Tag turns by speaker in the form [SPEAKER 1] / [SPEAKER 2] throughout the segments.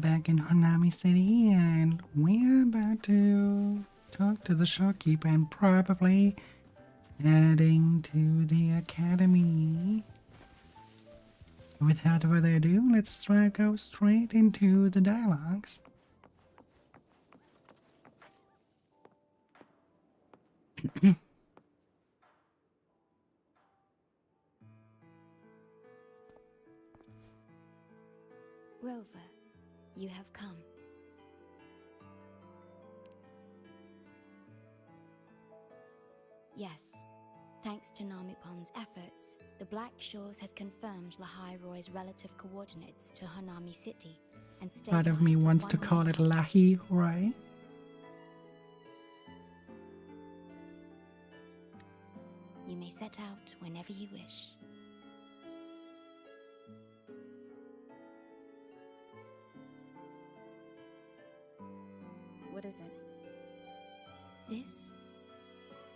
[SPEAKER 1] back in Hanami City, and we're about to talk to the shopkeeper and probably heading to the academy. Without further ado, let's go straight into the dialogues.
[SPEAKER 2] Rover, you have come. Yes, thanks to Namipon's efforts, the Black Shores has confirmed Lahai Roy's relative coordinates to Hanami City and
[SPEAKER 1] Part of me
[SPEAKER 2] stabilized
[SPEAKER 1] wants to call it Lahi, right?
[SPEAKER 2] You may set out whenever you wish.
[SPEAKER 3] What is it?
[SPEAKER 2] This?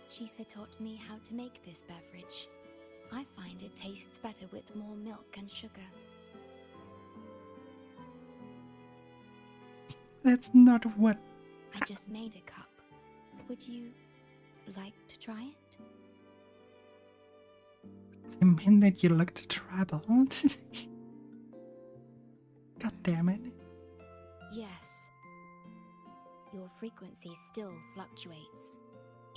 [SPEAKER 2] Chisa taught me how to make this beverage. I find it tastes better with more milk and sugar.
[SPEAKER 1] That's not what...
[SPEAKER 2] I just made a cup. Would you like to try it?
[SPEAKER 1] I meant that you looked troubled. God damn it.
[SPEAKER 2] Yes. Your frequency still fluctuates.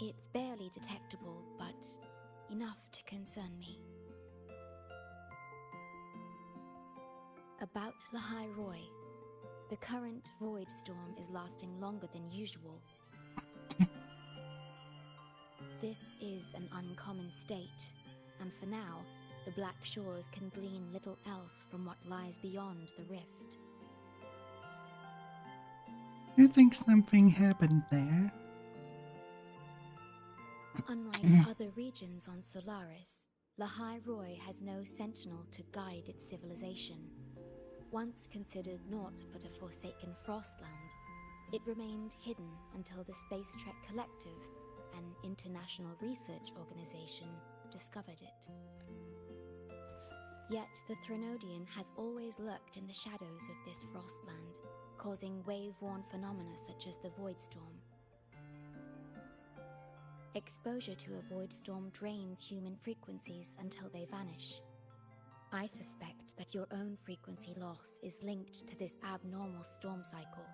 [SPEAKER 2] It's barely detectable, but enough to concern me. About Lahai Roy. The current void storm is lasting longer than usual. This is an uncommon state, and for now, the Black Shores can glean little else from what lies beyond the rift.
[SPEAKER 1] You think something happened there?
[SPEAKER 2] Unlike other regions on Solaris, Lahai Roy has no sentinel to guide its civilization. Once considered naught but a forsaken frostland, it remained hidden until the Space Trek Collective, an international research organization, discovered it. Yet the Threnodian has always lurked in the shadows of this frostland, causing wave-worn phenomena such as the void storm. Exposure to a void storm drains human frequencies until they vanish. I suspect that your own frequency loss is linked to this abnormal storm cycle.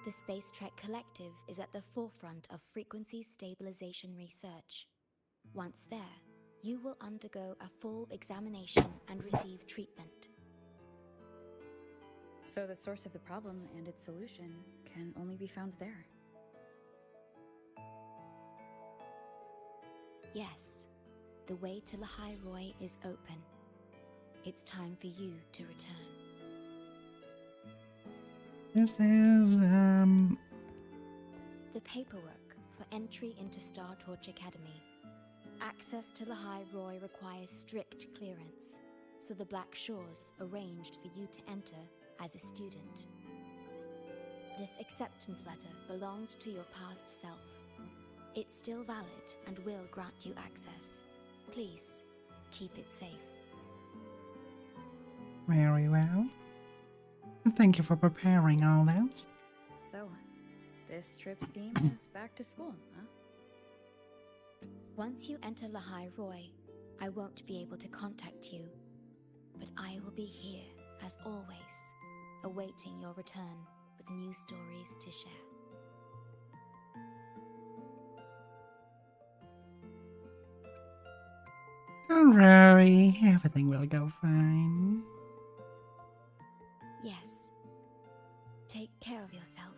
[SPEAKER 2] The Space Trek Collective is at the forefront of frequency stabilization research. Once there, you will undergo a full examination and receive treatment.
[SPEAKER 3] So the source of the problem and its solution can only be found there.
[SPEAKER 2] Yes, the way to Lahai Roy is open. It's time for you to return.
[SPEAKER 1] This is,
[SPEAKER 2] The paperwork for entry into Star Torch Academy. Access to Lahai Roy requires strict clearance, so the Black Shores arranged for you to enter as a student. This acceptance letter belonged to your past self. It's still valid and will grant you access. Please, keep it safe.
[SPEAKER 1] very well. Thank you for preparing all this.
[SPEAKER 3] So, this trip's theme is back to school, huh?
[SPEAKER 2] Once you enter Lahai Roy, I won't be able to contact you, but I will be here, as always, awaiting your return with new stories to share.
[SPEAKER 1] Don't worry, everything will go fine.
[SPEAKER 2] Yes. Take care of yourself.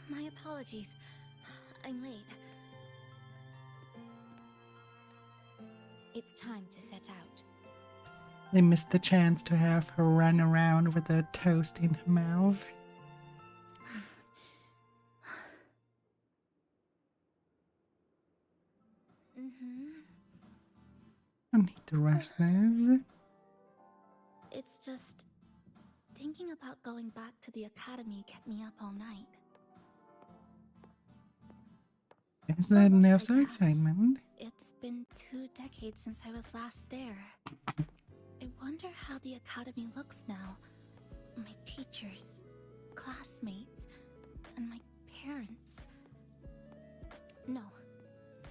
[SPEAKER 2] My apologies. I'm late. It's time to set out.
[SPEAKER 1] They missed the chance to have her run around with a toast in her mouth. I don't need to rush this.
[SPEAKER 4] It's just... thinking about going back to the academy kept me up all night.
[SPEAKER 1] Is that enough
[SPEAKER 4] I guess
[SPEAKER 1] excitement?
[SPEAKER 4] It's been 2 decades since I was last there. I wonder how the academy looks now. My teachers, classmates, and my parents. No,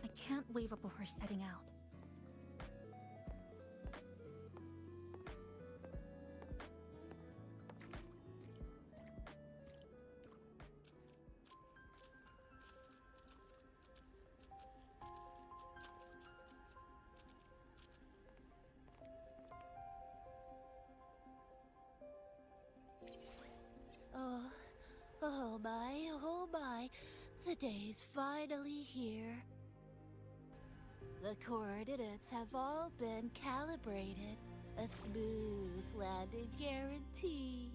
[SPEAKER 4] I can't waver before setting out.
[SPEAKER 5] Oh my, the day's finally here. The coordinates have all been calibrated. A smooth landing guaranteed.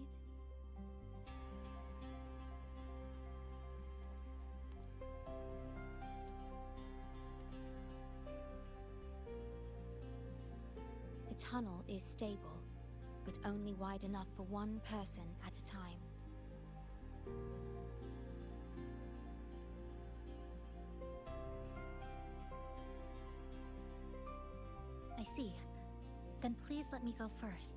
[SPEAKER 2] The tunnel is stable, but only wide enough for one person at a time.
[SPEAKER 4] I see. Then please let me go first.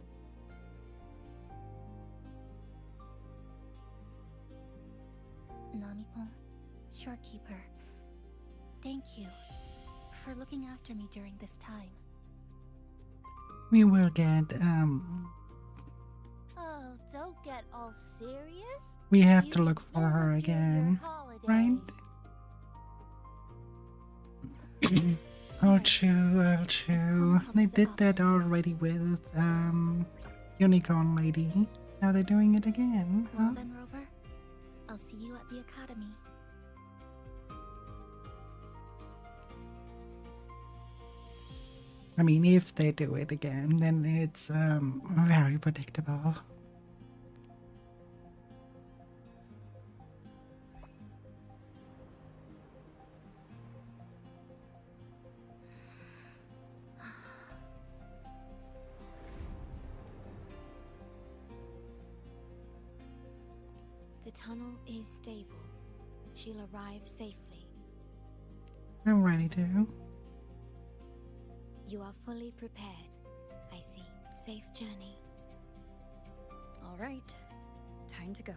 [SPEAKER 4] Namipon, Shorekeeper, thank you for looking after me during this time.
[SPEAKER 1] We will get,
[SPEAKER 5] Oh, don't get all serious.
[SPEAKER 1] we have
[SPEAKER 5] You
[SPEAKER 1] to
[SPEAKER 5] can
[SPEAKER 1] look for her
[SPEAKER 5] visit during
[SPEAKER 1] again,
[SPEAKER 5] your
[SPEAKER 1] right?
[SPEAKER 5] holidays.
[SPEAKER 1] I'll chew. They did that already with, Unicorn Lady. Now they're doing it again, huh?
[SPEAKER 4] Well then, Rover, I'll see you at the academy.
[SPEAKER 1] I mean, if they do it again, then it's, very predictable.
[SPEAKER 2] The tunnel is stable. She'll arrive safely.
[SPEAKER 1] I'm ready to.
[SPEAKER 2] You are fully prepared. I see. Safe journey.
[SPEAKER 3] All right, time to go.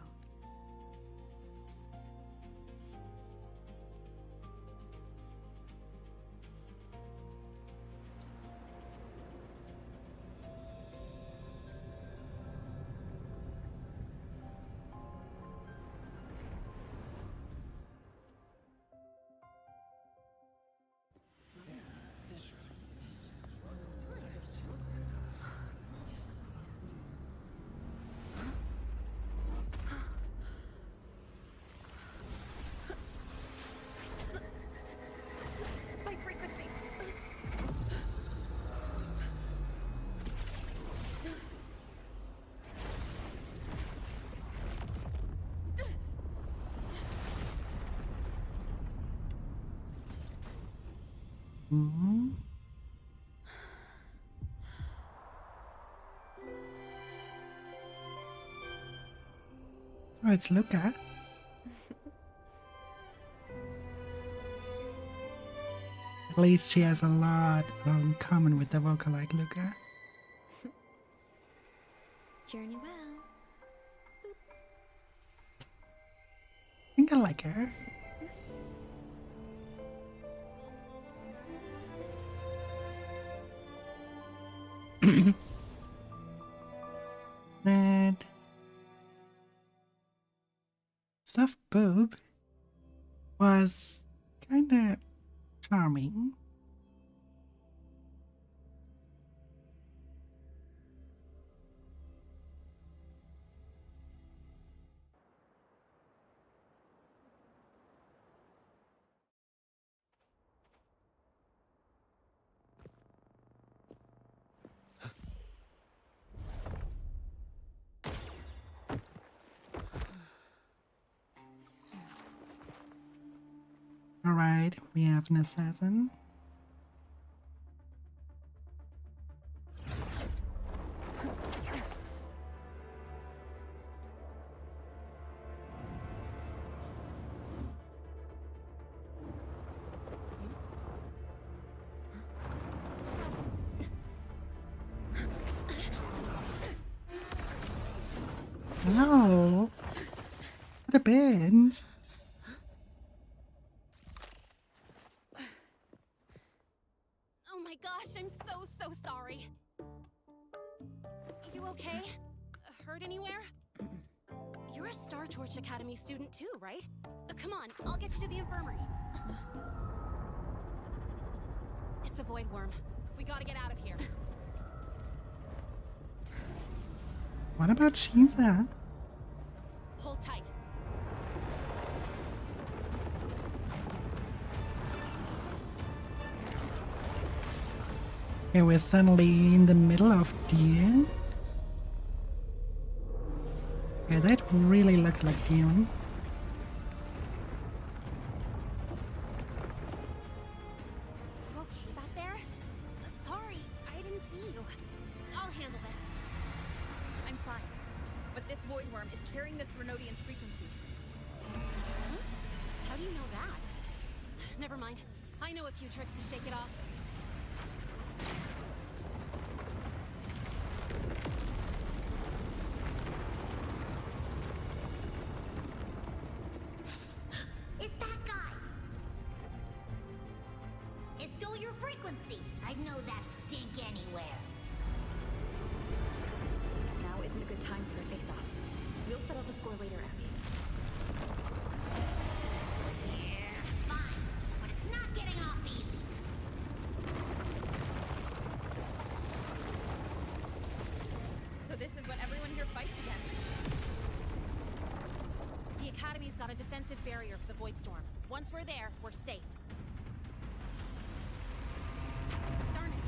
[SPEAKER 3] My frequency.
[SPEAKER 1] Hmm. Oh, it's Luca. At least she has a lot in common with the Vocaloid Luca.
[SPEAKER 3] Journey well.
[SPEAKER 1] I think I like her. That soft boob was kinda charming. Alright, we have an assassin. Oh, what a binge.
[SPEAKER 5] Oh my gosh, I'm so sorry. You okay? Hurt anywhere? You're a Star Torch Academy student too, right? Come on, I'll get you to the infirmary. It's a void worm. We gotta get out of here.
[SPEAKER 1] What about Chisa?
[SPEAKER 5] Hold tight.
[SPEAKER 1] Okay, we're suddenly in the middle of Dune. Yeah, that really looks like Dune.
[SPEAKER 5] You okay back there? Sorry, I didn't see you. I'll handle this.
[SPEAKER 3] I'm fine. But this void worm is carrying the Threnodian's frequency.
[SPEAKER 5] Huh? How do you know that? Never mind. I know a few tricks to shake it off.
[SPEAKER 6] It's that guy! It's still your frequency. I'd know that stink anywhere.
[SPEAKER 3] Now isn't a good time for a face-off. We'll settle the score later, Abby.
[SPEAKER 6] Yeah, fine. But it's not getting off easy.
[SPEAKER 3] So this is what everyone here fights against.
[SPEAKER 5] The Academy's got a defensive barrier for the Void Storm. Once we're there, we're safe. Darn it.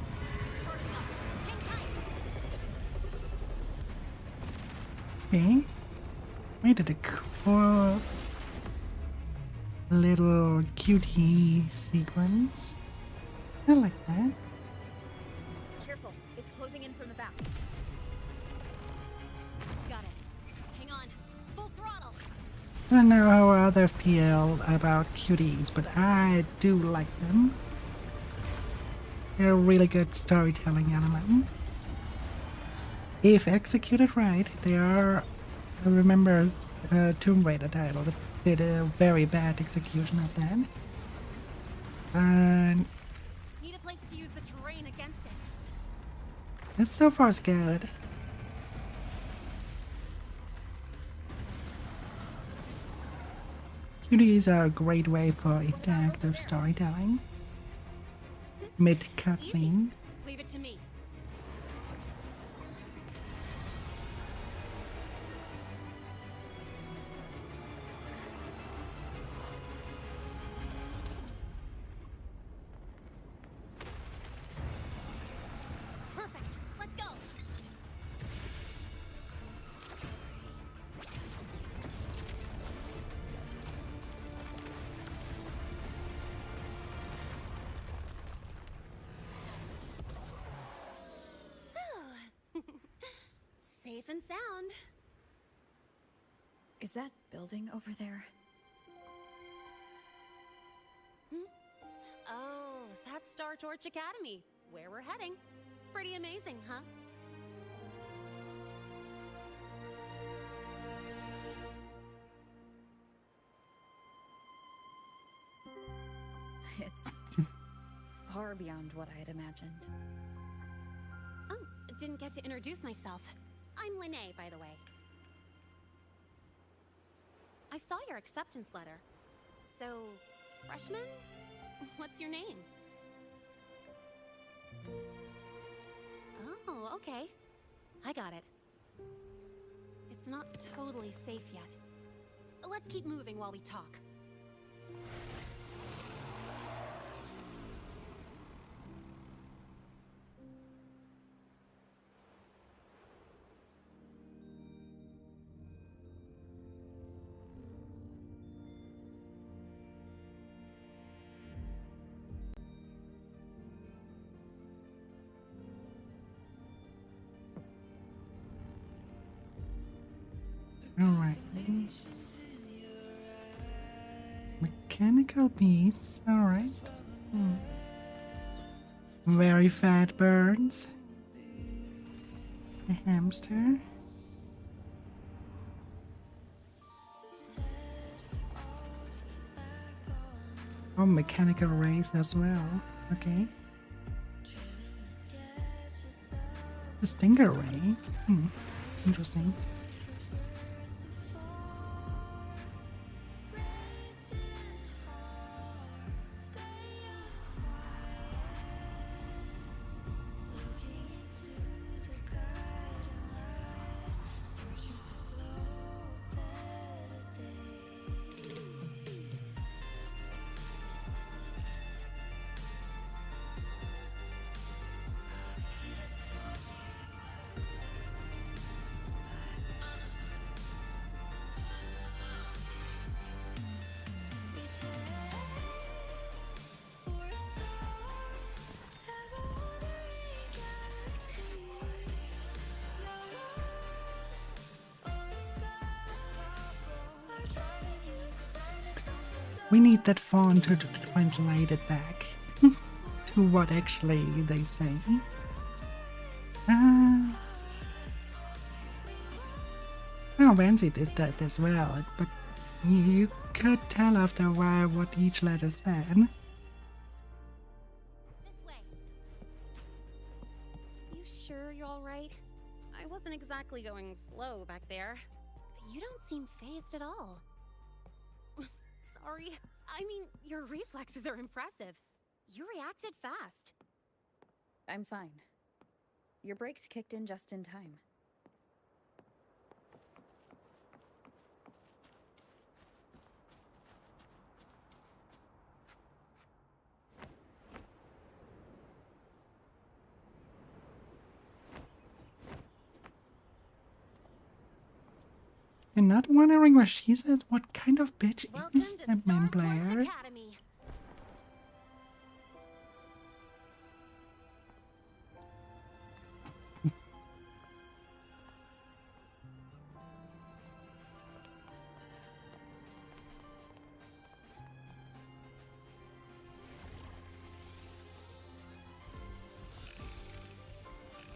[SPEAKER 5] It's charging up. Hang tight.
[SPEAKER 1] Okay. Wait at a cool little cutie sequence. I like that.
[SPEAKER 3] Careful, it's closing in from the back.
[SPEAKER 5] Got it. Hang on. Full throttle.
[SPEAKER 1] I don't know how others feel about cuties, but I do like them. They're a really good storytelling element. If executed right, they are. I remember a Tomb Raider title that did a very bad execution of that. And
[SPEAKER 5] Need a place to use the terrain against it.
[SPEAKER 1] it's so far so good. Cuties are a great way for interactive storytelling. Mid cutscene.
[SPEAKER 5] Leave it to me. Perfect. Let's go. Safe and sound.
[SPEAKER 3] Is that building over there?
[SPEAKER 5] Oh, that's Star Torch Academy, where we're heading. Pretty amazing, huh?
[SPEAKER 3] It's far beyond what I had imagined.
[SPEAKER 5] Oh, didn't get to introduce myself. I'm Lene, by the way. I saw your acceptance letter. So, freshman? What's your name? Oh, okay. I got it. It's not totally safe yet. Let's keep moving while we talk.
[SPEAKER 1] Alright. Mechanical beats, alright. Very fat birds. A hamster. Oh, mechanical rays as well. Okay. The stinger ray. Interesting. We need that font to translate it back to what actually they say. Oh, Ramsey did that as well, but you could tell after a while what each letter said.
[SPEAKER 5] This way. You sure you're all right? I wasn't exactly going slow back there, but you don't seem phased at all. Sorry. I mean, your reflexes are impressive. You reacted fast.
[SPEAKER 3] I'm fine. Your brakes kicked in just in time.
[SPEAKER 1] You're not wondering what she said? What kind of bitch
[SPEAKER 5] Welcome
[SPEAKER 1] is
[SPEAKER 5] to
[SPEAKER 1] that man
[SPEAKER 5] Star Torch
[SPEAKER 1] player?
[SPEAKER 5] Academy.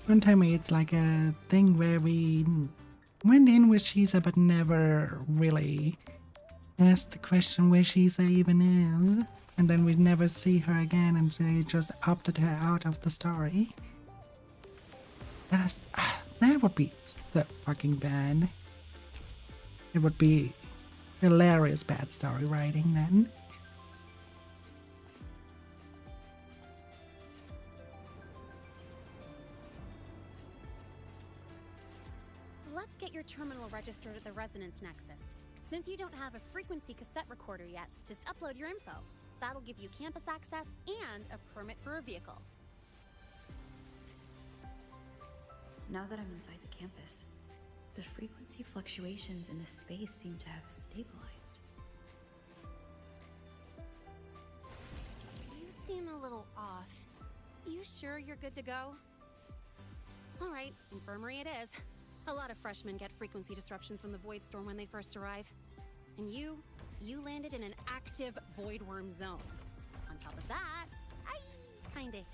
[SPEAKER 1] Don't tell me it's like a thing where we went in with Chisa but never really asked the question where Chisa even is. And then we never see her again and they just opted her out of the story. That would be so fucking bad. It would be hilarious bad story writing then.
[SPEAKER 5] Let's get your terminal registered at the Resonance Nexus. Since you don't have a frequency cassette recorder yet, just upload your info. That'll give you campus access and a permit for a vehicle.
[SPEAKER 7] Now that I'm inside the campus, the frequency fluctuations in this space seem to have stabilized.
[SPEAKER 5] You seem a little off. You sure you're good to go? All right, infirmary it is. A lot of freshmen get frequency disruptions from the Void Storm when they first arrive. And you landed in an active Void Worm zone. On top of that, I kinda hit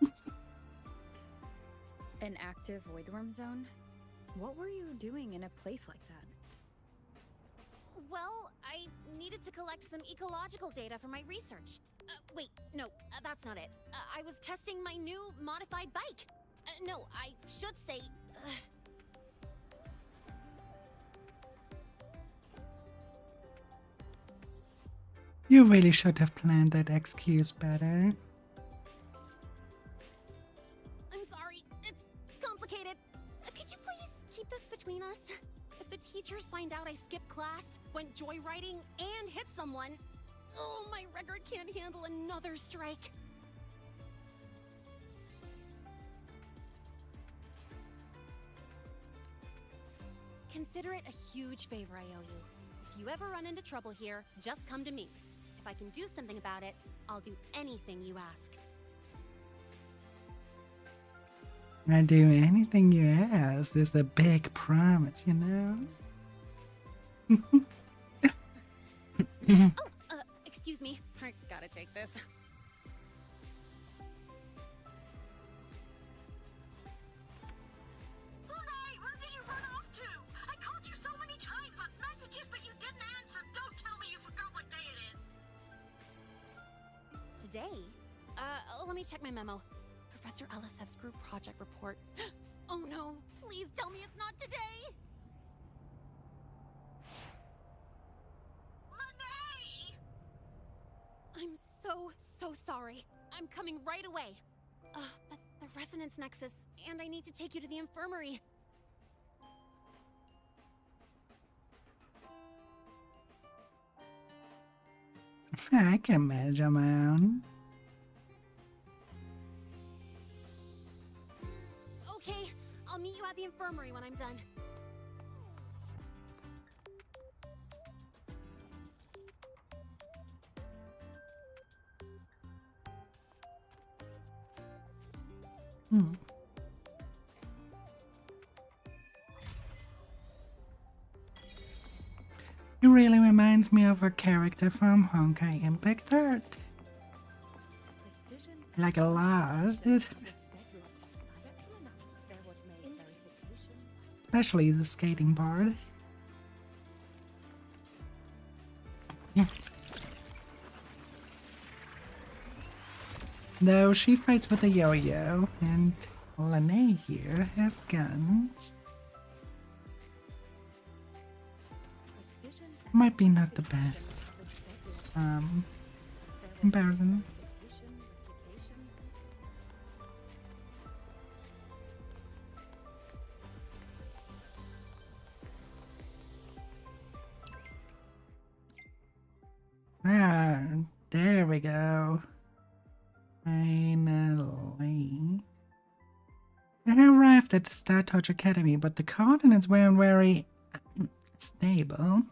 [SPEAKER 5] you.
[SPEAKER 3] An active voidworm zone? What were you doing in a place like that?
[SPEAKER 5] Well, I needed to collect some ecological data for my research. Wait, no, that's not it. I was testing my new modified bike. No, I should say...
[SPEAKER 1] You really should have planned that excuse better.
[SPEAKER 5] I'm sorry, it's complicated. Could you please keep this between us? If the teachers find out I skipped class, went joyriding, and hit someone, oh, my record can't handle another strike. Consider it a huge favor I owe you. If you ever run into trouble here, just come to me. If I can do something about it, I'll do anything you ask.
[SPEAKER 1] I do anything you ask is a big promise, you know?
[SPEAKER 5] Excuse me. I gotta take this.
[SPEAKER 6] Where did you run off to? I called you so many times, left messages, but you didn't answer. Don't
[SPEAKER 5] today. Let me check my memo. Professor Alasev's group project report. Oh no, please tell me it's not today! Lene! I'm so sorry. I'm coming right away. But the resonance nexus, and I need to take you to the infirmary.
[SPEAKER 1] I can manage on my own.
[SPEAKER 5] Okay, I'll meet you at the infirmary when I'm done.
[SPEAKER 1] It really reminds me of a character from Honkai Impact 3rd. Like a lot. Especially the skating part. Though she fights with a yo-yo, and Lene here has guns. Might be not the best comparison. Ah, there we go. Finally. I arrived at the Star Touch Academy, but the coordinates weren't very stable.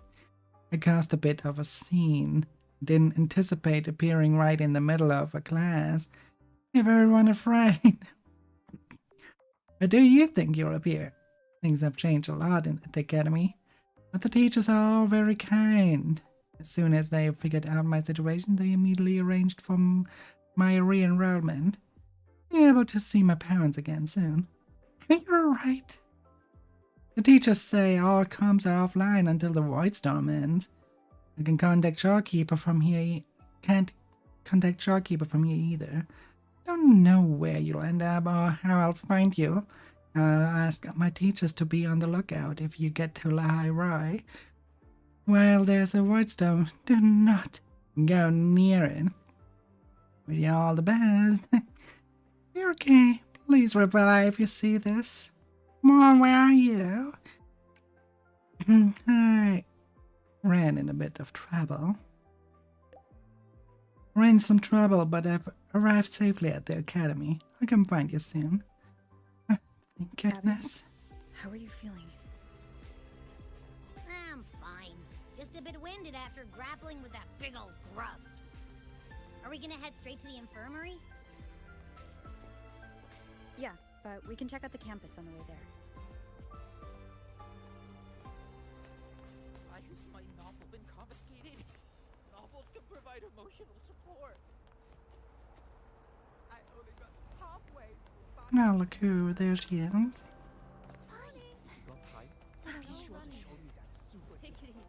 [SPEAKER 1] It caused a bit of a scene. Didn't anticipate appearing right in the middle of a class. Gave everyone afraid. But do you think you'll appear? Things have changed a lot at the academy, but the teachers are all very kind. As soon as they figured out my situation, they immediately arranged for my re-enrollment. Be able to see my parents again soon. You're right. The teachers say all comms are offline until the Void Storm ends. I can contact Shopkeeper from here. Can't contact Shopkeeper from here either. Don't know where you'll end up or how I'll find you. I'll ask my teachers to be on the lookout if you get to Lahai Roy. While there's a Void Storm, do not go near it. Wish you all the best. You're okay. Please reply if you see this. Come on, where are you? I ran in a bit of trouble. Ran some trouble, but I've arrived safely at the academy. I'll come find you soon. Thank goodness.
[SPEAKER 3] How are you feeling?
[SPEAKER 6] I'm fine. Just a bit winded after grappling with that big old grub. Are we gonna head straight to the infirmary?
[SPEAKER 3] Yeah, but we can check out the campus on the way there.
[SPEAKER 8] Why has my novel been confiscated? Novels can provide emotional support. I only got halfway.
[SPEAKER 1] Oh, look who, there she is.
[SPEAKER 6] It's fine.
[SPEAKER 8] Got time? Be sure to show me that super.
[SPEAKER 6] Take it easy.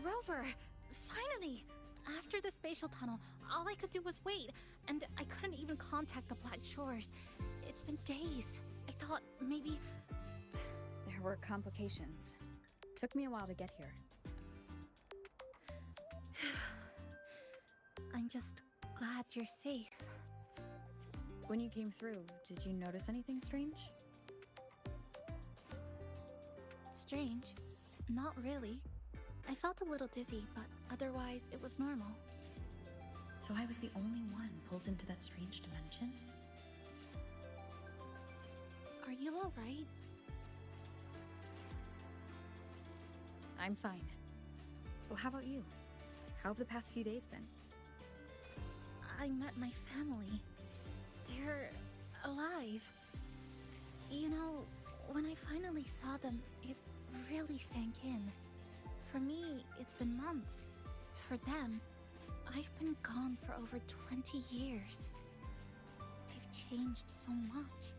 [SPEAKER 4] Rover! Finally! After the spatial tunnel, all I could do was wait, and I couldn't even contact the Black Shores. It's been days. I thought maybe...
[SPEAKER 3] There were complications. Took me a while to get here.
[SPEAKER 4] I'm just glad you're safe.
[SPEAKER 3] When you came through, did you notice anything strange?
[SPEAKER 4] Strange? Not really. I felt a little dizzy, but otherwise it was normal.
[SPEAKER 7] So I was the only one pulled into that strange dimension?
[SPEAKER 4] Are you alright?
[SPEAKER 3] I'm fine. Well, how about you? How have the past few days been?
[SPEAKER 4] I met my family. They're alive. You know, when I finally saw them, it really sank in. For me, it's been months. For them, I've been gone for over 20 years. They've changed so much.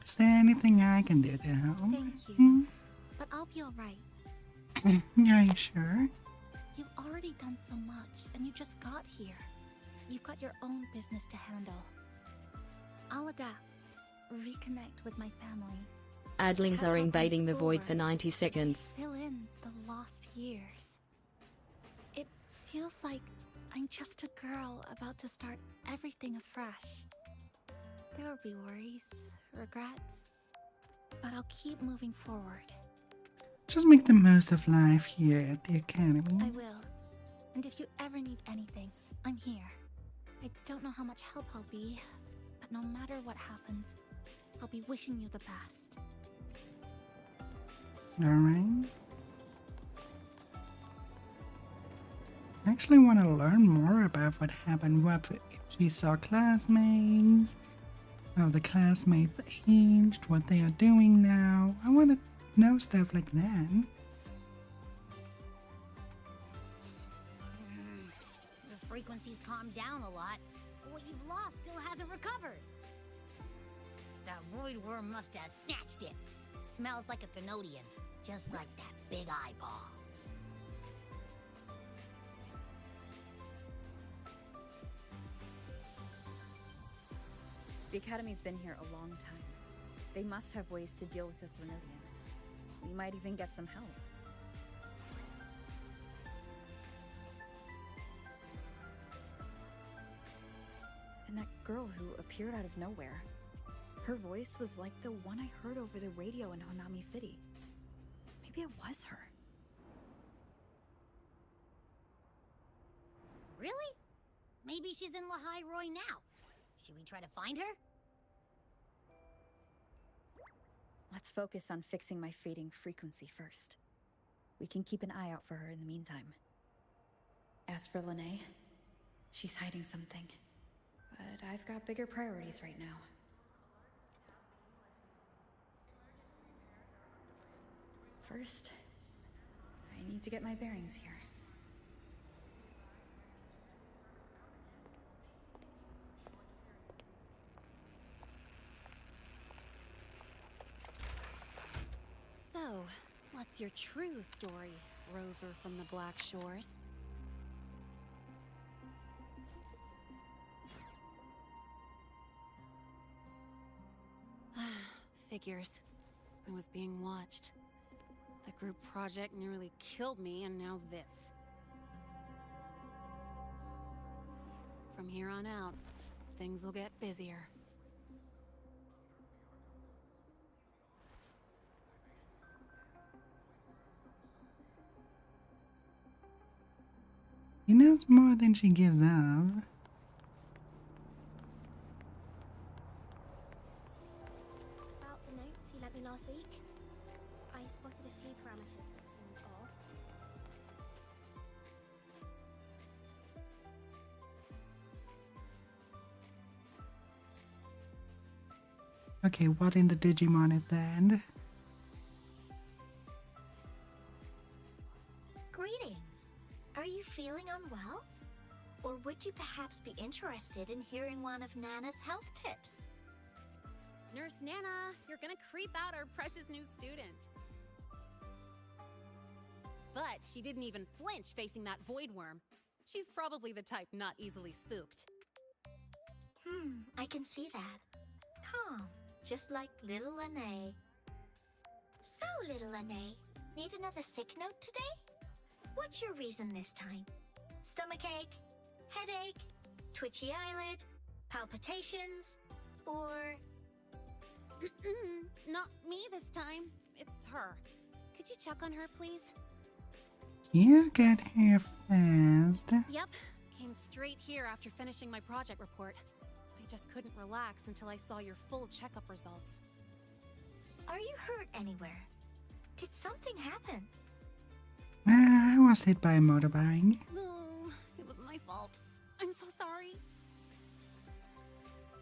[SPEAKER 1] Is there anything I can do to help?
[SPEAKER 4] Thank you.
[SPEAKER 1] Hmm?
[SPEAKER 4] I'll be alright.
[SPEAKER 1] Are you sure?
[SPEAKER 4] You've already done so much, and you just got here. You've got your own business to handle. I'll adapt, reconnect with my family.
[SPEAKER 9] Adlings
[SPEAKER 4] catch
[SPEAKER 9] are
[SPEAKER 4] up on
[SPEAKER 9] invading the void for
[SPEAKER 4] schoolwork,
[SPEAKER 9] 90 seconds.
[SPEAKER 4] Fill in the lost years. It feels like I'm just a girl about to start everything afresh. There will be worries, regrets, but I'll keep moving forward.
[SPEAKER 1] Just make the most of life here at the academy.
[SPEAKER 4] I will. And if you ever need anything, I'm here. I don't know how much help I'll be, but no matter what happens, I'll be wishing you the best.
[SPEAKER 1] Alright. I actually want to learn more about what happened with Chisa classmates, how the classmates aged, what they are doing now. I want to know stuff like that.
[SPEAKER 6] The frequency's calmed down a lot, but what you've lost still hasn't recovered. That void worm must have snatched it. Smells like a Canodian, just like that big eyeball.
[SPEAKER 3] The Academy's been here a long time. They must have ways to deal with the Thermodian. We might even get some help. And that girl who appeared out of nowhere. Her voice was like the one I heard over the radio in Honami City. Maybe it was her.
[SPEAKER 6] Really? Maybe she's in Lahai Roy now. Should we try to find her?
[SPEAKER 3] Let's focus on fixing my fading frequency first. We can keep an eye out for her in the meantime. As for Lene, she's hiding something. But I've got bigger priorities right now. First, I need to get my bearings here.
[SPEAKER 5] So, what's your true story, Rover from the Black Shores? Figures. I was being watched. The group project nearly killed me, and now this. From here on out, things will get busier.
[SPEAKER 1] She knows more than she gives of.
[SPEAKER 10] About the notes you lent me last week, I spotted a few parameters that seemed off.
[SPEAKER 1] Okay, what in the Digimon is that?
[SPEAKER 10] Greetings! Are you feeling unwell? Or would you perhaps be interested in hearing one of Nana's health tips?
[SPEAKER 5] Nurse Nana, you're gonna creep out our precious new student. But she didn't even flinch facing that void worm. She's probably the type not easily spooked.
[SPEAKER 10] I can see that. Calm, just like little Lene. So, little Lene, need another sick note today? What's your reason this time? Stomachache? Headache? Twitchy eyelid? Palpitations? Or...
[SPEAKER 5] Not me this time. It's her. Could you check on her, please?
[SPEAKER 1] You get here fast.
[SPEAKER 5] Yep. Came straight here after finishing my project report. I just couldn't relax until I saw your full checkup results.
[SPEAKER 10] are you hurt anywhere? Did something happen?
[SPEAKER 1] I was hit by a motorbike.
[SPEAKER 5] No, it was my fault. I'm so sorry.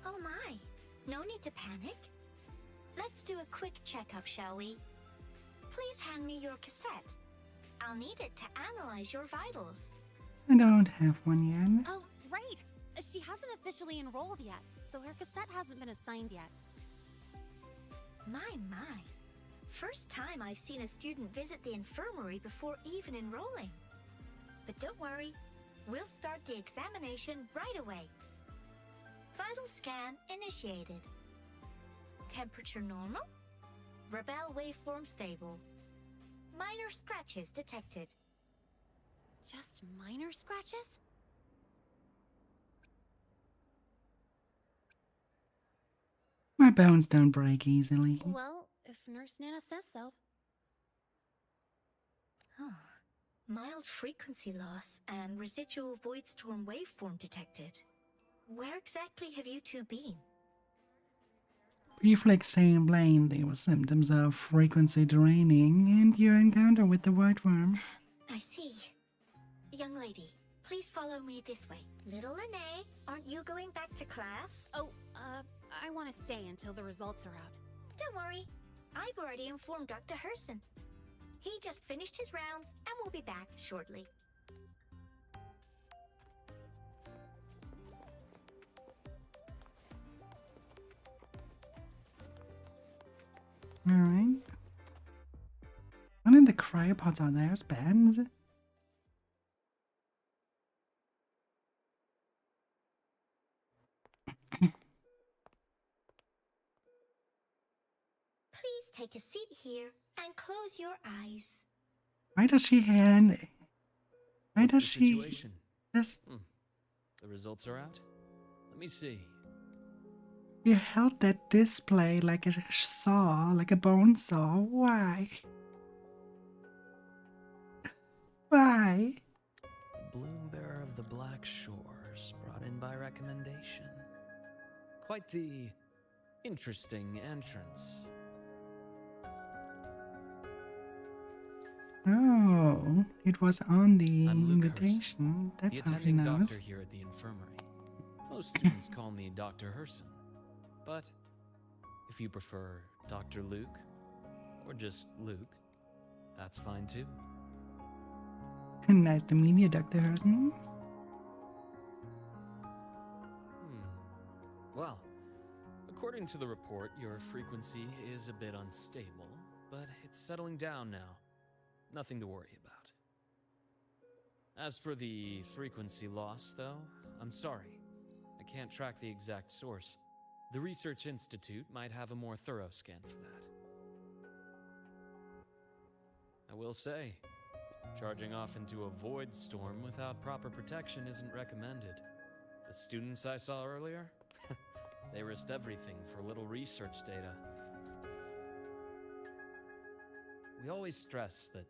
[SPEAKER 10] Oh my, no need to panic. Let's do a quick checkup, shall we? Please hand me your cassette. I'll need it to analyze your vitals.
[SPEAKER 1] I don't have one yet.
[SPEAKER 5] Oh, right. She hasn't officially enrolled yet, so her cassette hasn't been assigned yet.
[SPEAKER 10] My. First time I've seen a student visit the infirmary before even enrolling. But don't worry, we'll start the examination right away. Vital scan initiated. Temperature normal. Rebel waveform stable. Minor scratches detected.
[SPEAKER 5] Just minor scratches?
[SPEAKER 1] My bones don't break easily.
[SPEAKER 5] Well, if Nurse Nana says so.
[SPEAKER 10] Oh. Mild frequency loss and residual void storm waveform detected. Where exactly have you two been?
[SPEAKER 1] Briefly explained there were symptoms of frequency draining and your encounter with the white worm.
[SPEAKER 10] I see. Young lady, please follow me this way. Little Lene, aren't you going back to class?
[SPEAKER 5] Oh, I want to stay until the results are out.
[SPEAKER 10] Don't worry. I've already informed Dr. Herson. He just finished his rounds and will be back shortly.
[SPEAKER 1] Alright. One of the cryopods on there is bands.
[SPEAKER 10] Please take a seat here and close your eyes.
[SPEAKER 1] Why does she hand? Why
[SPEAKER 9] What's
[SPEAKER 1] does
[SPEAKER 9] the
[SPEAKER 1] she
[SPEAKER 9] situation?
[SPEAKER 1] just?
[SPEAKER 9] The results are out? Let me see.
[SPEAKER 1] You held that display like a saw, like a bone saw. Why? Why?
[SPEAKER 9] Bloom bearer of the Black Shores, brought in by recommendation. Quite the interesting entrance.
[SPEAKER 1] Oh, it was on the
[SPEAKER 9] I'm Luke
[SPEAKER 1] invitation. That's
[SPEAKER 9] the
[SPEAKER 1] how she
[SPEAKER 9] attending
[SPEAKER 1] knows.
[SPEAKER 9] doctor here at the infirmary. Most students call me Dr. Herson, but if you prefer Dr. Luke, or just Luke, that's fine too.
[SPEAKER 1] Nice to meet you, Dr. Herson.
[SPEAKER 9] Well, according to the report, your frequency is a bit unstable, but it's settling down now. Nothing to worry about. As for the frequency loss, though, I'm sorry. I can't track the exact source. The Research Institute might have a more thorough scan for that. I will say, charging off into a void storm without proper protection isn't recommended. The students I saw earlier, they risked everything for a little research data. We always stress that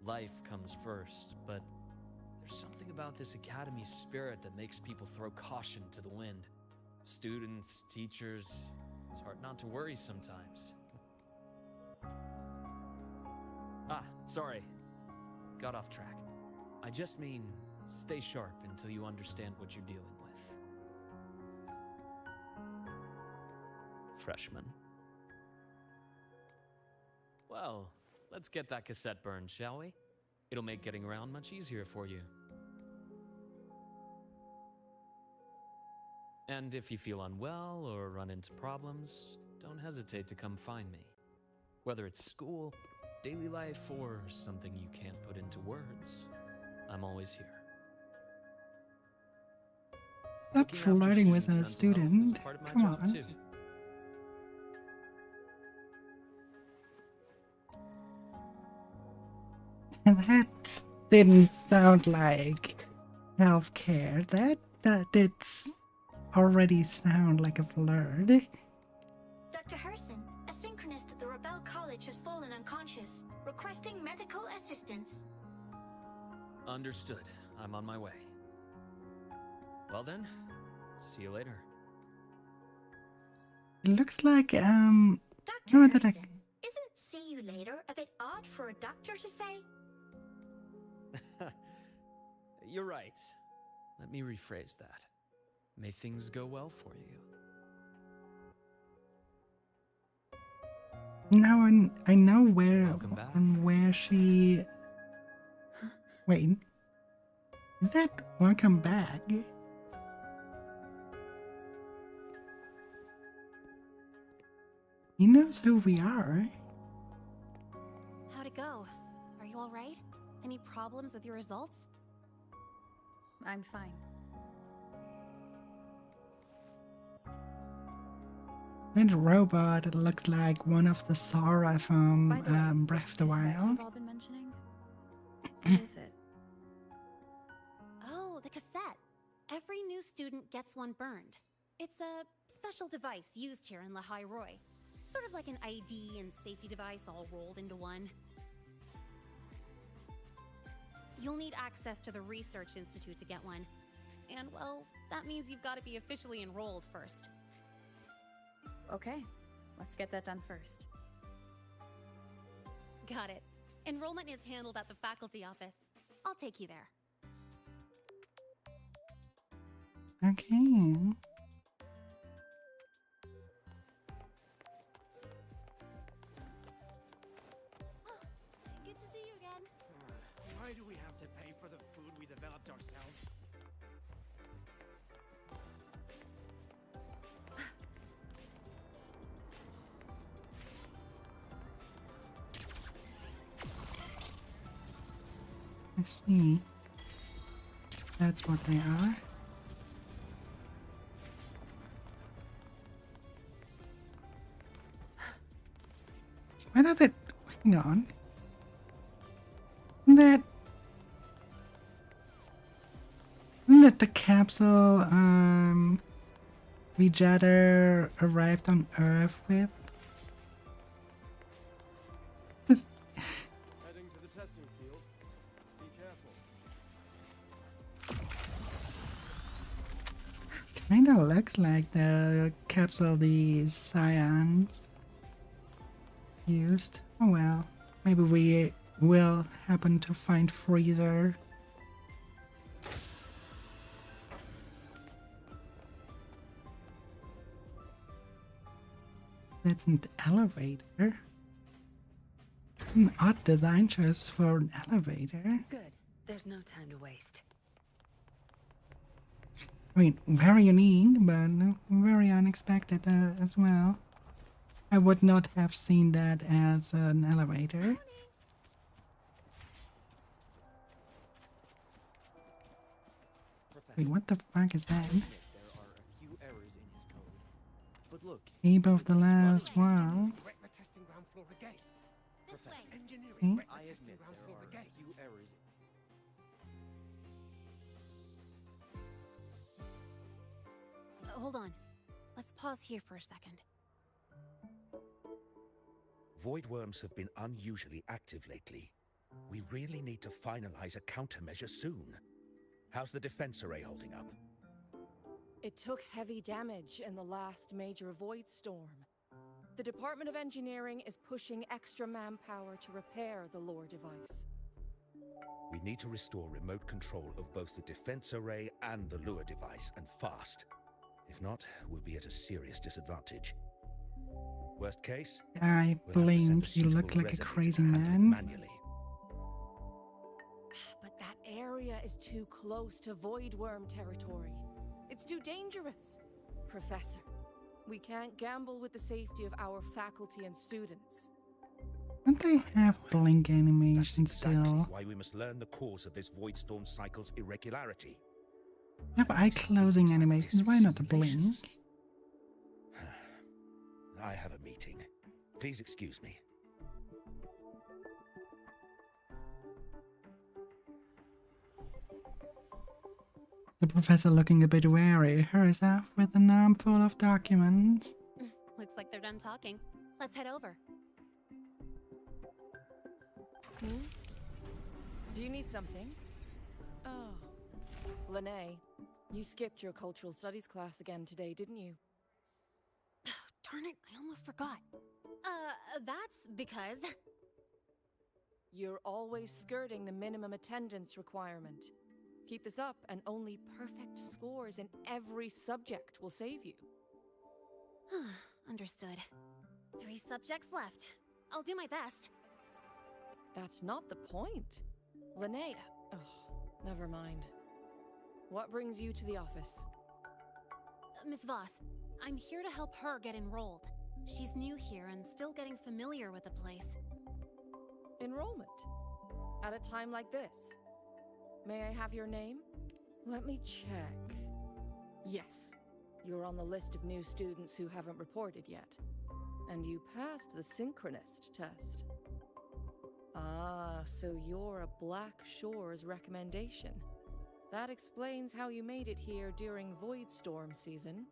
[SPEAKER 9] life comes first, but there's something about this academy spirit that makes people throw caution to the wind. Students, teachers, it's hard not to worry sometimes. Sorry. Got off track. I just mean, stay sharp until you understand what you're dealing with. Freshman. Well, let's get that cassette burned, shall we? It'll make getting around much easier for you. And if you feel unwell or run into problems, don't hesitate to come find me. Whether it's school, daily life, or something you can't put into words, I'm always here.
[SPEAKER 1] Stop
[SPEAKER 9] Looking after
[SPEAKER 1] flirting with a
[SPEAKER 9] students' mental health is
[SPEAKER 1] student.
[SPEAKER 9] part of my
[SPEAKER 1] Come
[SPEAKER 9] job,
[SPEAKER 1] on.
[SPEAKER 9] too.
[SPEAKER 1] And that didn't sound like healthcare. That did already sound like a flirt.
[SPEAKER 10] Dr. Herson, a synchronist at the Rebel College has fallen unconscious, requesting medical assistance.
[SPEAKER 9] Understood. I'm on my way. Well then, see you later.
[SPEAKER 1] It looks like
[SPEAKER 10] Dr.
[SPEAKER 1] no, that
[SPEAKER 10] Herson, isn't see you later a bit odd for a doctor to say?
[SPEAKER 9] You're right. Let me rephrase that. May things go well for you.
[SPEAKER 1] now I know
[SPEAKER 9] Welcome back.
[SPEAKER 1] where she. Wait, is that welcome back? He knows who we are.
[SPEAKER 5] you alright? Any problems with your results?
[SPEAKER 3] I'm fine.
[SPEAKER 1] That robot looks like one of the Sora from
[SPEAKER 3] By the way,
[SPEAKER 1] Breath of the
[SPEAKER 3] this cassette
[SPEAKER 1] Wild.
[SPEAKER 3] you've all been mentioning? What is it?
[SPEAKER 5] Oh, the cassette. Every new student gets one burned. It's a special device used here in Lahai Roy. Sort of like an ID and safety device all rolled into one. You'll need access to the Research Institute to get one. And, well, that means you've got to be officially enrolled first.
[SPEAKER 3] Okay, let's get that done first.
[SPEAKER 5] Got it. Enrollment is handled at the faculty office. I'll take you there.
[SPEAKER 1] Okay.
[SPEAKER 5] Good to see you again.
[SPEAKER 8] Why do we have to pay for the food we developed ourselves?
[SPEAKER 1] I see. That's what they are. Why not that? Hang on. Isn't that the capsule Vegeta arrived on Earth with?
[SPEAKER 8] Heading to the testing field. Be careful.
[SPEAKER 1] Kinda looks like the capsule the Scions used. Oh well. Maybe we will happen to find Freezer. That's an elevator. It's an odd design choice for an elevator.
[SPEAKER 11] Good. There's no time to waste.
[SPEAKER 1] I mean, very unique, but very unexpected as well. I would not have seen that as an elevator. Wait, what the fuck is that?
[SPEAKER 8] There are a few errors in his code. But look,
[SPEAKER 1] Abe of the last one.
[SPEAKER 8] wreck the testing ground floor again. Professor,
[SPEAKER 1] Hmm?
[SPEAKER 8] engineering, wreck the testing ground floor again. A few errors.
[SPEAKER 5] Hold on. Let's pause here for a second.
[SPEAKER 12] Void worms have been unusually active lately. We really need to finalize a countermeasure soon. How's the defense array holding up?
[SPEAKER 13] It took heavy damage in the last major void storm. The Department of Engineering is pushing extra manpower to repair the lore device.
[SPEAKER 12] We need to restore remote control of both the defense array and the lure device, and fast. If not, we'll be at a serious disadvantage. Worst case,
[SPEAKER 1] I
[SPEAKER 12] we'll have to send
[SPEAKER 1] blink, you look
[SPEAKER 12] suitable
[SPEAKER 1] like a
[SPEAKER 12] resident
[SPEAKER 1] crazy
[SPEAKER 12] to handle it
[SPEAKER 1] man.
[SPEAKER 12] manually.
[SPEAKER 13] But that area is too close to void worm territory. It's too dangerous. Professor, we can't gamble with the safety of our faculty and students.
[SPEAKER 1] Don't they have blink
[SPEAKER 12] That's
[SPEAKER 1] animation
[SPEAKER 12] exactly
[SPEAKER 1] still?
[SPEAKER 12] why we must learn the cause of this void storm cycle's irregularity.
[SPEAKER 1] Have eye closing animations, why not the blink?
[SPEAKER 12] I have a meeting. Please excuse me.
[SPEAKER 1] The professor looking a bit wary, hurries off with an armful of documents.
[SPEAKER 5] Looks like they're done talking. Let's head over.
[SPEAKER 13] Do you need something? Oh. Lene, you skipped your cultural studies class again today, didn't you?
[SPEAKER 5] Darn it, I almost forgot. That's because...
[SPEAKER 13] You're always skirting the minimum attendance requirement. Keep this up, and only perfect scores in every subject will save you.
[SPEAKER 5] Understood. 3 subjects left. I'll do my best.
[SPEAKER 13] That's not the point. Linnea. Oh, never mind. What brings you to the office?
[SPEAKER 5] Miss Voss, I'm here to help her get enrolled. She's new here and still getting familiar with the place.
[SPEAKER 13] Enrollment? at a time like this. May I have your name? Let me check. Yes, you're on the list of new students who haven't reported yet. And you passed the synchronist test. Ah, so you're a Black Shores recommendation. That explains how you made it here during Void Storm season.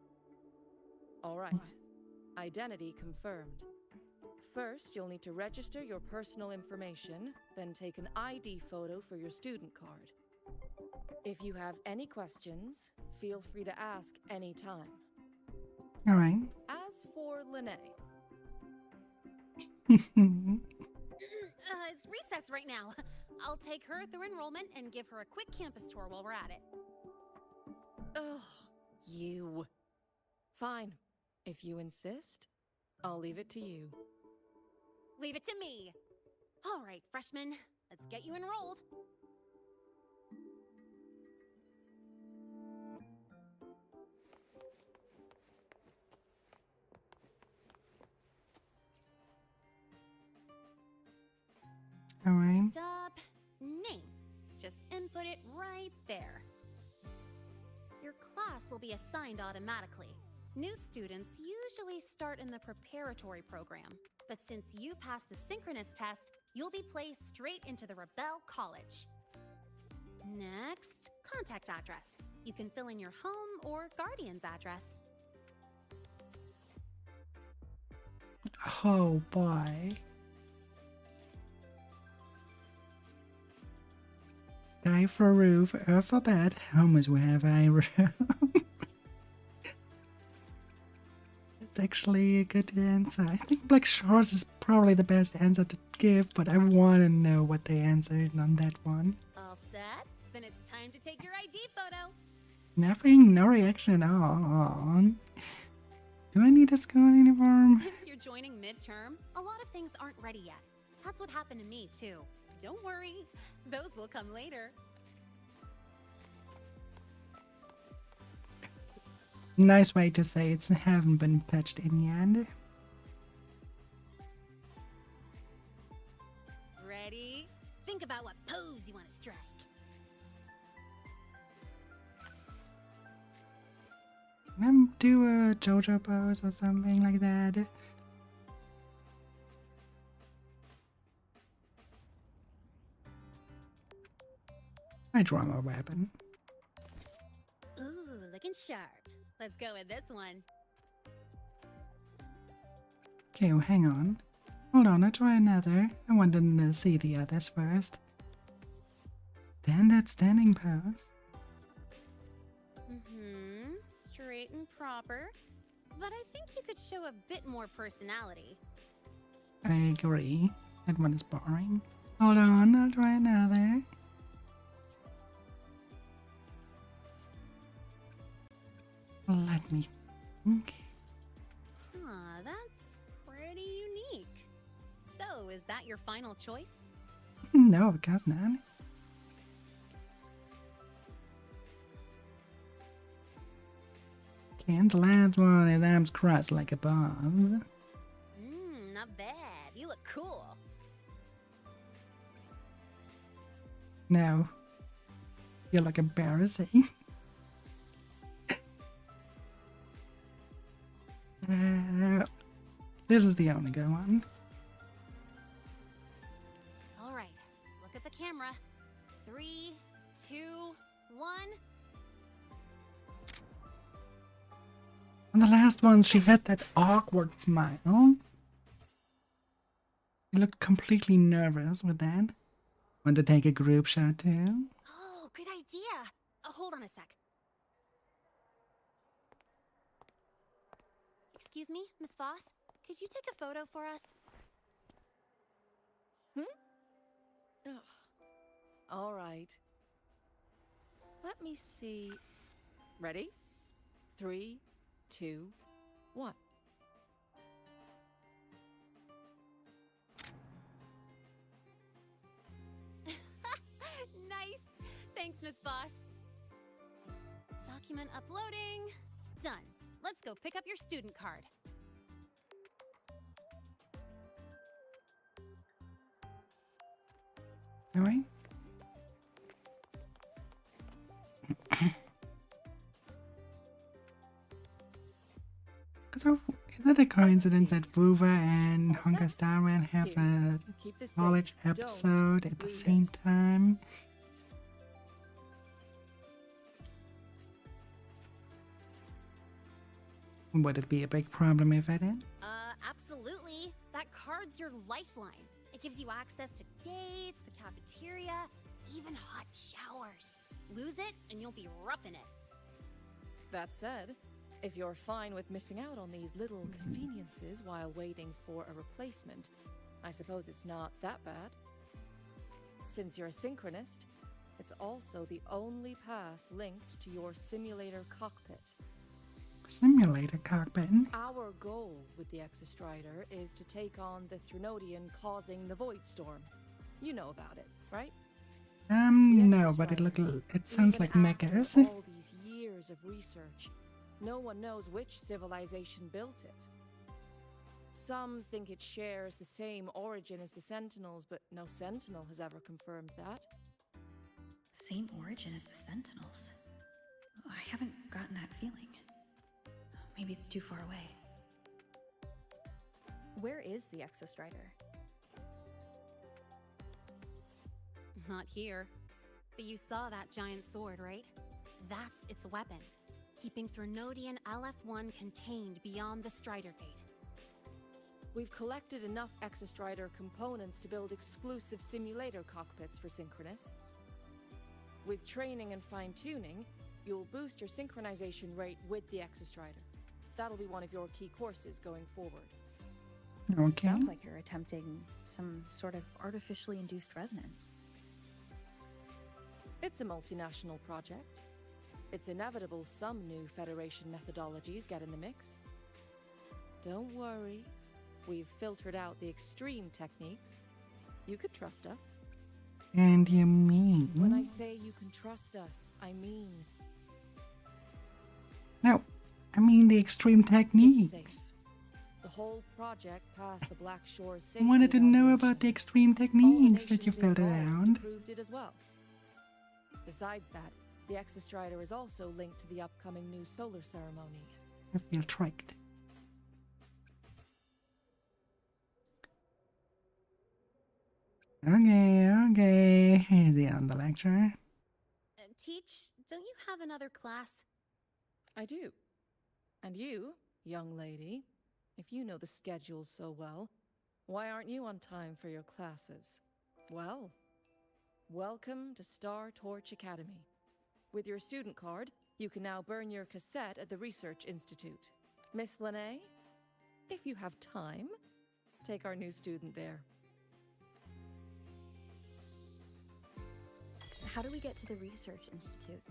[SPEAKER 13] All right. Identity confirmed. First, you'll need to register your personal information, then take an ID photo for your student card. If you have any questions, feel free to ask anytime.
[SPEAKER 1] All right.
[SPEAKER 13] As for Lene.
[SPEAKER 5] It's recess right now. I'll take her through enrollment and give her a quick campus tour while we're at it.
[SPEAKER 13] Oh, you. Fine. If you insist, I'll leave it to you.
[SPEAKER 5] Leave it to me. All right, freshmen, let's get you enrolled.
[SPEAKER 1] All right.
[SPEAKER 5] First up, name. Just input it right there. Your class will be assigned automatically. New students usually start in the preparatory program, but since you passed the synchronous test, you'll be placed straight into the Rebel College. Next, contact address. You can fill in your home or guardian's address.
[SPEAKER 1] Oh boy. Sky for roof, earth for bed, home is wherever I roam. It's actually a good answer. I think Black Shores is probably the best answer to give, but I want to know what they answered on that one.
[SPEAKER 5] All set? Then it's time to take your ID photo.
[SPEAKER 1] Nothing, no reaction at all. Do I need a school uniform?
[SPEAKER 5] Since you're joining midterm, a lot of things aren't ready yet. That's what happened to me, too. Don't worry, those will come later.
[SPEAKER 1] Nice way to say it's haven't been patched in yet.
[SPEAKER 5] Ready? Think about what pose you want to strike.
[SPEAKER 1] Do a JoJo pose or something like that. I draw my weapon.
[SPEAKER 5] Ooh, looking sharp. Let's go with this one.
[SPEAKER 1] Okay, well, hang on. Hold on, I'll try another. I want to see the others first. Standard standing pose.
[SPEAKER 5] Mm-hmm. Straight and proper. But I think you could show a bit more personality.
[SPEAKER 1] I agree. That one is boring. Hold on, I'll try another. Let me think.
[SPEAKER 5] That's pretty unique. So, is that your final choice?
[SPEAKER 1] No, of course not. Can't last one his arms crossed like a boss.
[SPEAKER 5] Not bad. You look cool.
[SPEAKER 1] No. You look embarrassing. This is the only good one.
[SPEAKER 5] All right, look at the camera. 3, 2, 1.
[SPEAKER 1] On the last one, she had that awkward smile. You looked completely nervous with that. Want to take a group shot too?
[SPEAKER 5] Oh, good idea. Hold on a sec. Excuse me, Miss Voss? Could you take a photo for us?
[SPEAKER 13] Ugh. All right. Let me see. Ready? 3, 2, 1.
[SPEAKER 5] Nice. Thanks, Miss Voss. Document uploading. Done. Let's go pick up your student card.
[SPEAKER 1] Alright. So, is it a coincidence that Wuwa and Hunger Star Man have a knowledge episode at the same time? Would it be a big problem if I did?
[SPEAKER 5] Absolutely. That card's your lifeline. It gives you access to gates, the cafeteria, even hot showers. Lose it, and you'll be roughing it.
[SPEAKER 13] That said, if you're fine with missing out on these little conveniences while waiting for a replacement, I suppose it's not that bad. Since you're a synchronist, it's also the only pass linked to your simulator cockpit.
[SPEAKER 1] Simulator cockpit?
[SPEAKER 13] Our goal with the Exostrider is to take on the Threnodian causing the Void Storm. You know about it, right?
[SPEAKER 1] No, but it sounds like mechas.
[SPEAKER 13] All these years of research, no one knows which civilization built it. Some think it shares the same origin as the Sentinels, but no Sentinel has ever confirmed that.
[SPEAKER 3] Same origin as the Sentinels? I haven't gotten that feeling. Maybe it's too far away. Where is the Exostrider?
[SPEAKER 5] Not here. But you saw that giant sword, right? That's its weapon, keeping Threnodian LF1 contained beyond the Strider Gate.
[SPEAKER 13] We've collected enough Exostrider components to build exclusive simulator cockpits for synchronists. With training and fine-tuning, you'll boost your synchronization rate with the Exostrider. That'll be one of your key courses going forward.
[SPEAKER 1] Okay.
[SPEAKER 3] Sounds like you're attempting some sort of artificially induced resonance.
[SPEAKER 13] It's a multinational project. It's inevitable some new Federation methodologies get in the mix. Don't worry. We've filtered out the extreme techniques. You could trust us.
[SPEAKER 1] And you mean?
[SPEAKER 13] When I say you can trust us, I mean...
[SPEAKER 1] No, I mean the extreme techniques.
[SPEAKER 13] It's safe. The whole project passed the Black Shore's
[SPEAKER 1] I
[SPEAKER 13] safety
[SPEAKER 1] wanted to know
[SPEAKER 13] evaluation.
[SPEAKER 1] about the extreme techniques that you filtered out.
[SPEAKER 13] Proved it as well. Besides that, the Exostrider is also linked to the upcoming new solar ceremony.
[SPEAKER 1] I feel tricked. Okay. The end the lecture.
[SPEAKER 5] Teach, don't you have another class?
[SPEAKER 13] I do. And you, young lady, if you know the schedule so well, why aren't you on time for your classes? Well, welcome to Star Torch Academy. With your student card, you can now burn your cassette at the Research Institute. Miss Lene, if you have time, take our new student there.
[SPEAKER 3] How do we get to the Research Institute?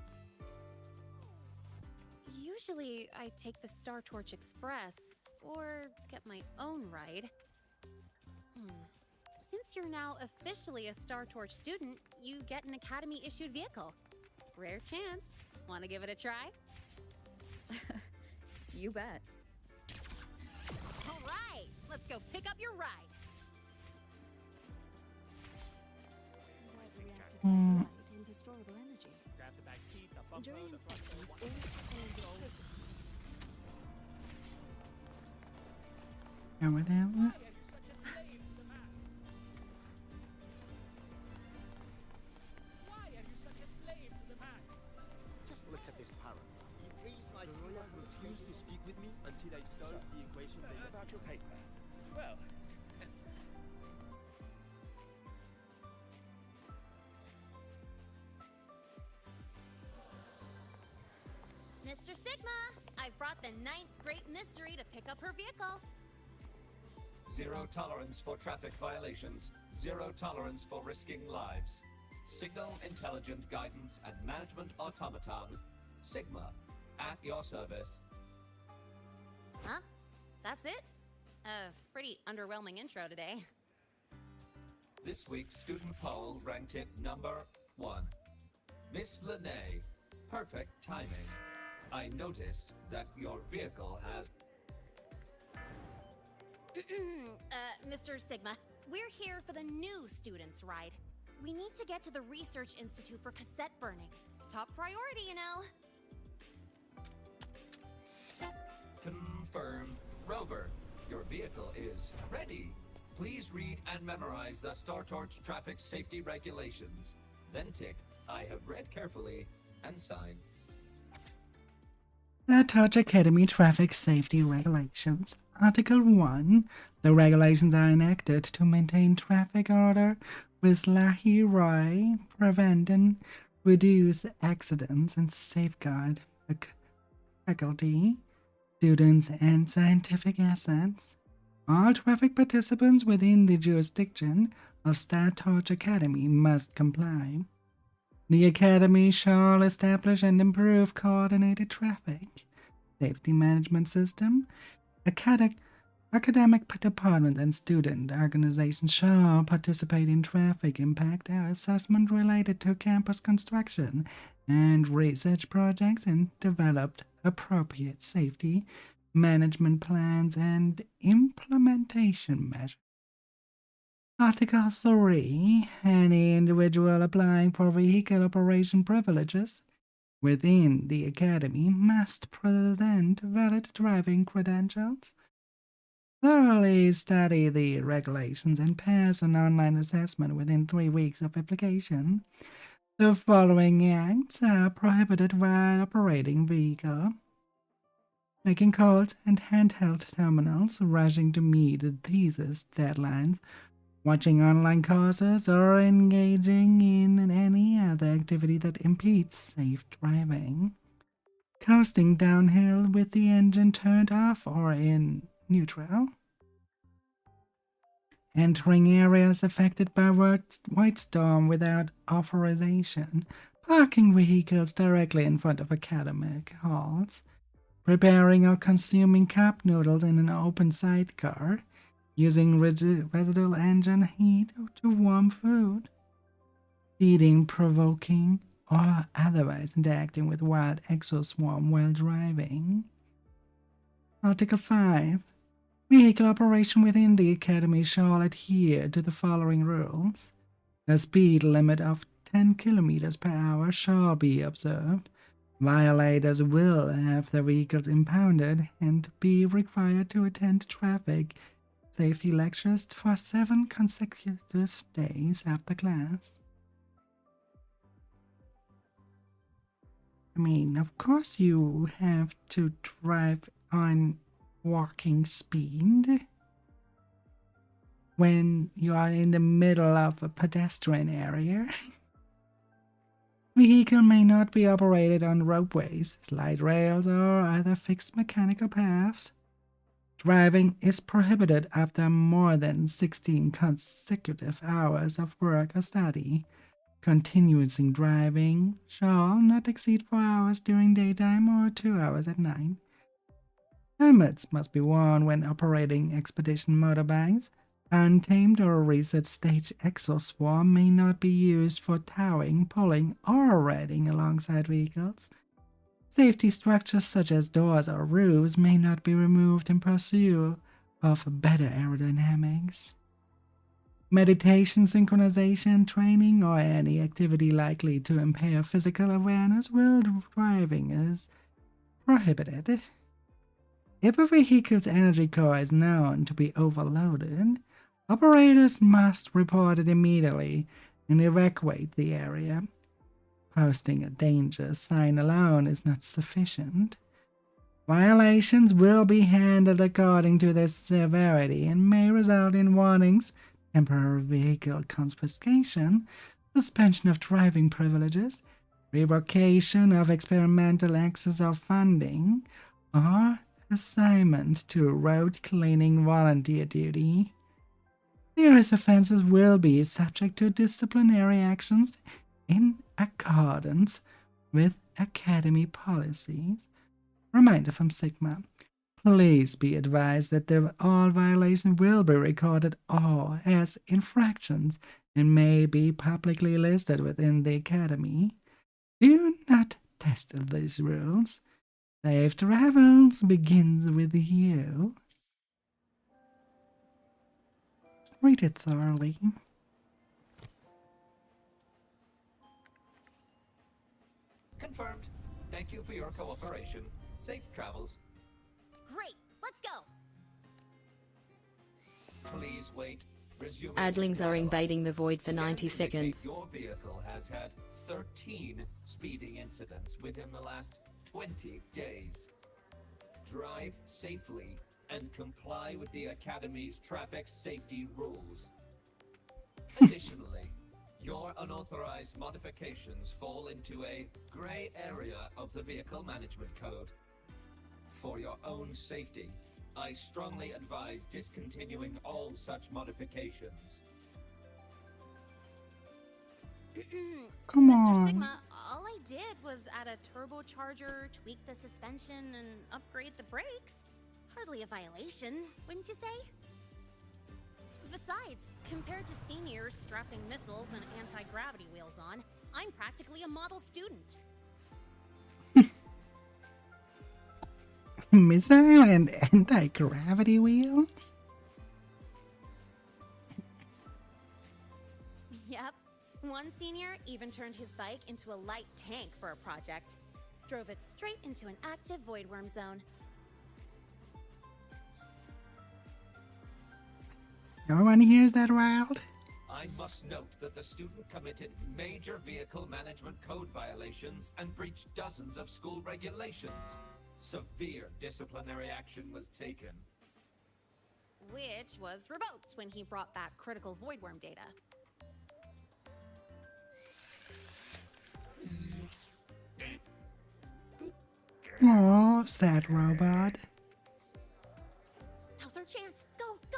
[SPEAKER 5] Usually, I take the Star Torch Express, or get my own ride. Since you're now officially a Star Torch student, you get an Academy-issued vehicle. Rare chance. Want to give it a try?
[SPEAKER 3] You bet.
[SPEAKER 5] All right, let's go pick up your ride. Into storable energy.
[SPEAKER 8] Grab the back seat, the bumper,
[SPEAKER 5] During
[SPEAKER 8] the front
[SPEAKER 5] inspections,
[SPEAKER 8] door.
[SPEAKER 5] bolts and
[SPEAKER 1] And what the hell?
[SPEAKER 8] Why are you such a slave to the man? Why are you such a slave to the man?
[SPEAKER 14] Just look at this paragraph. He breathes like the lawyer refused to speak with me until I solved the equation
[SPEAKER 12] About your paper.
[SPEAKER 8] Well,
[SPEAKER 5] Mr. Sigma, I've brought the 9th Great Mystery to pick up her vehicle.
[SPEAKER 15] Zero tolerance for traffic violations. Zero tolerance for risking lives. Signal intelligent guidance and management automaton. Sigma, at your service.
[SPEAKER 5] Huh? That's it? Pretty underwhelming intro today.
[SPEAKER 15] This week's student poll ranked it number 1. Miss Lene, perfect timing. I noticed that your vehicle has...
[SPEAKER 5] Mr. Sigma, we're here for the new students' ride. We need to get to the Research Institute for cassette burning. Top priority, you know.
[SPEAKER 15] Confirm. Rover, your vehicle is ready. Please read and memorize the Star Torch traffic safety regulations. Then tick, I have read carefully, and sign.
[SPEAKER 1] The Torch Academy Traffic Safety Regulations. Article 1. The regulations are enacted to maintain traffic order with Lahi Roy, prevent and reduce accidents and safeguard faculty, students, and scientific assets. All traffic participants within the jurisdiction of Star Torch Academy must comply. The Academy shall establish and improve coordinated traffic safety management system. Academic department and student organizations shall participate in traffic impact assessment related to campus construction and research projects and develop appropriate safety management plans and implementation measures. Article 3. Any individual applying for vehicle operation privileges within the Academy must present valid driving credentials, thoroughly study the regulations, and pass an online assessment within 3 weeks of application. The following acts are prohibited while operating vehicle: making calls and handheld terminals, rushing to meet thesis deadlines, watching online courses, or engaging in any other activity that impedes safe driving. Coasting downhill with the engine turned off or in neutral. Entering areas affected by white storm without authorization. Parking vehicles directly in front of academic halls. Preparing or consuming cup noodles in an open sidecar. Using residual engine heat to warm food, feeding, provoking, or otherwise interacting with wild exoswarm while driving. Article 5. Vehicle operation within the Academy shall adhere to the following rules. A speed limit of 10 km per hour shall be observed. Violators will have their vehicles impounded and be required to attend traffic safety lectures for 7 consecutive days after class. I mean, of course you have to drive on walking speed when you are in the middle of a pedestrian area. Vehicle may not be operated on ropeways, slide rails, or other fixed mechanical paths. Driving is prohibited after more than 16 consecutive hours of work or study. Continuous driving shall not exceed 4 hours during daytime or 2 hours at night. Helmets must be worn when operating expedition motorbikes. Untamed or research stage exoswarm may not be used for towing, pulling, or riding alongside vehicles. Safety structures such as doors or roofs may not be removed in pursuit of better aerodynamics. Meditation, synchronization, training, or any activity likely to impair physical awareness while driving is prohibited. If a vehicle's energy core is known to be overloaded, operators must report it immediately and evacuate the area. Posting a danger sign alone is not sufficient. Violations will be handled according to their severity and may result in warnings, temporary vehicle confiscation, suspension of driving privileges, revocation of experimental access or funding, or assignment to road cleaning volunteer duty. Serious offenses will be subject to disciplinary actions in accordance with Academy policies. Reminder from Sigma. Please be advised that all violations will be recorded all as infractions and may be publicly listed within the Academy. Do not test these rules. Safe travels begins with you. Read it thoroughly.
[SPEAKER 15] Confirmed. Thank you for your cooperation. Safe travels.
[SPEAKER 5] Great, let's go.
[SPEAKER 15] Please wait. Resuming
[SPEAKER 16] Adlings are
[SPEAKER 15] dialogue.
[SPEAKER 16] invading the void for 90
[SPEAKER 15] Scans indicate
[SPEAKER 16] seconds.
[SPEAKER 15] Your vehicle has had 13 speeding incidents within the last 20 days. Drive safely and comply with the Academy's traffic safety rules. Additionally, your unauthorized modifications fall into a gray area of the Vehicle Management Code. For your own safety, I strongly advise discontinuing all such modifications.
[SPEAKER 1] Come
[SPEAKER 5] Mr.
[SPEAKER 1] on.
[SPEAKER 5] Sigma, all I did was add a turbocharger, tweak the suspension, and upgrade the brakes. Hardly a violation, wouldn't you say? Besides, compared to seniors strapping missiles and anti-gravity wheels on, I'm practically a model student.
[SPEAKER 1] Missile and anti-gravity wheels?
[SPEAKER 5] Yep. One senior even turned his bike into a light tank for a project. Drove it straight into an active voidworm zone.
[SPEAKER 1] No one hears that, Wild?
[SPEAKER 15] I must note that the student committed major Vehicle Management Code violations and breached dozens of school regulations. Severe disciplinary action was taken.
[SPEAKER 5] Which was revoked when he brought back critical voidworm data.
[SPEAKER 1] Oh, sad robot.
[SPEAKER 5] Now's our chance. Go, go!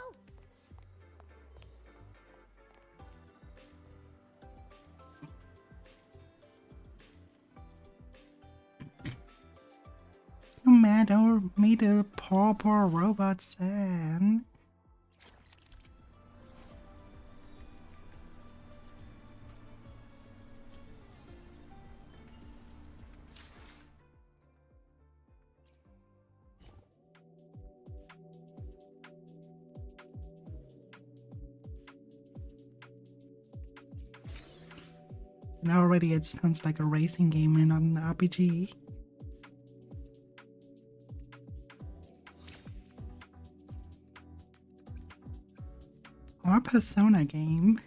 [SPEAKER 1] No matter me the poor robot sad. And already it sounds like a racing game and not an RPG. Or Persona game.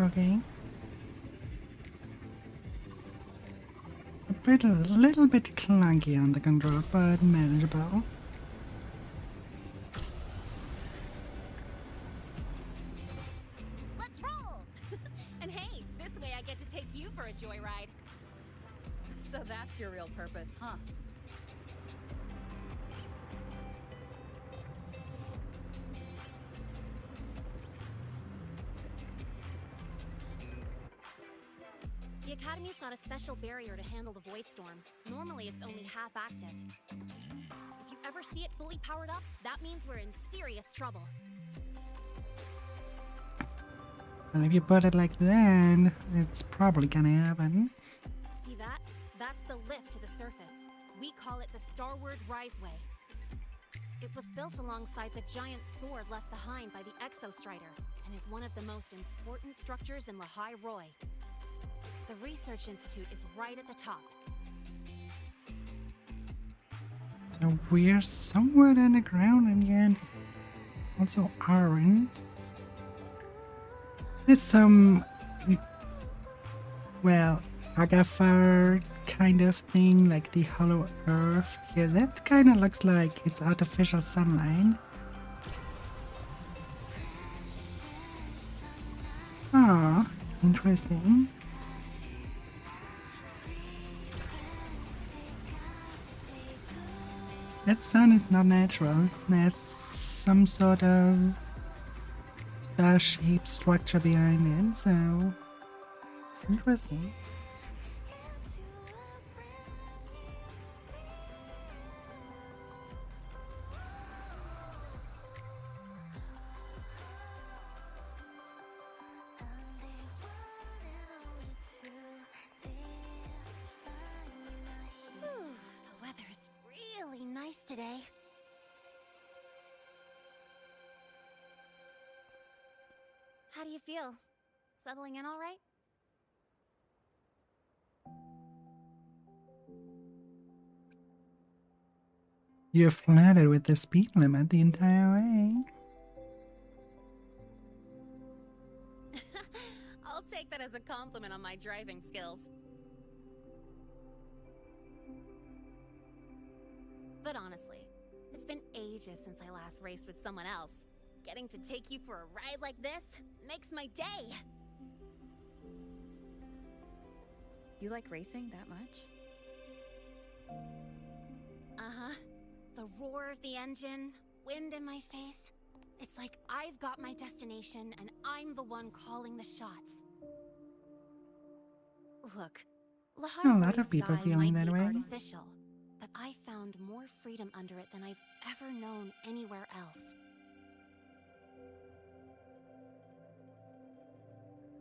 [SPEAKER 1] Okay. A little bit clunky on the controls, but manageable.
[SPEAKER 5] Let's roll! And hey, this way I get to take you for a joyride.
[SPEAKER 3] So that's your real purpose, huh?
[SPEAKER 5] The Academy's got a special barrier to handle the Void Storm. Normally it's only half active. If you ever see it fully powered up, that means we're in serious trouble.
[SPEAKER 1] Well, if you put it like that, it's probably gonna happen.
[SPEAKER 5] See that? That's the lift to the surface. We call it the Starward Riseway. It was built alongside the giant sword left behind by the Exostrider, and is one of the most important structures in Lehigh Roy. The Research Institute is right at the top.
[SPEAKER 1] So we're somewhere underground and yet also aren't. There's some, well, Agatha kind of thing, like the hollow earth. Yeah, that kind of looks like it's artificial sunlight. Ah, interesting. That sun is not natural. There's some sort of star-shaped structure behind it, so Interesting.
[SPEAKER 5] Whew, the weather's really nice today. How do you feel? Settling in all right?
[SPEAKER 1] You're flattered with the speed limit the entire way.
[SPEAKER 5] I'll take that as a compliment on my driving skills. But honestly, it's been ages since I last raced with someone else. Getting to take you for a ride like this makes my day.
[SPEAKER 3] You like racing that much?
[SPEAKER 5] Uh-huh. The roar of the engine, wind in my face. It's like I've got my destination and I'm the one calling the shots. Look,
[SPEAKER 1] A lot
[SPEAKER 5] Lahar
[SPEAKER 1] of people
[SPEAKER 5] sky
[SPEAKER 1] feeling
[SPEAKER 5] might
[SPEAKER 1] that
[SPEAKER 5] be
[SPEAKER 1] way.
[SPEAKER 5] artificial, but I found more freedom under it than I've ever known anywhere else.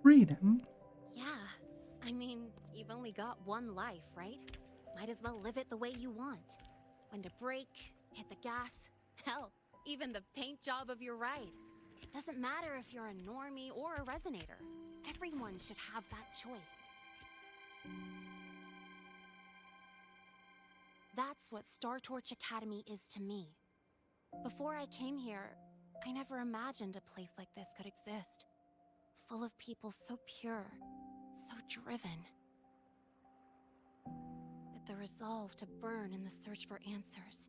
[SPEAKER 1] Freedom?
[SPEAKER 5] Yeah, I mean, you've only got one life, right? Might as well live it the way you want. When to brake, hit the gas, hell, even the paint job of your ride. Doesn't matter if you're a normie or a resonator. Everyone should have that choice. That's what Star Torch Academy is to me. Before I came here, I never imagined a place like this could exist. Full of people so pure, so driven. With the resolve to burn in the search for answers.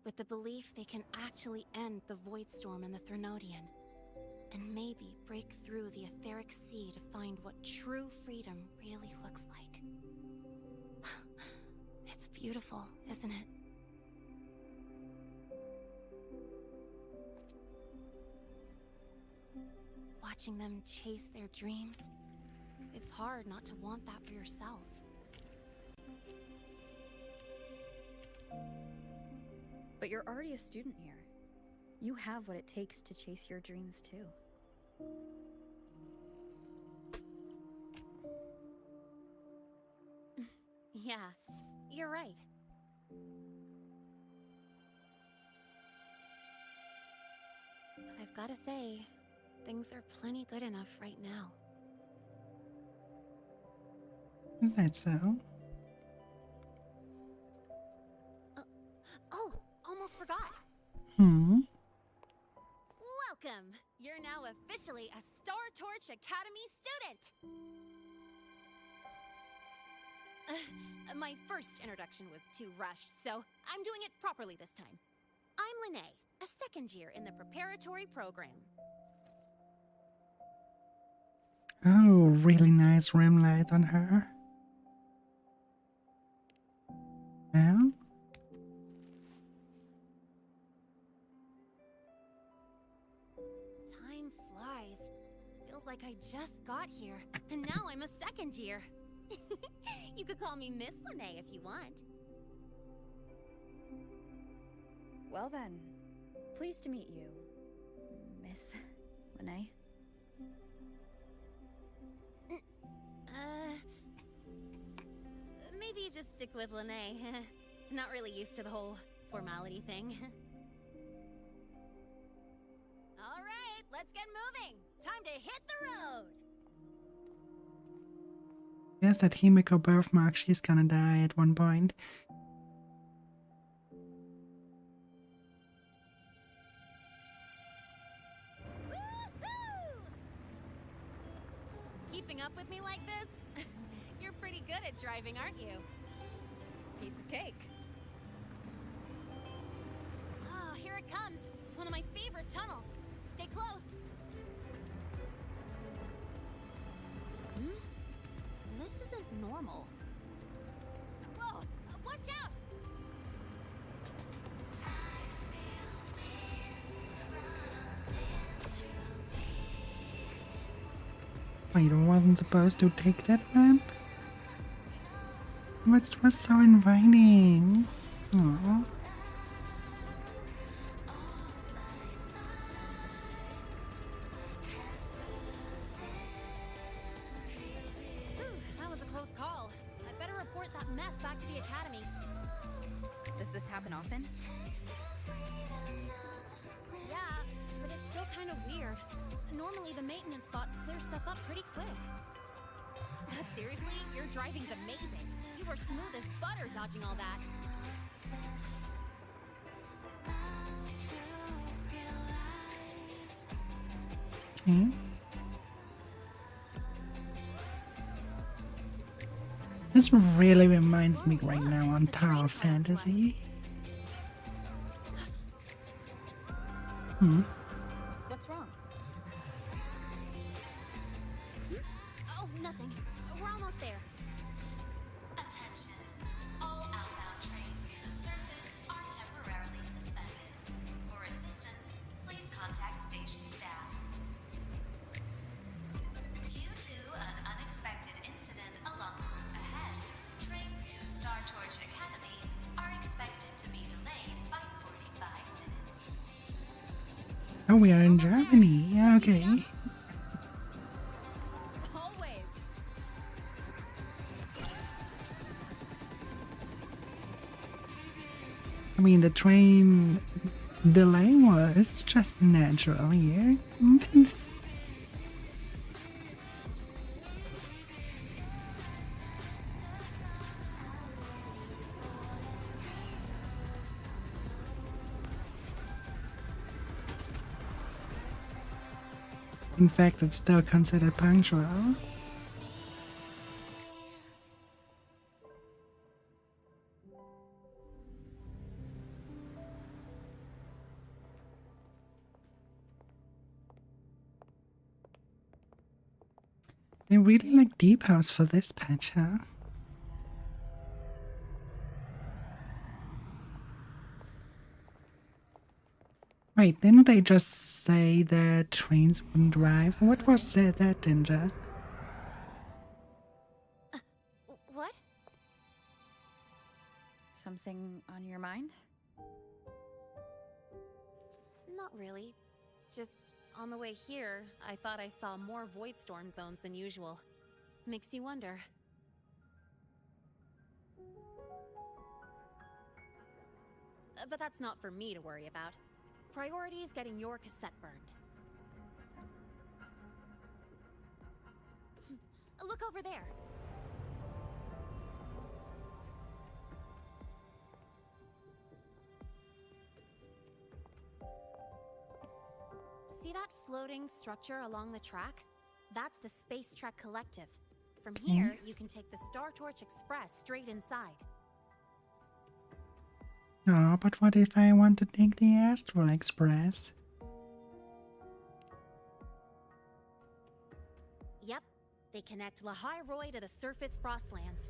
[SPEAKER 5] With the belief they can actually end the Void Storm and the Threnodian. And maybe break through the etheric sea to find what true freedom really looks like. It's beautiful, isn't it? Watching them chase their dreams, it's hard not to want that for yourself.
[SPEAKER 3] But you're already a student here. You have what it takes to chase your dreams too.
[SPEAKER 5] Yeah, you're right. But I've gotta say, things are plenty good enough right now.
[SPEAKER 1] Is that so?
[SPEAKER 5] Oh, almost forgot. Welcome! You're now officially a Star Torch Academy student! My first introduction was too rushed, so I'm doing it properly this time. I'm Lene, a second year in the preparatory program.
[SPEAKER 1] Oh, really nice rim light on her. Well?
[SPEAKER 5] Time flies. Feels like I just got here, and now I'm a second year. You could call me Miss Lene if you want.
[SPEAKER 3] Well then, pleased to meet you, Miss Lene.
[SPEAKER 5] Maybe you just stick with Lene. Not really used to the whole formality thing. All right, let's get moving. Time to hit the road.
[SPEAKER 1] Yes, that Himiko birthmark, she's gonna die at one point.
[SPEAKER 5] Keeping up with me like this? You're pretty good at driving, aren't you?
[SPEAKER 3] Piece of cake.
[SPEAKER 5] Oh, here it comes. One of my favorite tunnels. Stay close. This isn't normal. Whoa! Watch out!
[SPEAKER 1] Wait, I wasn't supposed to take that ramp? It was so inviting. Aww.
[SPEAKER 5] That was a close call. I'd better report that mess back to the academy.
[SPEAKER 3] Does this happen often?
[SPEAKER 5] Yeah, but it's still kind of weird. Normally the maintenance spots clear stuff up pretty quick. Seriously, your driving's amazing. You were smooth as butter dodging all that.
[SPEAKER 1] Okay. This really reminds me right now on Tower Fantasy.
[SPEAKER 3] What's wrong?
[SPEAKER 5] Oh, nothing. We're almost there.
[SPEAKER 16] Attention. All outbound trains to the surface are temporarily suspended. For assistance, please contact station staff. Due to an unexpected incident along the route ahead, trains to Star Torch Academy are expected to be delayed by 45 minutes.
[SPEAKER 1] Oh, we are in Germany. Yeah, okay.
[SPEAKER 5] Always.
[SPEAKER 1] I mean, the train delay was just natural here. In fact, it's still considered punctual. They really like Deep House for this patch, huh? Wait, didn't they just say that trains wouldn't drive? What was that then, just?
[SPEAKER 5] What?
[SPEAKER 3] Something on your mind?
[SPEAKER 5] Not really. Just on the way here, I thought I saw more void storm zones than usual. Makes you wonder. But that's not for me to worry about. Priority is getting your cassette burned. Look over there. See that floating structure along the track? That's the Space Trek Collective. From here, you can take the Star Torch Express straight inside.
[SPEAKER 1] Oh, but what if I want to take the Astral Express?
[SPEAKER 5] Yep, they connect Lahai Roy to the surface Frostlands.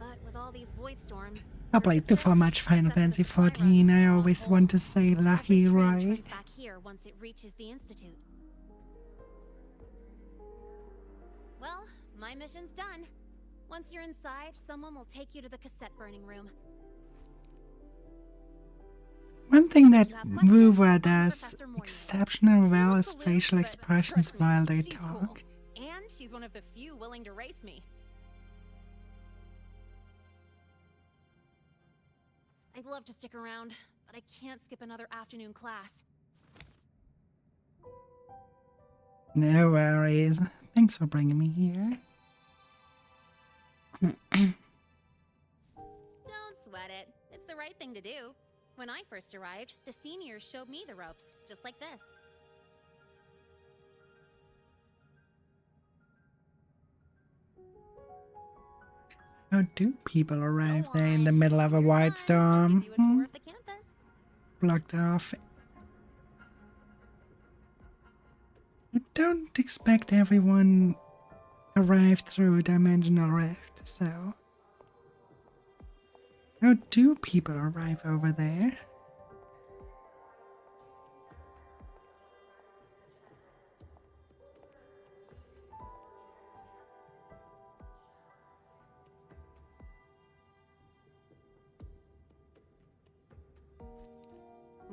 [SPEAKER 5] But with all these void storms,
[SPEAKER 1] I played too much Final Fantasy XIV. I always want to say Lahai Roy.
[SPEAKER 5] turns back here once it reaches the Institute. Well, my mission's done. Once you're inside, someone will take you to the cassette burning room.
[SPEAKER 1] One thing that Wuwa does exceptionally well is facial expressions while they talk.
[SPEAKER 5] Cool. And she's one of the few willing to race me. I'd love to stick around, but I can't skip another afternoon class.
[SPEAKER 1] No worries. Thanks for bringing me here.
[SPEAKER 5] Don't sweat it. It's the right thing to do. When I first arrived, the seniors showed me the ropes, just like this.
[SPEAKER 1] How do people arrive there in the middle of a white storm? Blocked off. I don't expect everyone arrive through a dimensional rift, so... How do people arrive over there?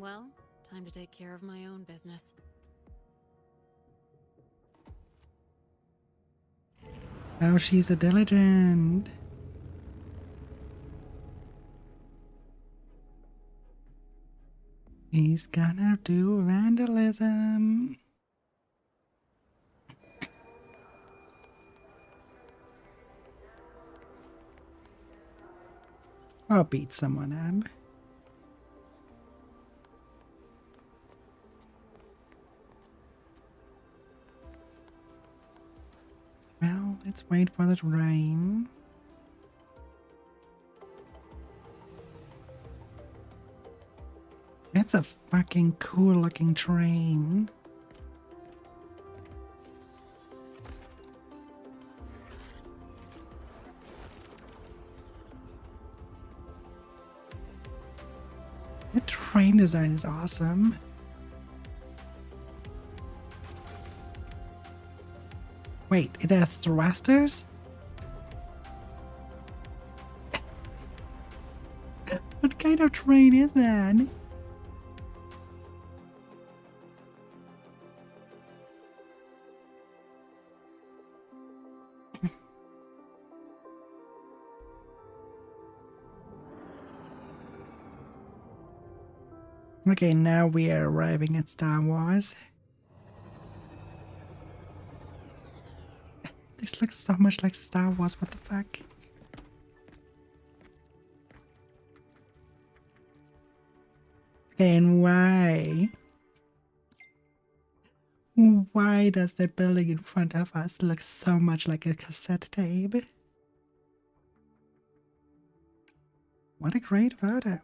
[SPEAKER 5] Well, time to take care of my own business.
[SPEAKER 1] Oh, she's a diligent. He's gonna do vandalism. I'll beat someone up. Well, let's wait for the rain. It's a fucking cool looking train. The train design is awesome. Wait, it has thrusters? What kind of train is that? Okay, now we are arriving at Star Wars. This looks so much like Star Wars, what the fuck? Okay, and why? Why does that building in front of us look so much like a cassette tape? What a great photo.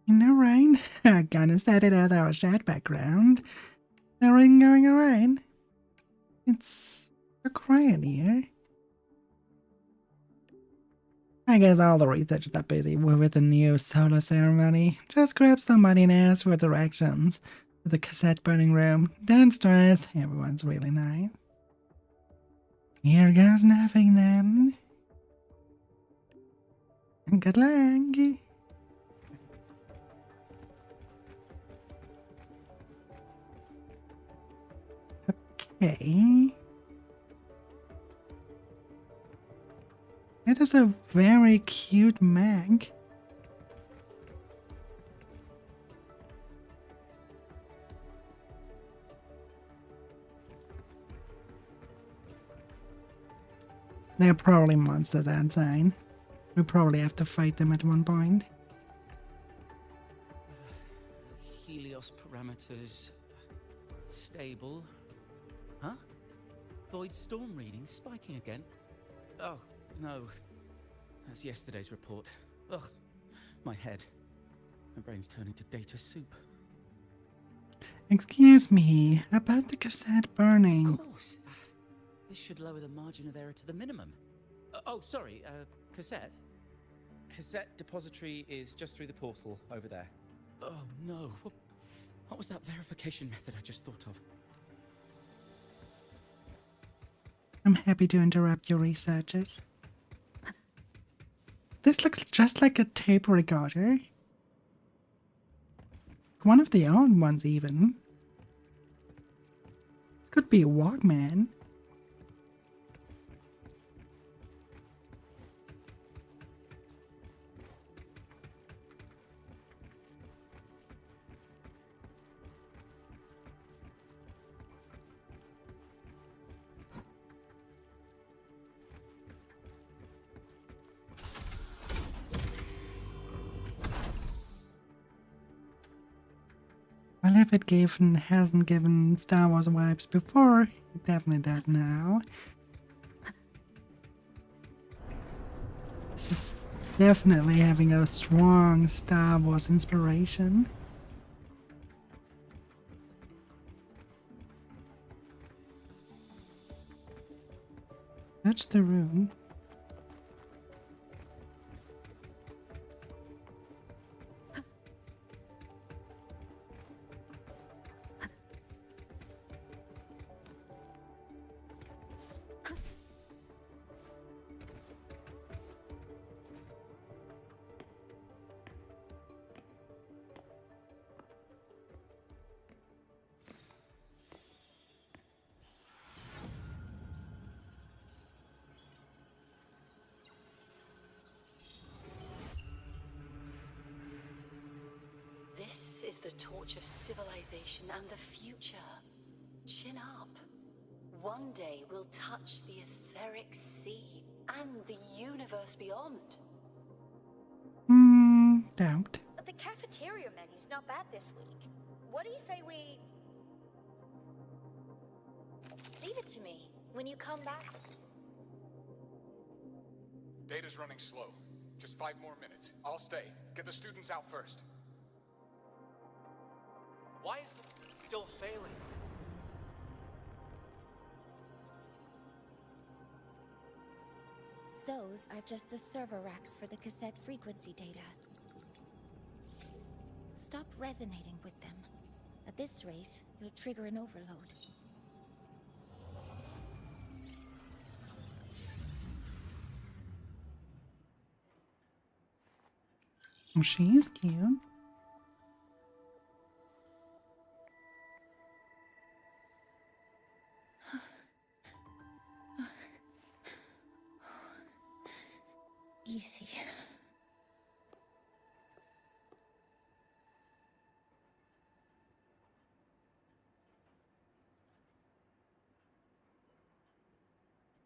[SPEAKER 1] You know, Ryan, I'm gonna set it as our chat background. Everything going alright? It's so quiet here. I guess all the researchers are busy with the new solar ceremony. Just grab somebody and ask for directions to the cassette burning room. Don't stress, everyone's really nice. Here goes nothing then. Good luck. Okay. It is a very cute mag. There are probably monsters outside. We probably have to fight them at one point.
[SPEAKER 17] Helios parameters stable. Huh? Void storm reading spiking again? Oh, no. That's yesterday's report. Ugh, my head. My brain's turning to data soup.
[SPEAKER 1] Excuse me, about the cassette burning.
[SPEAKER 17] Of course. This should lower the margin of error to the minimum. Oh, sorry, cassette? Cassette depository is just through the portal over there. Oh, no. What was that verification method I just thought of?
[SPEAKER 1] I'm happy to interrupt your researches. This looks just like a tape recorder. One of the old ones, even. It could be a Walkman. Well, if it hasn't given Star Wars vibes before, it definitely does now. This is definitely having a strong Star Wars inspiration. That's the room.
[SPEAKER 18] is the torch of civilization and the future. Chin up. One day we'll touch the etheric sea and the universe beyond.
[SPEAKER 1] Doubt.
[SPEAKER 10] The cafeteria menu's not bad this week. What do you say we... Leave it to me. When you come back...
[SPEAKER 19] Data's running slow. Just 5 more minutes. I'll stay. Get the students out first.
[SPEAKER 8] Why is the still failing?
[SPEAKER 2] Those are just the server racks for the cassette frequency data. Stop resonating with them. At this rate, you'll trigger an overload.
[SPEAKER 1] Oh, she's cute.
[SPEAKER 2] Easy.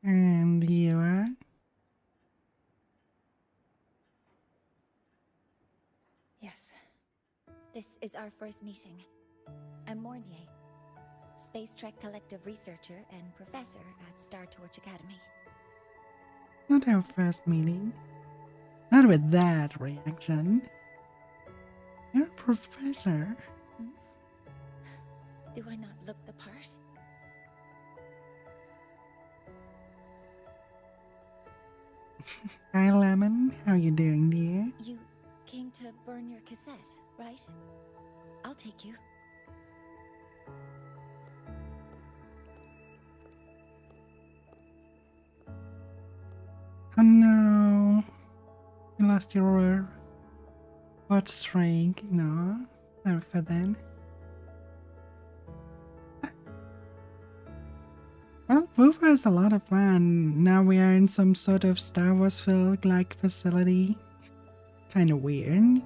[SPEAKER 1] And you are?
[SPEAKER 2] Yes. This is our first meeting. I'm Mornier, Space Trek Collective researcher and professor at Star Torch Academy.
[SPEAKER 1] Not our first meeting. Not with that reaction. You're a professor.
[SPEAKER 2] Do I not look the part?
[SPEAKER 1] Hi, Lemon. How you doing, dear?
[SPEAKER 2] You came to burn your cassette, right? I'll take you.
[SPEAKER 1] Oh no. You lost your watch streak. No. Never for then. Well, Wuwa is a lot of fun. Now we are in some sort of Star Wars like facility. Kind of weird.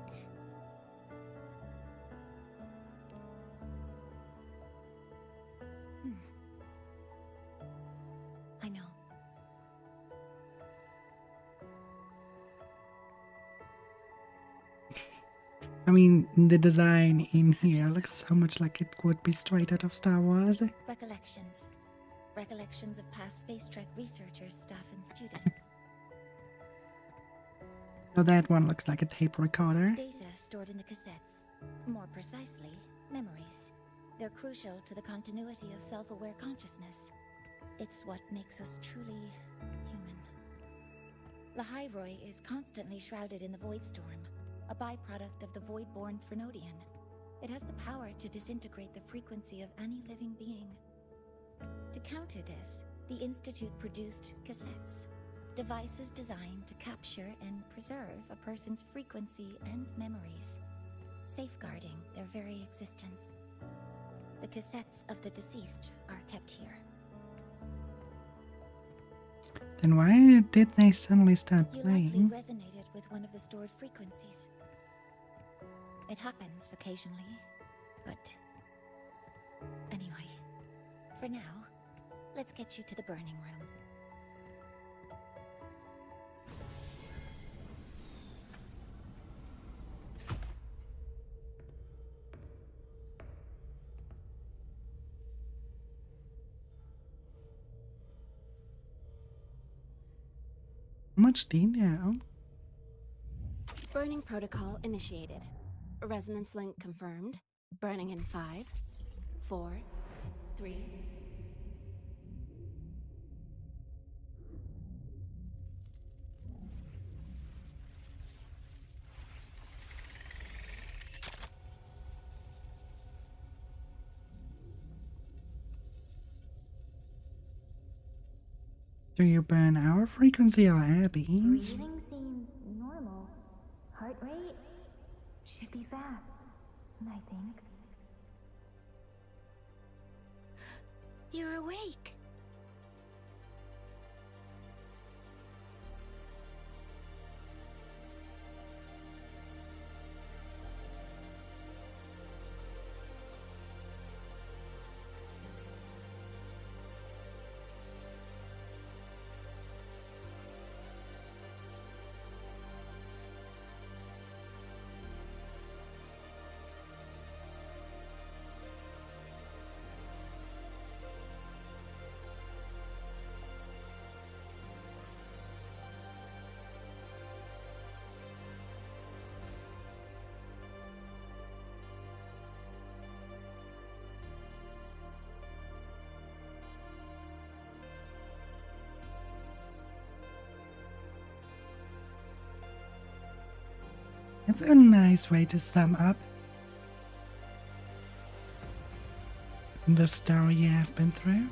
[SPEAKER 2] I know.
[SPEAKER 1] I mean, the design in here looks so much like it would be straight out of Star Wars.
[SPEAKER 2] Recollections. Recollections of past Space Trek researchers, staff, and students.
[SPEAKER 1] Oh, that one looks like a tape recorder.
[SPEAKER 2] Data stored in the cassettes. More precisely, memories. They're crucial to the continuity of self-aware consciousness. It's what makes us truly human. Lahairoi is constantly shrouded in the Void Storm, a byproduct of the Void-born Threnodian. It has the power to disintegrate the frequency of any living being. To counter this, the Institute produced cassettes, devices designed to capture and preserve a person's frequency and memories, safeguarding their very existence. The cassettes of the deceased are kept here.
[SPEAKER 1] Then why did they suddenly start
[SPEAKER 2] You likely
[SPEAKER 1] playing?
[SPEAKER 2] resonated with one of the stored frequencies. It happens occasionally, but anyway, for now, let's get you to the burning room.
[SPEAKER 1] Much detail.
[SPEAKER 5] Burning protocol initiated. Resonance link confirmed. Burning in 5, 4, 3.
[SPEAKER 1] Do you burn our frequency or Abby's?
[SPEAKER 20] Breathing seems normal. Heart rate should be fast, I think.
[SPEAKER 2] You're awake.
[SPEAKER 1] It's a nice way to sum up the story I've been through.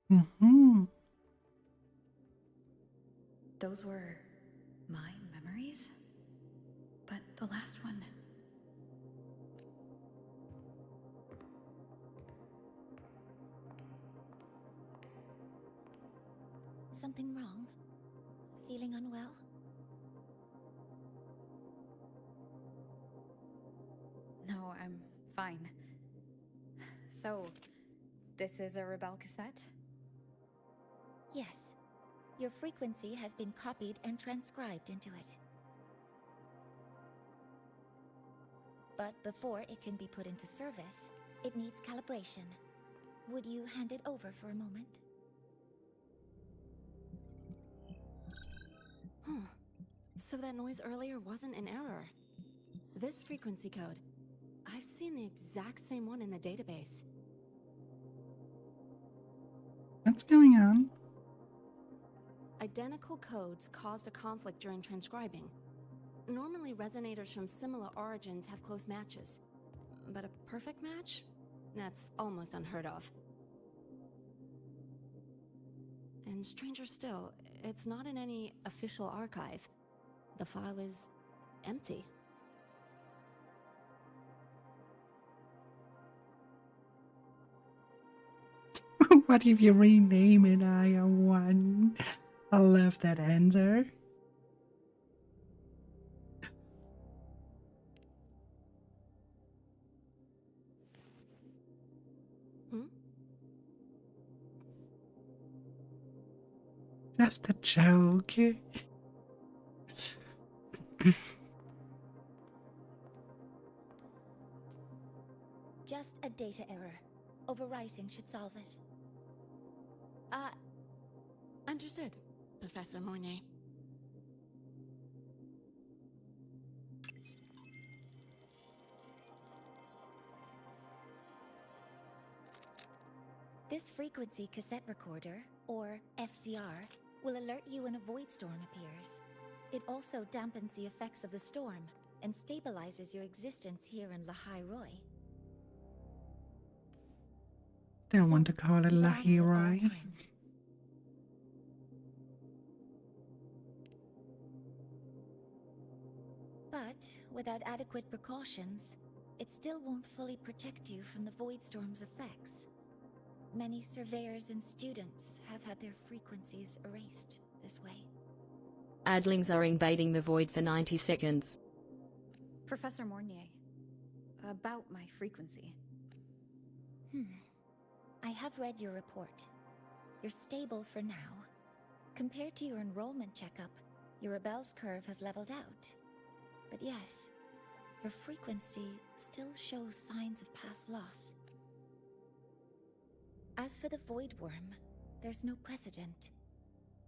[SPEAKER 1] Mm-hmm.
[SPEAKER 3] Those were my memories? But the last one...
[SPEAKER 2] Something wrong? Feeling unwell?
[SPEAKER 3] No, I'm fine. So, this is a Rebel cassette?
[SPEAKER 2] Yes. Your frequency has been copied and transcribed into it. But before it can be put into service, it needs calibration. Would you hand it over for a moment?
[SPEAKER 5] Huh. So that noise earlier wasn't an error. This frequency code, I've seen the exact same one in the database.
[SPEAKER 1] What's going on?
[SPEAKER 5] Identical codes caused a conflict during transcribing. Normally, resonators from similar origins have close matches. But a perfect match? That's almost unheard of. And stranger still, it's not in any official archive. The file is empty.
[SPEAKER 1] What if you rename it IR1? I love that answer. Just a joke.
[SPEAKER 2] Just a data error. Overwriting should solve it.
[SPEAKER 5] Understood, Professor Mornay.
[SPEAKER 2] This frequency cassette recorder, or FCR, will alert you when a void storm appears. It also dampens the effects of the storm and stabilizes your existence here in Lahai Roy.
[SPEAKER 1] Don't want to call it Lahai.
[SPEAKER 2] But without adequate precautions, it still won't fully protect you from the void storm's effects. Many surveyors and students have had their frequencies erased this way.
[SPEAKER 21] Adlings are invading the void for 90 seconds.
[SPEAKER 3] Professor Mornier, about my frequency.
[SPEAKER 2] I have read your report. You're stable for now. Compared to your enrollment checkup, your rebel's curve has leveled out. But yes, your frequency still shows signs of past loss. As for the Void Worm, there's no precedent.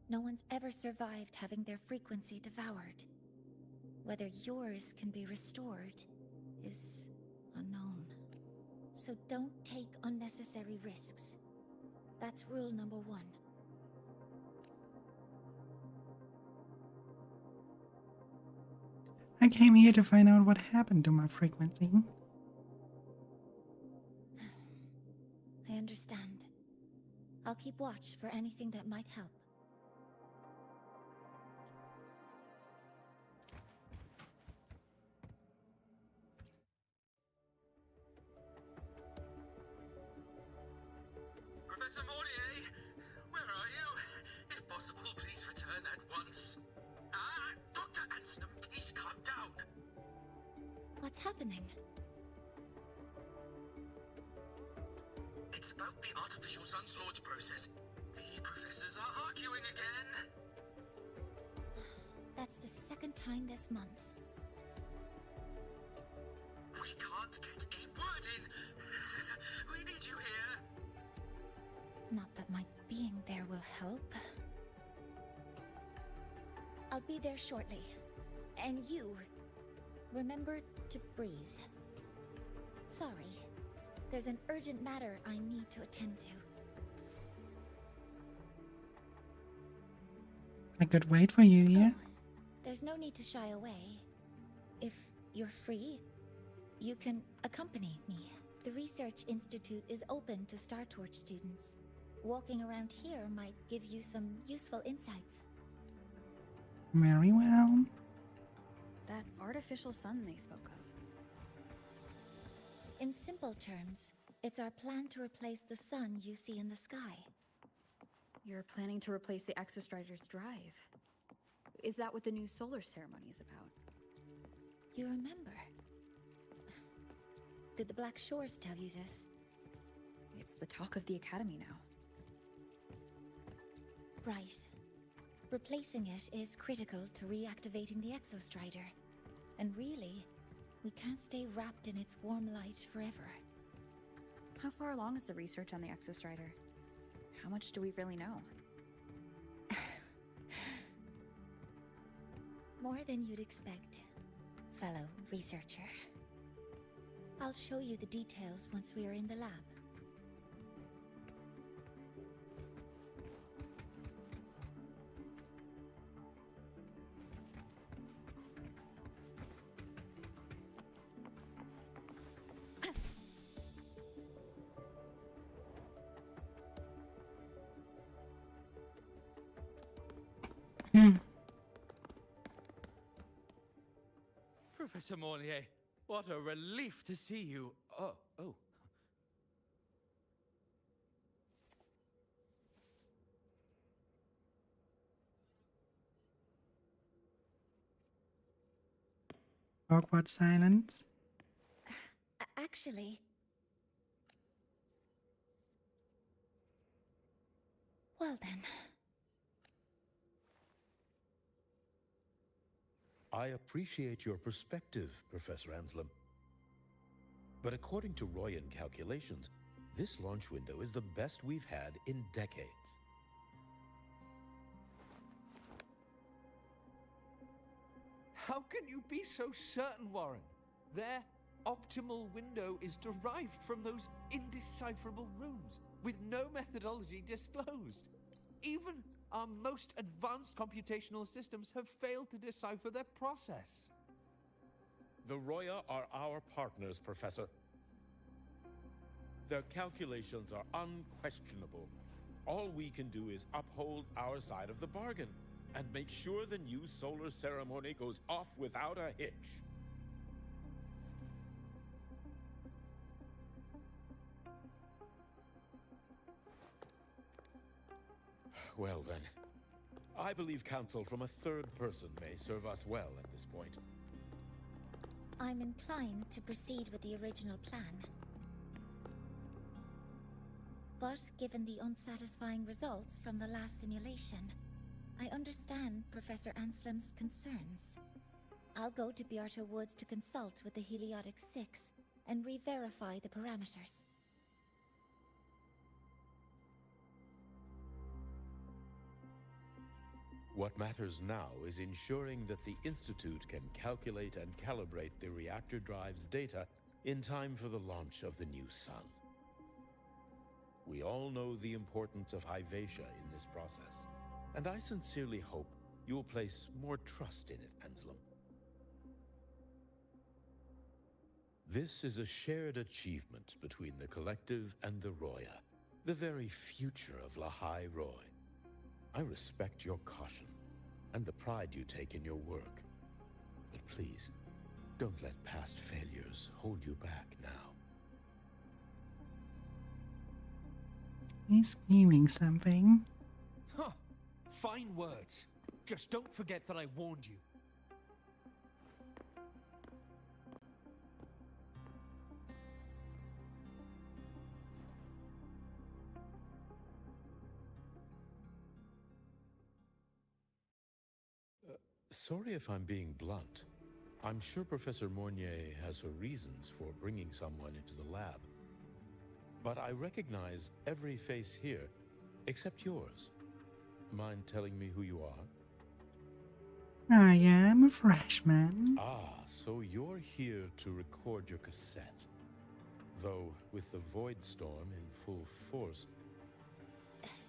[SPEAKER 2] No one's ever survived having their frequency devoured. Whether yours can be restored is unknown. So don't take unnecessary risks. That's rule number 1.
[SPEAKER 1] I came here to find out what happened to my frequency.
[SPEAKER 2] I understand. I'll keep watch for anything that might help.
[SPEAKER 7] Professor Mortier, where are you? If possible, please return at once. Dr. Anselm, please calm down.
[SPEAKER 2] What's happening?
[SPEAKER 7] It's about the artificial sun's launch process. The professors are arguing again.
[SPEAKER 2] That's the second time this month.
[SPEAKER 7] We can't get a word in. We need you here.
[SPEAKER 2] Not that my being there will help. I'll be there shortly. And you, remember to breathe. Sorry. There's an urgent matter I need to attend to.
[SPEAKER 1] I could wait for you, yeah?
[SPEAKER 2] There's no need to shy away. If you're free, you can accompany me. The Research Institute is open to Star Torch students. Walking around here might give you some useful insights.
[SPEAKER 1] Very well.
[SPEAKER 3] That artificial sun they spoke of.
[SPEAKER 2] In simple terms, it's our plan to replace the sun you see in the sky.
[SPEAKER 3] You're planning to replace the Exostrider's drive. Is that what the new solar ceremony is about?
[SPEAKER 2] You remember? Did the Black Shores tell you this?
[SPEAKER 3] It's the talk of the Academy now.
[SPEAKER 2] Right. Replacing it is critical to reactivating the Exostrider. And really, we can't stay wrapped in its warm light forever.
[SPEAKER 3] How far along is the research on the Exostrider? How much do we really know?
[SPEAKER 2] More than you'd expect, fellow researcher. I'll show you the details once we are in the lab.
[SPEAKER 8] Professor Mortier, what a relief to see you. Oh.
[SPEAKER 1] Awkward silence.
[SPEAKER 2] Actually... Well then...
[SPEAKER 12] I appreciate your perspective, Professor Anselm. But according to Royan calculations, this launch window is the best we've had in decades.
[SPEAKER 8] How can you be so certain, Warren? Their optimal window is derived from those indecipherable runes, with no methodology disclosed. Even our most advanced computational systems have failed to decipher their process.
[SPEAKER 12] The Roya are our partners, Professor. Their calculations are unquestionable. All we can do is uphold our side of the bargain and make sure the new solar ceremony goes off without a hitch. Well then, I believe counsel from a third person may serve us well at this point.
[SPEAKER 2] I'm inclined to proceed with the original plan. But given the unsatisfying results from the last simulation, I understand Professor Anselm's concerns. I'll go to Beata Woods to consult with the Heliotic Six and re-verify the parameters.
[SPEAKER 12] What matters now is ensuring that the Institute can calculate and calibrate the reactor drive's data in time for the launch of the new sun. We all know the importance of Hyvatia in this process, and I sincerely hope you'll place more trust in it, Anselm. This is a shared achievement between the Collective and the Roya. the very future of Lahai Roy. I respect your caution and the pride you take in your work. But please, don't let past failures hold you back now.
[SPEAKER 1] He's scheming something.
[SPEAKER 8] Huh. Fine words. Just don't forget that I warned you.
[SPEAKER 12] Sorry if I'm being blunt. I'm sure Professor Mornier has her reasons for bringing someone into the lab. But I recognize every face here, except yours. Mind telling me who you are?
[SPEAKER 1] I am a freshman.
[SPEAKER 12] Ah, so you're here to record your cassette. Though, with the Void Storm in full force...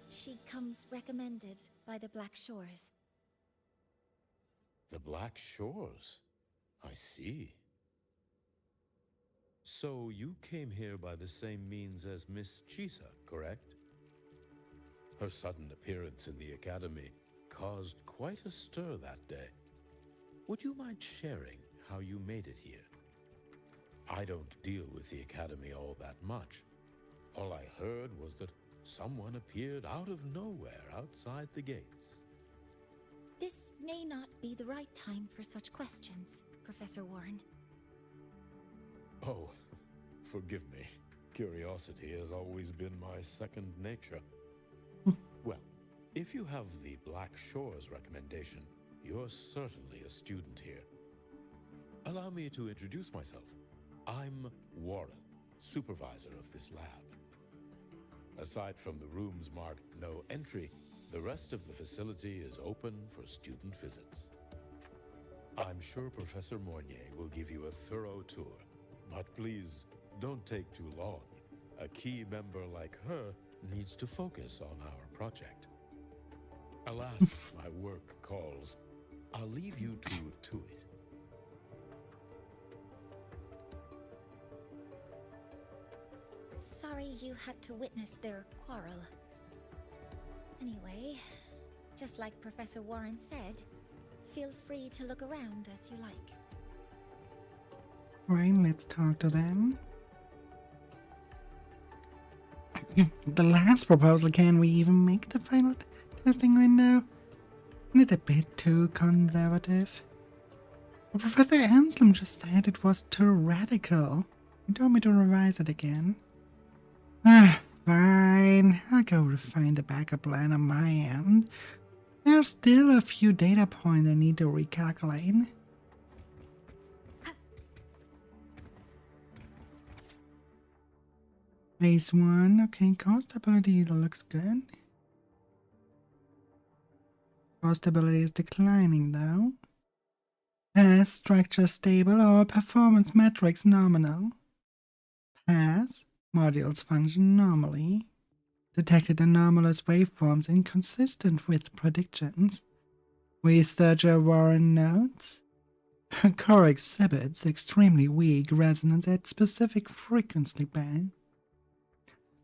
[SPEAKER 2] She comes recommended by the Black Shores.
[SPEAKER 12] The Black Shores? I see. So you came here by the same means as Miss Chisa, correct? Her sudden appearance in the Academy caused quite a stir that day. Would you mind sharing how you made it here? I don't deal with the Academy all that much. All I heard was that someone appeared out of nowhere outside the gates.
[SPEAKER 2] This may not be the right time for such questions, Professor Warren.
[SPEAKER 12] Oh, forgive me. Curiosity has always been my second nature. Well, if you have the Black Shores recommendation, you're certainly a student here. Allow me to introduce myself. I'm Warren, supervisor of this lab. Aside from the rooms marked no entry, the rest of the facility is open for student visits. I'm sure Professor Mornier will give you a thorough tour, but please don't take too long. A key member like her needs to focus on our project. Alas, my work calls. I'll leave you to it.
[SPEAKER 2] Sorry you had to witness their quarrel. Anyway, just like Professor Warren said, feel free to look around as you like.
[SPEAKER 1] Right, let's talk to them. The last proposal, can we even make the final testing window? Isn't it a bit too conservative? Well, Professor Anselm just said it was too radical. He told me to revise it again. Fine. I'll go refine the backup plan on my end. There's still a few data points I need to recalculate. Phase 1, okay, core stability looks good. Core stability is declining though. Pass, structure stable, or performance metrics nominal. Pass, modules function normally. Detected anomalous waveforms inconsistent with predictions. Researcher Warren notes. Core exhibits extremely weak resonance at specific frequency band.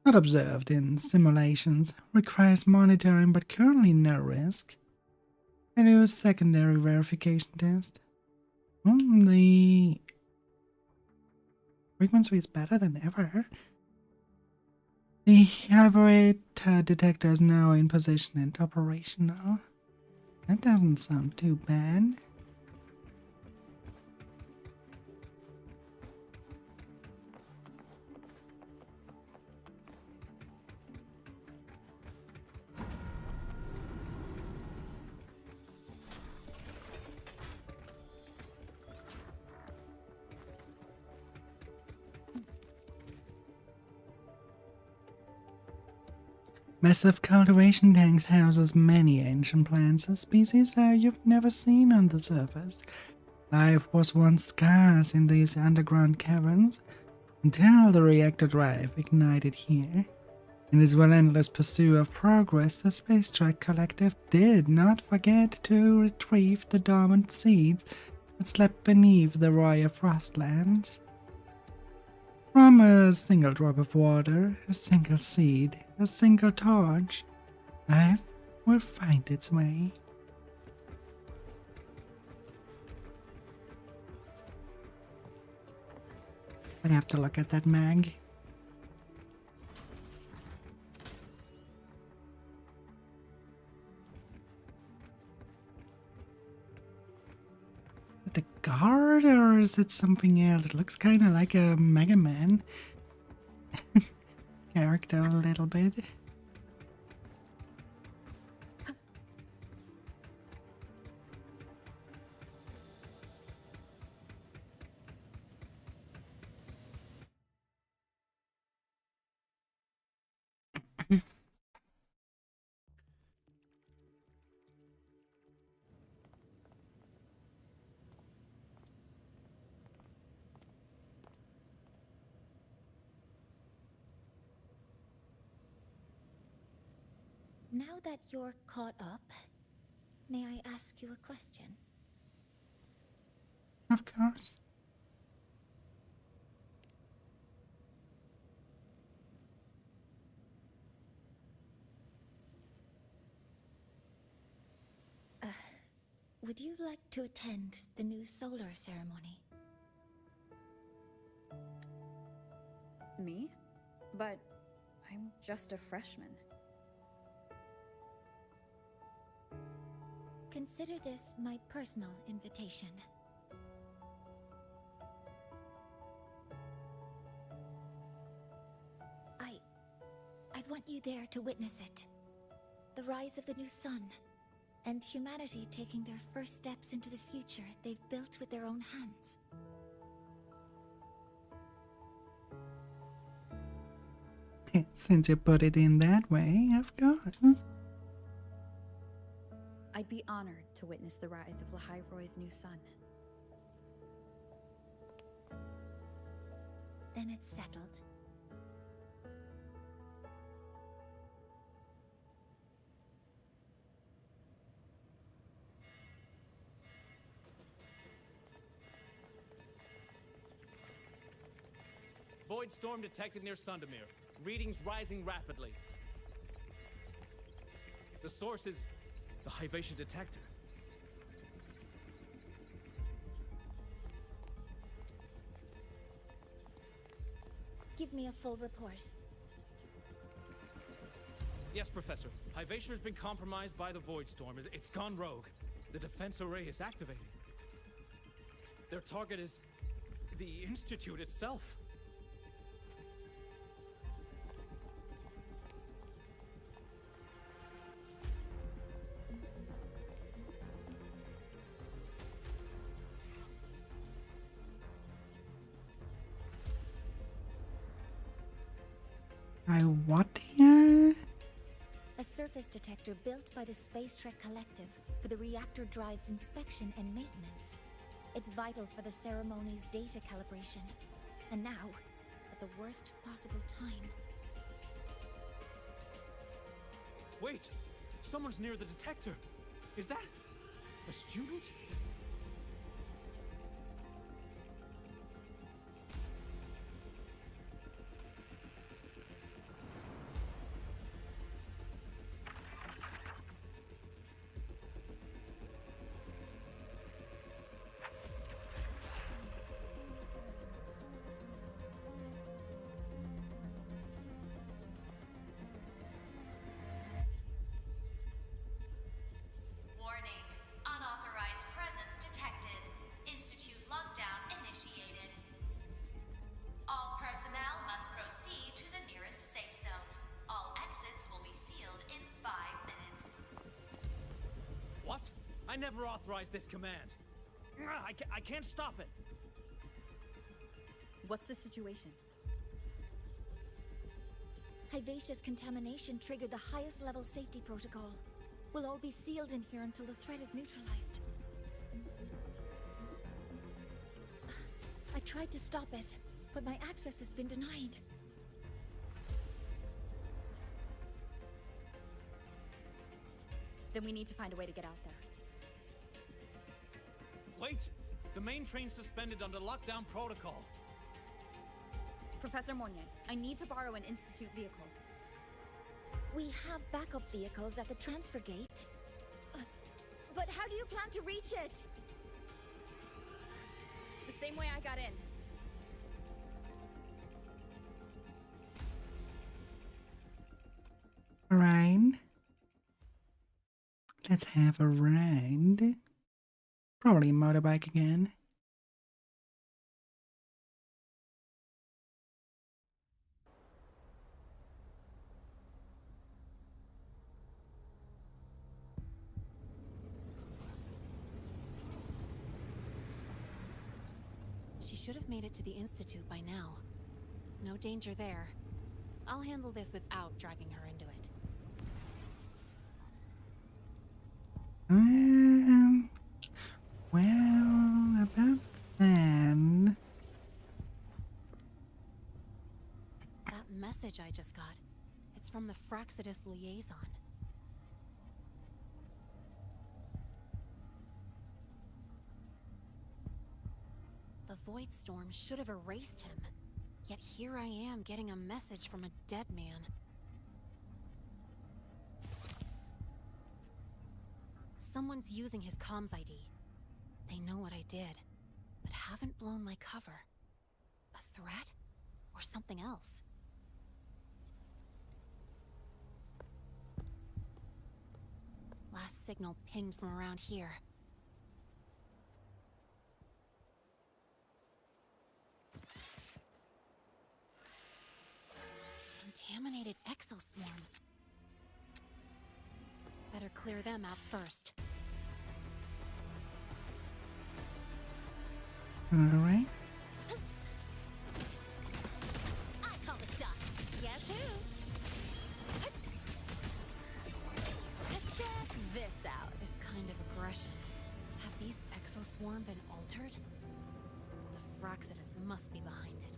[SPEAKER 1] Not observed in simulations, requires monitoring but currently no risk. I do a secondary verification test. The frequency is better than ever. The hybrid detector is now in position and operational. That doesn't sound too bad. Massive cultivation tanks houses many ancient plants, a species you've never seen on the surface. Life was once scarce in these underground caverns, until the reactor drive ignited here. In its relentless pursuit of progress, the Space Trek Collective did not forget to retrieve the dormant seeds that slept beneath the royal frostlands. From a single drop of water, a single seed, a single torch, life will find its way. I have to look at that mag. The guard, or is it something else? It looks kind of like a Mega Man character a little bit.
[SPEAKER 2] Now that you're caught up, may I ask you a question?
[SPEAKER 1] Of course.
[SPEAKER 2] Would you like to attend the new solar ceremony?
[SPEAKER 3] Me? But I'm just a freshman.
[SPEAKER 2] Consider this my personal invitation. I'd want you there to witness it. The rise of the new sun, and humanity taking their first steps into the future they've built with their own hands.
[SPEAKER 1] Since you put it in that way, of course.
[SPEAKER 3] I'd be honored to witness the rise of Lahai Roy's new sun.
[SPEAKER 2] Then it's settled.
[SPEAKER 4] Void storm detected near Sundermere. Readings rising rapidly. The source is the Hyvatia detector.
[SPEAKER 2] Give me a full report.
[SPEAKER 4] Yes, Professor. Hyvatia has been compromised by the Void Storm. It's gone rogue. The defense array is activated. Their target is the Institute itself.
[SPEAKER 1] What here?
[SPEAKER 2] A surface detector built by the Space Trek Collective for the reactor drive's inspection and maintenance. It's vital for the ceremony's data calibration. And now, at the worst possible time.
[SPEAKER 4] Wait! Someone's near the detector. Is that a student?
[SPEAKER 16] Warning. Unauthorized presence detected. Institute lockdown initiated. All personnel must proceed to the nearest safe zone. All exits will be sealed in 5 minutes.
[SPEAKER 4] What? I never authorized this command. I can't stop it.
[SPEAKER 3] What's the situation?
[SPEAKER 2] Hyvatia's contamination triggered the highest level safety protocol. We'll all be sealed in here until the threat is neutralized. I tried to stop it, but my access has been denied.
[SPEAKER 3] Then we need to find a way to get out there.
[SPEAKER 4] Wait! The main train's suspended under lockdown protocol.
[SPEAKER 3] Professor Monnier, I need to borrow an Institute vehicle.
[SPEAKER 2] We have backup vehicles at the transfer gate. But how do you plan to reach it?
[SPEAKER 3] The same way I got in.
[SPEAKER 1] Alright. Let's have a ride. Probably a motorbike again.
[SPEAKER 5] She should have made it to the Institute by now. No danger there. I'll handle this without dragging her into it.
[SPEAKER 1] Well, about then.
[SPEAKER 5] That message I just got, it's from the Fraxidus liaison. The Void Storm should have erased him. Yet here I am getting a message from a dead man. Someone's using his comms ID. They know what I did, but haven't blown my cover. A threat? Or something else? Last signal pinged from around here. Contaminated exoswarm. Better clear them out first.
[SPEAKER 1] Alright.
[SPEAKER 5] I call the shots. Guess who? Check this out. This kind of aggression. Have these exoswarm been altered? The Fraxidus must be behind it.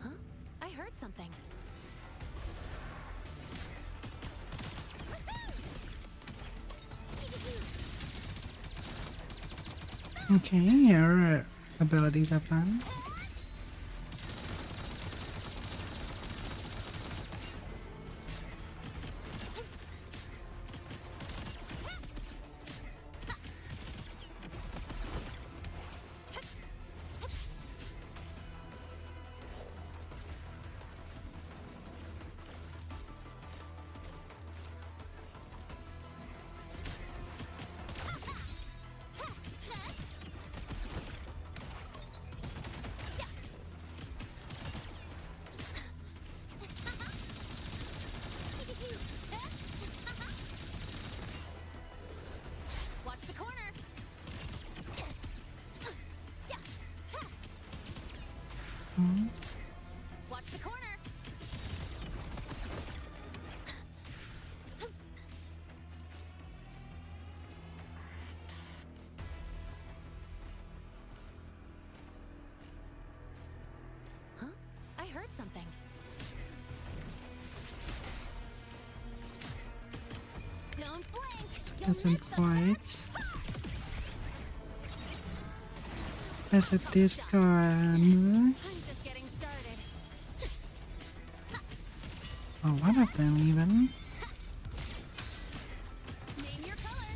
[SPEAKER 5] Huh? I heard something.
[SPEAKER 1] Okay, our abilities are fun.
[SPEAKER 5] Watch the corner. Watch the corner. Huh? I heard something. Don't blink.
[SPEAKER 1] Doesn't quite. Is it this guy?
[SPEAKER 5] I'm just getting started.
[SPEAKER 1] Oh, one of them even.
[SPEAKER 5] Name your color.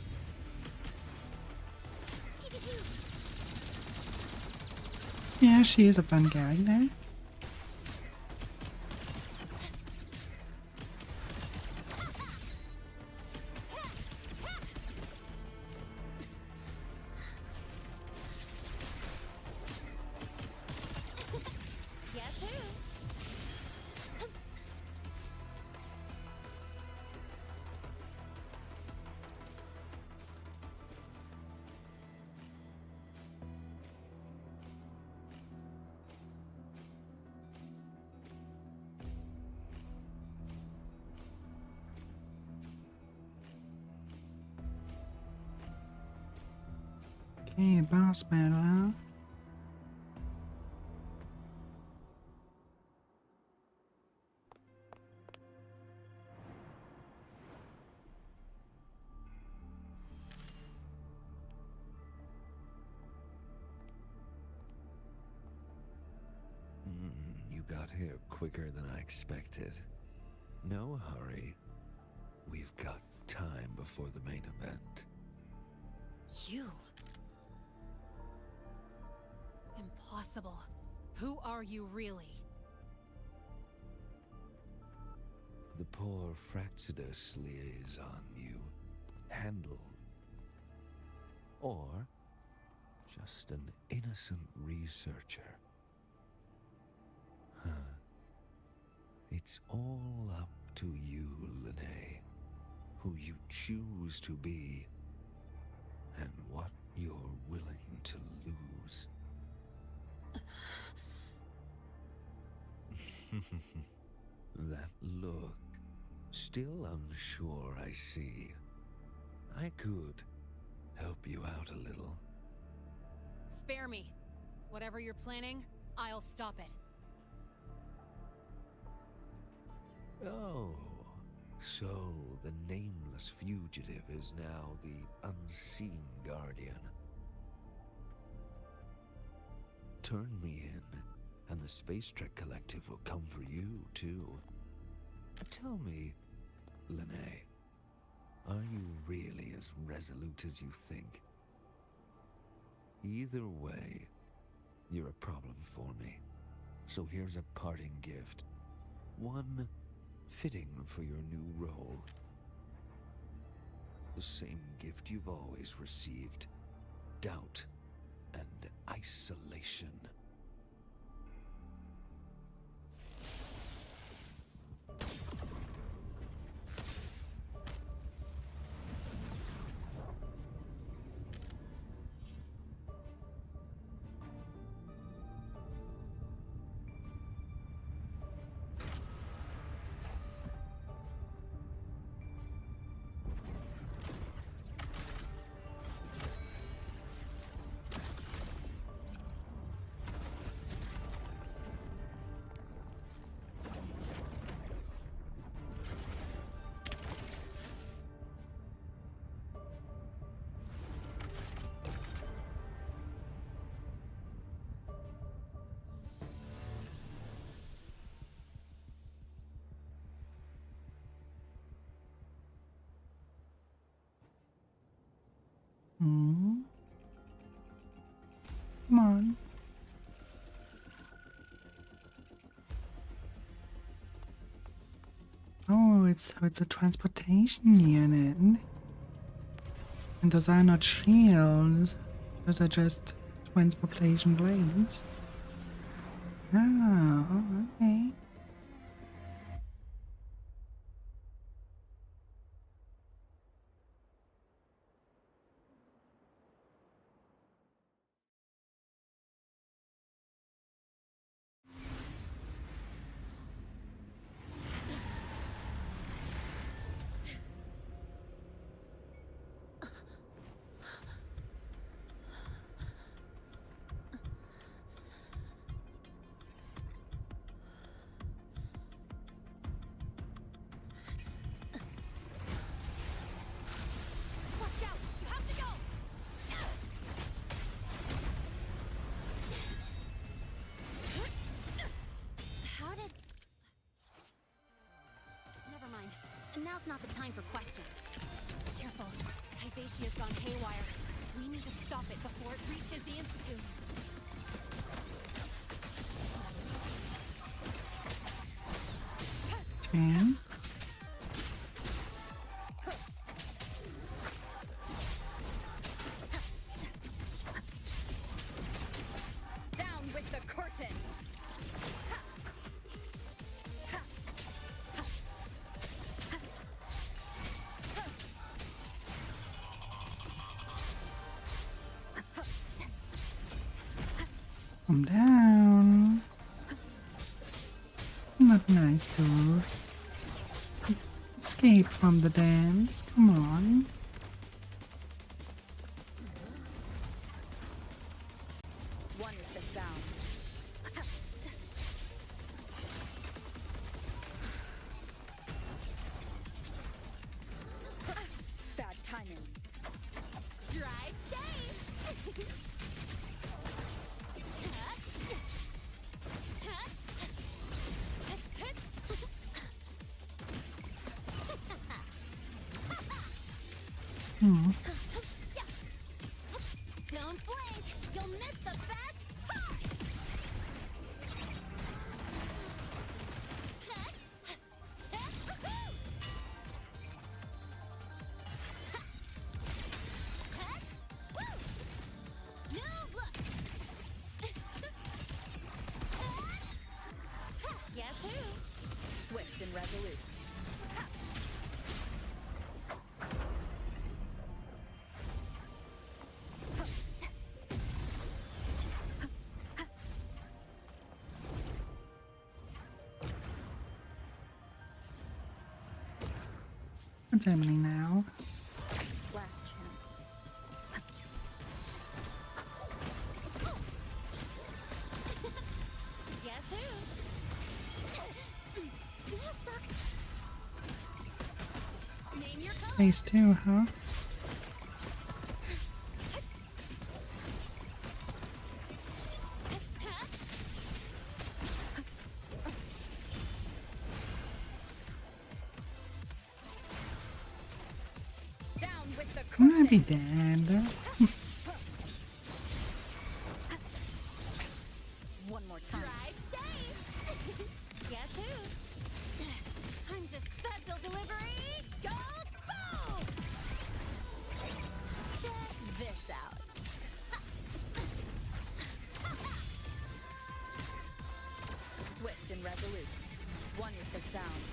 [SPEAKER 1] Yeah, she is a fun character.
[SPEAKER 5] Guess who?
[SPEAKER 1] Okay, boss battle.
[SPEAKER 6] got here quicker than I expected. No hurry. We've got time before the main event.
[SPEAKER 5] You? Impossible. Who are you really?
[SPEAKER 6] The poor Fraxidus liaison you handle. Or just an innocent researcher. Huh. It's all up to you, Lene. Who you choose to be. And what you're willing to lose. That look. Still unsure, I see. I could help you out a little.
[SPEAKER 5] Spare me. Whatever you're planning, I'll stop it.
[SPEAKER 6] Oh, so the nameless fugitive is now the unseen guardian. Turn me in, and the Space Trek Collective will come for you, too. Tell me, Lene, are you really as resolute as you think? Either way, you're a problem for me. So here's a parting gift. One fitting for your new role. The same gift you've always received. Doubt and isolation.
[SPEAKER 1] Come on. Oh, it's a transportation unit. And those are not shields. Those are just transportation blades. Oh, okay.
[SPEAKER 5] Now's not the time for questions. Careful. Tyvasia's gone haywire. We need to stop it before it reaches the Institute.
[SPEAKER 1] And
[SPEAKER 5] down with the curtain.
[SPEAKER 1] Calm down. Not nice to escape from the dance. Come on.
[SPEAKER 3] One with the sound. Bad timing.
[SPEAKER 5] Drive safe. Don't blink! You'll miss the best part! New look! Guess who?
[SPEAKER 3] Swift and resolute.
[SPEAKER 1] What's happening now?
[SPEAKER 3] Last chance.
[SPEAKER 5] Guess who? That sucked. Name your color.
[SPEAKER 1] Phase 2, huh?
[SPEAKER 3] Down with the
[SPEAKER 1] I'm gonna be dead.
[SPEAKER 3] One more time.
[SPEAKER 5] Drive safe. Guess who? I'm just special delivery. Go boom! Check this out.
[SPEAKER 3] Swift and resolute. One with the sound.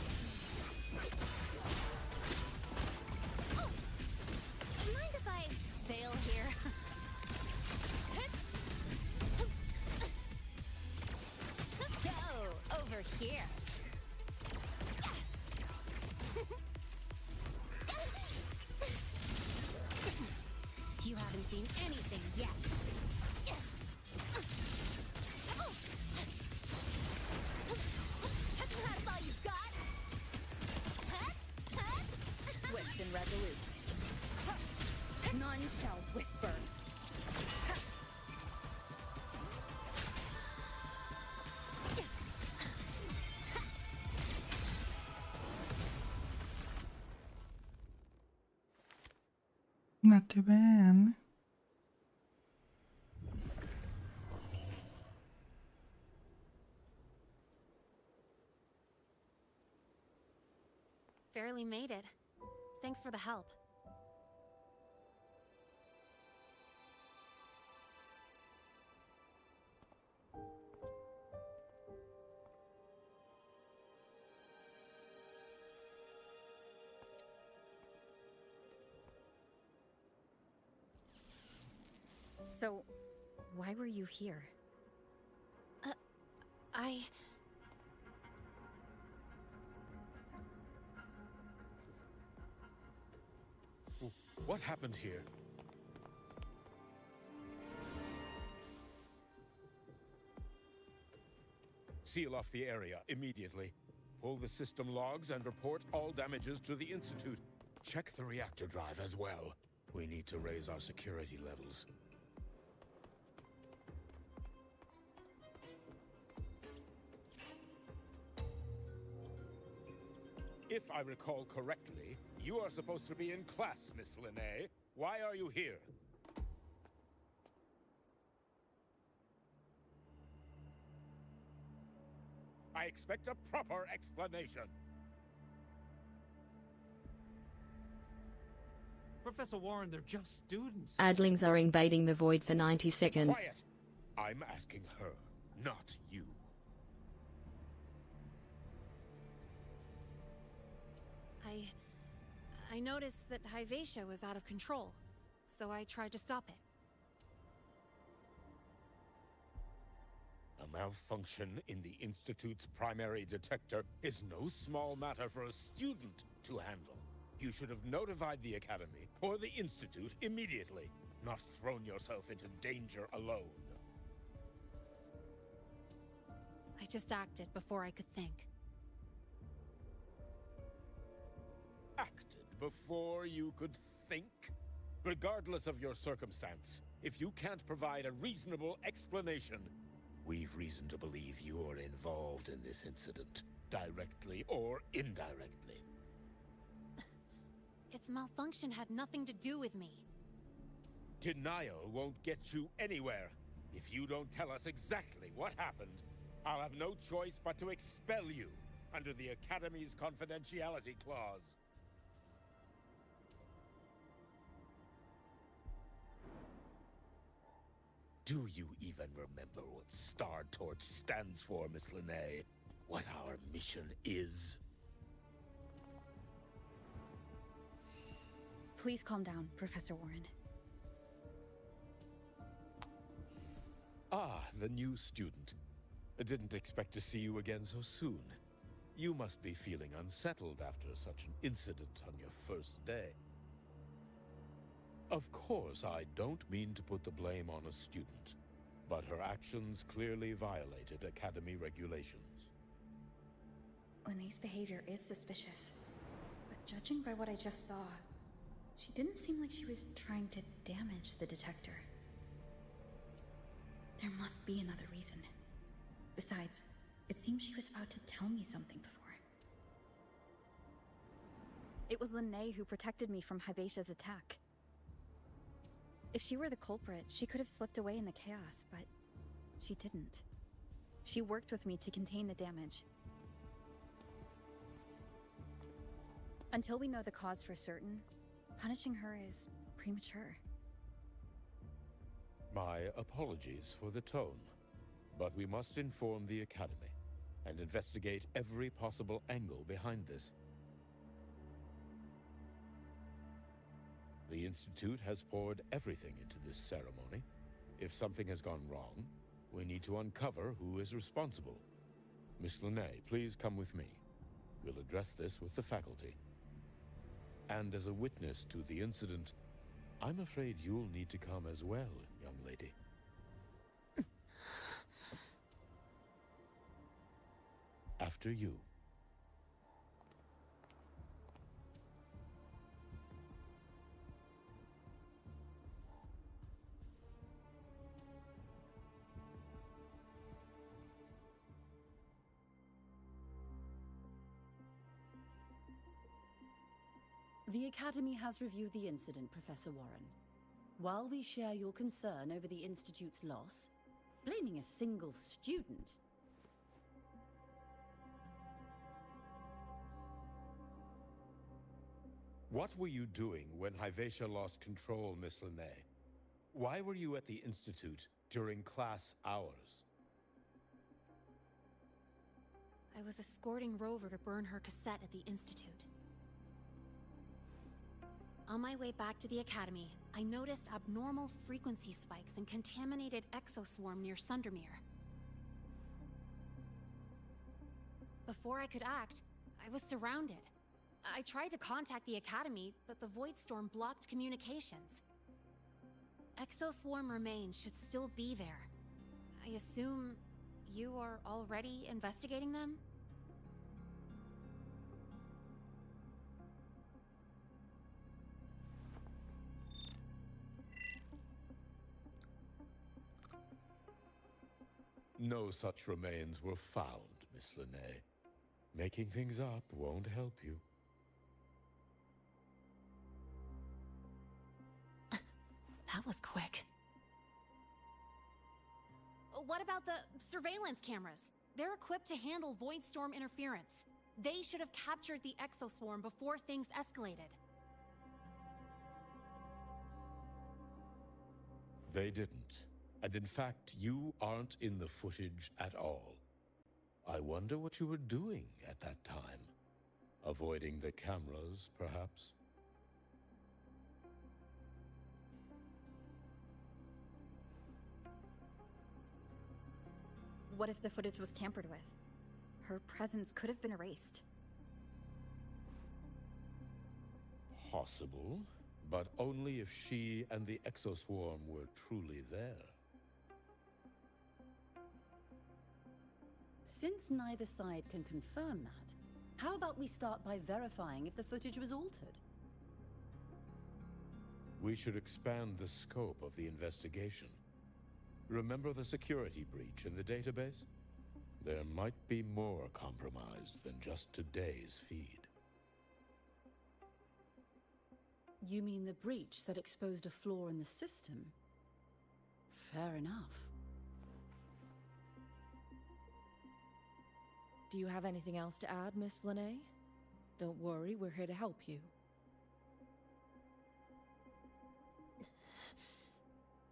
[SPEAKER 5] Mind if I bail here? Go over here. You haven't seen anything yet. That's all you got?
[SPEAKER 3] Swift and resolute. None shall whisper.
[SPEAKER 1] Not too bad.
[SPEAKER 5] Barely made it. Thanks for the help.
[SPEAKER 3] So, why were you here?
[SPEAKER 12] What happened here? Seal off the area immediately. Pull the system logs and report all damages to the Institute. Check the reactor drive as well. We need to raise our security levels. If I recall correctly, you are supposed to be in class, Miss Linnae. Why are you here? I expect a proper explanation.
[SPEAKER 4] Professor Warren, they're just students.
[SPEAKER 21] Adlings are invading the void for 90 seconds.
[SPEAKER 12] Quiet! I'm asking her, not you.
[SPEAKER 5] I noticed that Hyvatia was out of control, so I tried to stop it.
[SPEAKER 12] A malfunction in the Institute's primary detector is no small matter for a student to handle. You should have notified the Academy or the Institute immediately, not thrown yourself into danger alone.
[SPEAKER 5] I just acted before I could think.
[SPEAKER 12] Acted before you could think? Regardless of your circumstance, if you can't provide a reasonable explanation, we've reason to believe you're involved in this incident, directly or indirectly.
[SPEAKER 5] its malfunction had nothing to do with me.
[SPEAKER 12] Denial won't get you anywhere. If you don't tell us exactly what happened, I'll have no choice but to expel you under the Academy's confidentiality clause. Do you even remember what Star Torch stands for, Miss Linnae? What our mission is?
[SPEAKER 3] Please calm down, Professor Warren.
[SPEAKER 12] Ah, the new student. I didn't expect to see you again so soon. You must be feeling unsettled after such an incident on your first day. Of course, I don't mean to put the blame on a student, but her actions clearly violated Academy regulations.
[SPEAKER 3] Linnae's behavior is suspicious, but judging by what I just saw, she didn't seem like she was trying to damage the detector. There must be another reason. Besides, it seemed she was about to tell me something before. It was Linnae who protected me from Hybatia's attack. If she were the culprit, she could have slipped away in the chaos, but she didn't. She worked with me to contain the damage. Until we know the cause for certain, punishing her is premature.
[SPEAKER 12] My apologies for the tone, but we must inform the Academy and investigate every possible angle behind this. The Institute has poured everything into this ceremony. If something has gone wrong, we need to uncover who is responsible. Miss Linnae, please come with me. We'll address this with the faculty. And as a witness to the incident, I'm afraid you'll need to come as well, young lady. After you.
[SPEAKER 9] The Academy has reviewed the incident, Professor Warren. While we share your concern over the Institute's loss, blaming a single student...
[SPEAKER 12] What were you doing when Hyvatia lost control, Miss Linnae? Why were you at the Institute during class hours?
[SPEAKER 5] I was escorting Rover to burn her cassette at the Institute. On my way back to the Academy, I noticed abnormal frequency spikes and contaminated exoswarm near Sundermere. Before I could act, I was surrounded. I tried to contact the Academy, but the Void Storm blocked communications. Exoswarm remains should still be there. I assume you are already investigating them?
[SPEAKER 12] No such remains were found, Miss Linnae. Making things up won't help you.
[SPEAKER 5] That was quick. What about the surveillance cameras? They're equipped to handle Void Storm interference. They should have captured the exoswarm before things escalated.
[SPEAKER 12] They didn't. And in fact, you aren't in the footage at all. I wonder what you were doing at that time. Avoiding the cameras, perhaps?
[SPEAKER 3] What if the footage was tampered with? Her presence could have been erased.
[SPEAKER 12] Possible, but only if she and the exoswarm were truly there.
[SPEAKER 9] Since neither side can confirm that, how about we start by verifying if the footage was altered?
[SPEAKER 12] We should expand the scope of the investigation. Remember the security breach in the database? There might be more compromised than just today's feed.
[SPEAKER 9] You mean the breach that exposed a flaw in the system? Fair enough.
[SPEAKER 13] Do you have anything else to add, Miss Lene? Don't worry, we're here to help you.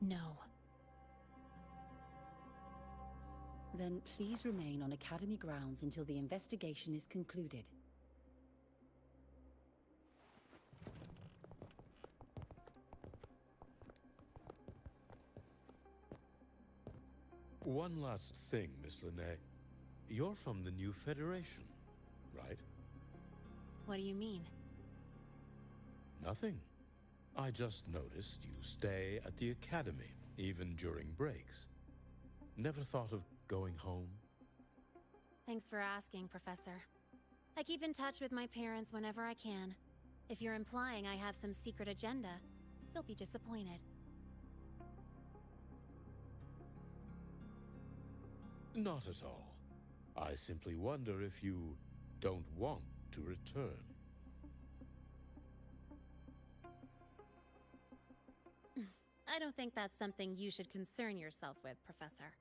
[SPEAKER 5] No.
[SPEAKER 9] Then please remain on Academy grounds until the investigation is concluded.
[SPEAKER 12] One last thing, Miss Lene. You're from the new Federation, right?
[SPEAKER 5] What do you mean?
[SPEAKER 12] Nothing. I just noticed you stay at the Academy, even during breaks. Never thought of going home?
[SPEAKER 5] Thanks for asking, Professor. I keep in touch with my parents whenever I can. If you're implying I have some secret agenda, you'll be disappointed.
[SPEAKER 12] Not at all. I simply wonder if you don't want to return.
[SPEAKER 5] I don't think that's something you should concern yourself with, Professor.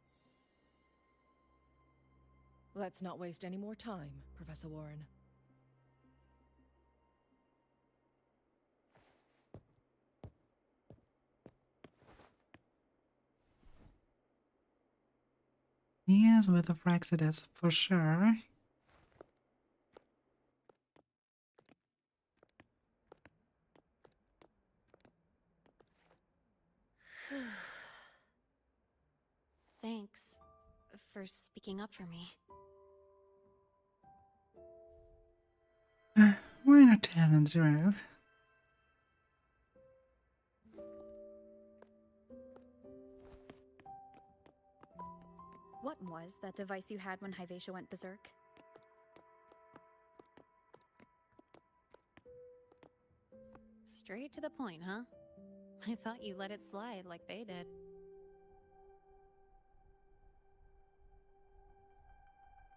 [SPEAKER 13] Let's not waste any more time, Professor Warren.
[SPEAKER 1] He is with the Fraxidus for sure.
[SPEAKER 5] Thanks for speaking up for me.
[SPEAKER 1] Why not tell him the truth?
[SPEAKER 3] What was that device you had when Hyvatia went berserk?
[SPEAKER 5] Straight to the point, huh? I thought you let it slide like they did.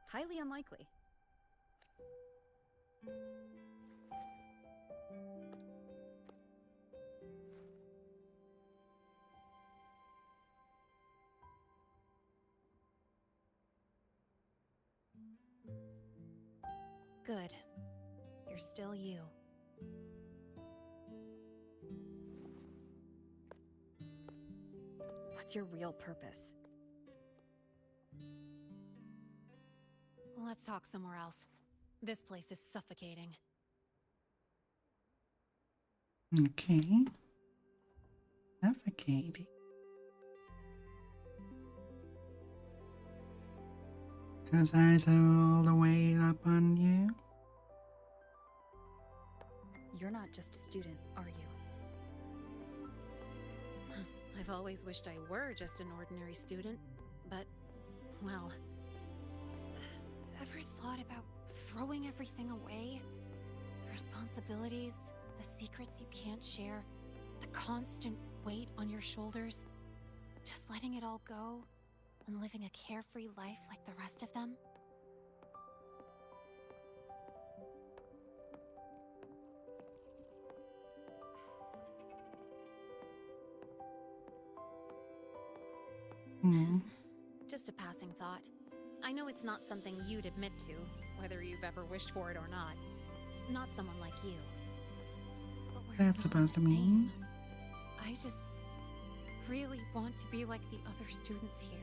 [SPEAKER 3] Highly unlikely.
[SPEAKER 5] Good. You're still you.
[SPEAKER 3] What's your real purpose?
[SPEAKER 5] Let's talk somewhere else. This place is suffocating.
[SPEAKER 1] Okay. Suffocating. Cause eyes all the way up on you.
[SPEAKER 3] You're not just a student, are you?
[SPEAKER 5] I've always wished I were just an ordinary student, but, well, ever thought about throwing everything away? The responsibilities, the secrets you can't share, the constant weight on your shoulders, just letting it all go and living a carefree life like the rest of them? Just a passing thought. I know it's not something you'd admit to, whether you've ever wished for it or not. Not someone like you. But we're
[SPEAKER 1] That's supposed to mean?
[SPEAKER 5] I just really want to be like the other students here.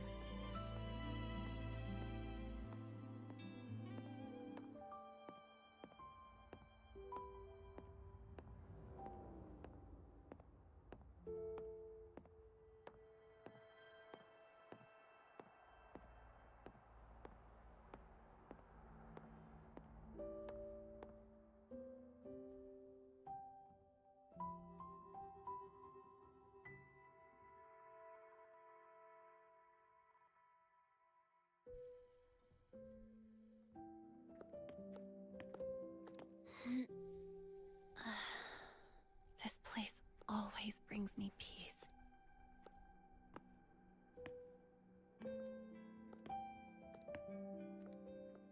[SPEAKER 5] This place always brings me peace.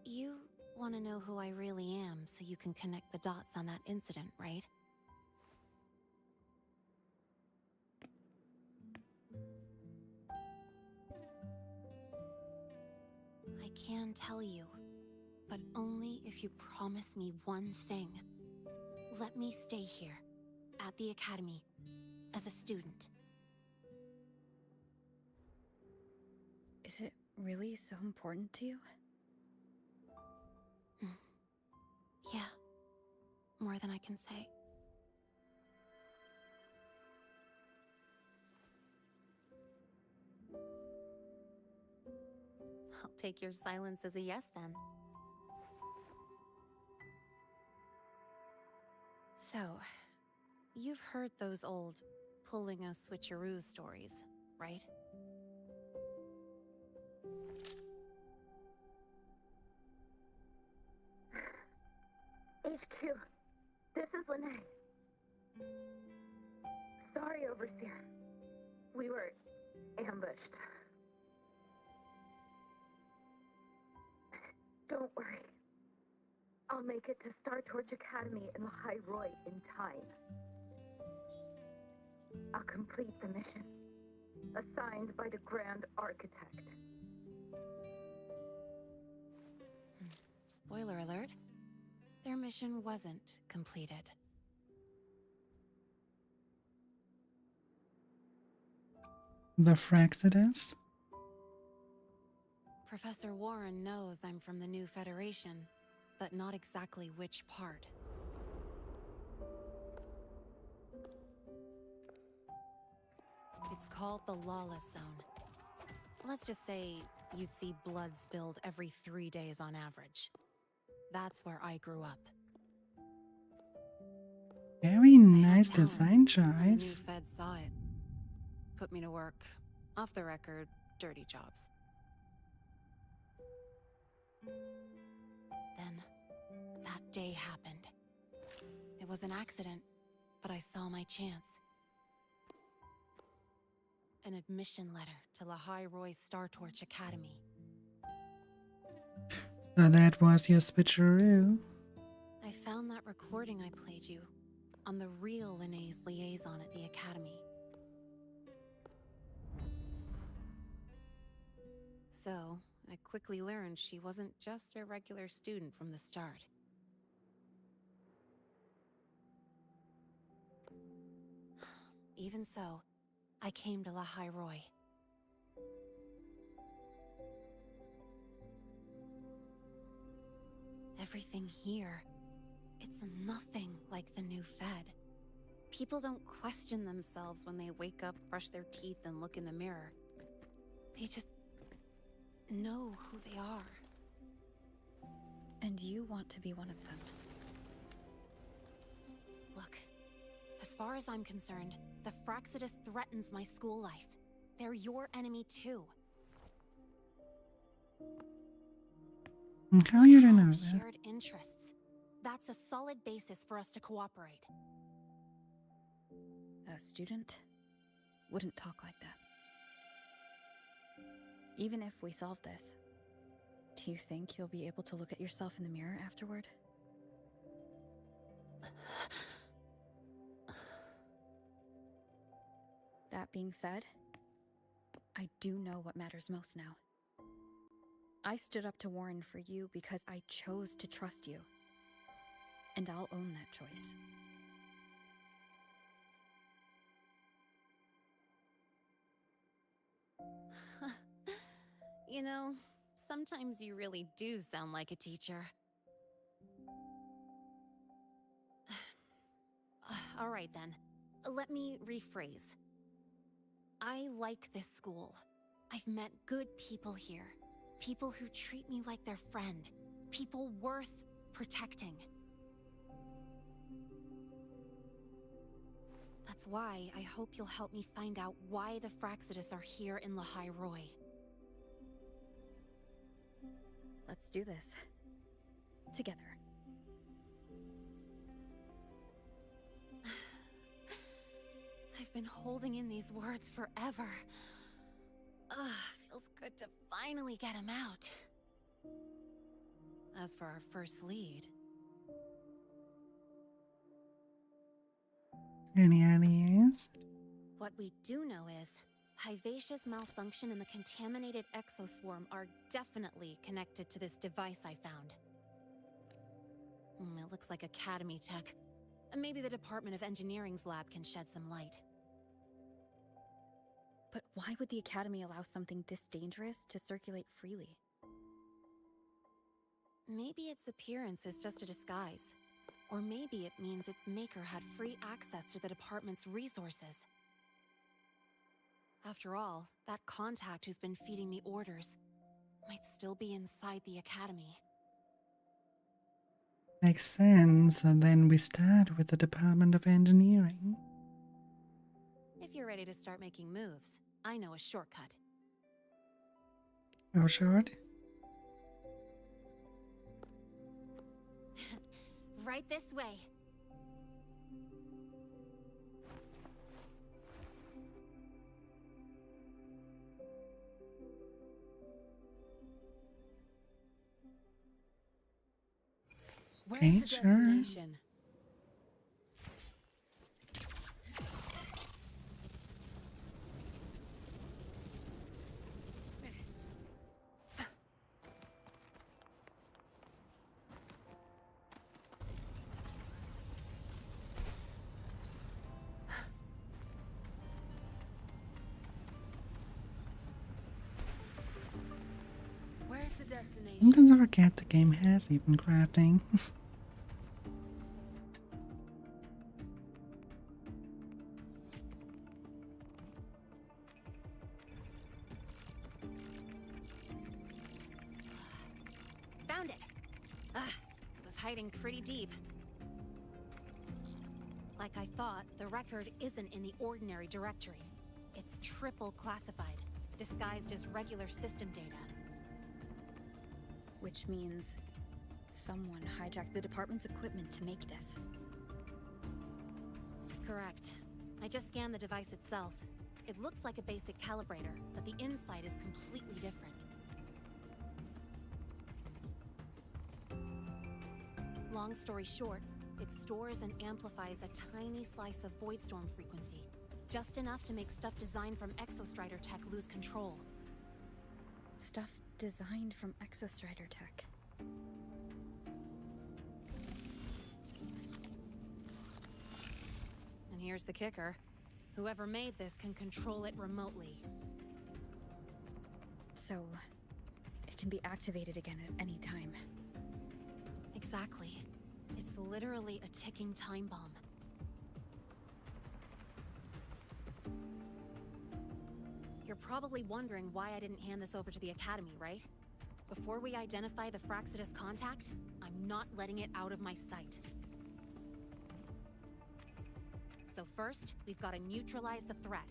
[SPEAKER 5] You want to know who I really am so you can connect the dots on that incident, right? can tell you, but only if you promise me one thing. Let me stay here, at the Academy, as a student.
[SPEAKER 3] Is it really so important to you?
[SPEAKER 5] Yeah, more than I can say. I'll take your silence as a yes then. So, you've heard those old pulling a switcheroo stories, right?
[SPEAKER 20] HQ, this is Lene. Sorry, Overseer. We were ambushed. Don't worry. I'll make it to Star Torch Academy in Lahai Roy in time. I'll complete the mission, assigned by the Grand Architect.
[SPEAKER 5] Spoiler alert, their mission wasn't completed.
[SPEAKER 1] The Fraxidus?
[SPEAKER 5] Professor Warren knows I'm from the new Federation, but not exactly which part. It's called the Lawless Zone. Let's just say you'd see blood spilled every 3 days on average. That's where I grew up.
[SPEAKER 1] Very nice design
[SPEAKER 5] And the new
[SPEAKER 1] choice.
[SPEAKER 5] Fed saw it. Put me to work, off the record, dirty jobs. Then, that day happened. It was an accident, but I saw my chance. An admission letter to Lahai Roy's Star Torch Academy.
[SPEAKER 1] So that was your switcheroo.
[SPEAKER 5] I found that recording I played you on the real Lene's liaison at the Academy. So, I quickly learned she wasn't just a regular student from the start. Even so, I came to Lahai Roy. Everything here, it's nothing like the new Fed. People don't question themselves when they wake up, brush their teeth, and look in the mirror. They just know who they are.
[SPEAKER 3] And you want to be one of them.
[SPEAKER 5] Look, as far as I'm concerned, the Fraxidus threatens my school life. They're your enemy too.
[SPEAKER 1] How you don't know
[SPEAKER 5] Have
[SPEAKER 1] that?
[SPEAKER 5] shared interests. That's a solid basis for us to cooperate.
[SPEAKER 3] A student wouldn't talk like that. Even if we solve this, do you think you'll be able to look at yourself in the mirror afterward? That being said, I do know what matters most now. I stood up to Warren for you because I chose to trust you. And I'll own that choice.
[SPEAKER 5] You know, sometimes you really do sound like a teacher. All right then, let me rephrase. I like this school. I've met good people here. People who treat me like their friend. People worth protecting. That's why I hope you'll help me find out why the Fraxidus are here in Lahai Roy.
[SPEAKER 3] Let's do this. Together.
[SPEAKER 5] I've been holding in these words forever. Feels good to finally get them out. As for our first lead...
[SPEAKER 1] Any ideas?
[SPEAKER 5] What we do know is, Hyvacia's malfunction and the contaminated exoswarm are definitely connected to this device I found. It looks like Academy tech. Maybe the Department of Engineering's lab can shed some light.
[SPEAKER 3] But why would the Academy allow something this dangerous to circulate freely?
[SPEAKER 5] Maybe its appearance is just a disguise. Or maybe it means its maker had free access to the department's resources. After all, that contact who's been feeding me orders might still be inside the Academy.
[SPEAKER 1] Makes sense. And then we start with the Department of Engineering.
[SPEAKER 5] If you're ready to start making moves, I know a shortcut.
[SPEAKER 1] Oh, short?
[SPEAKER 5] Right this way. Where's
[SPEAKER 1] Okay,
[SPEAKER 5] the
[SPEAKER 1] sure.
[SPEAKER 5] destination? Where's the destination?
[SPEAKER 1] Sometimes I forget the game has even crafting.
[SPEAKER 5] Found it! It was hiding pretty deep. Like I thought, the record isn't in the ordinary directory. It's triple classified, disguised as regular system data.
[SPEAKER 3] Which means someone hijacked the department's equipment to make this.
[SPEAKER 5] Correct. I just scanned the device itself. It looks like a basic calibrator, but the inside is completely different. Long story short, it stores and amplifies a tiny slice of Voidstorm frequency. Just enough to make stuff designed from Exostrider tech lose control.
[SPEAKER 3] Stuff designed from Exostrider tech.
[SPEAKER 5] And here's the kicker. Whoever made this can control it remotely.
[SPEAKER 3] So, it can be activated again at any time.
[SPEAKER 5] Exactly. It's literally a ticking time bomb. You're probably wondering why I didn't hand this over to the Academy, right? Before we identify the Fraxidus contact, I'm not letting it out of my sight. So first, we've got to neutralize the threat.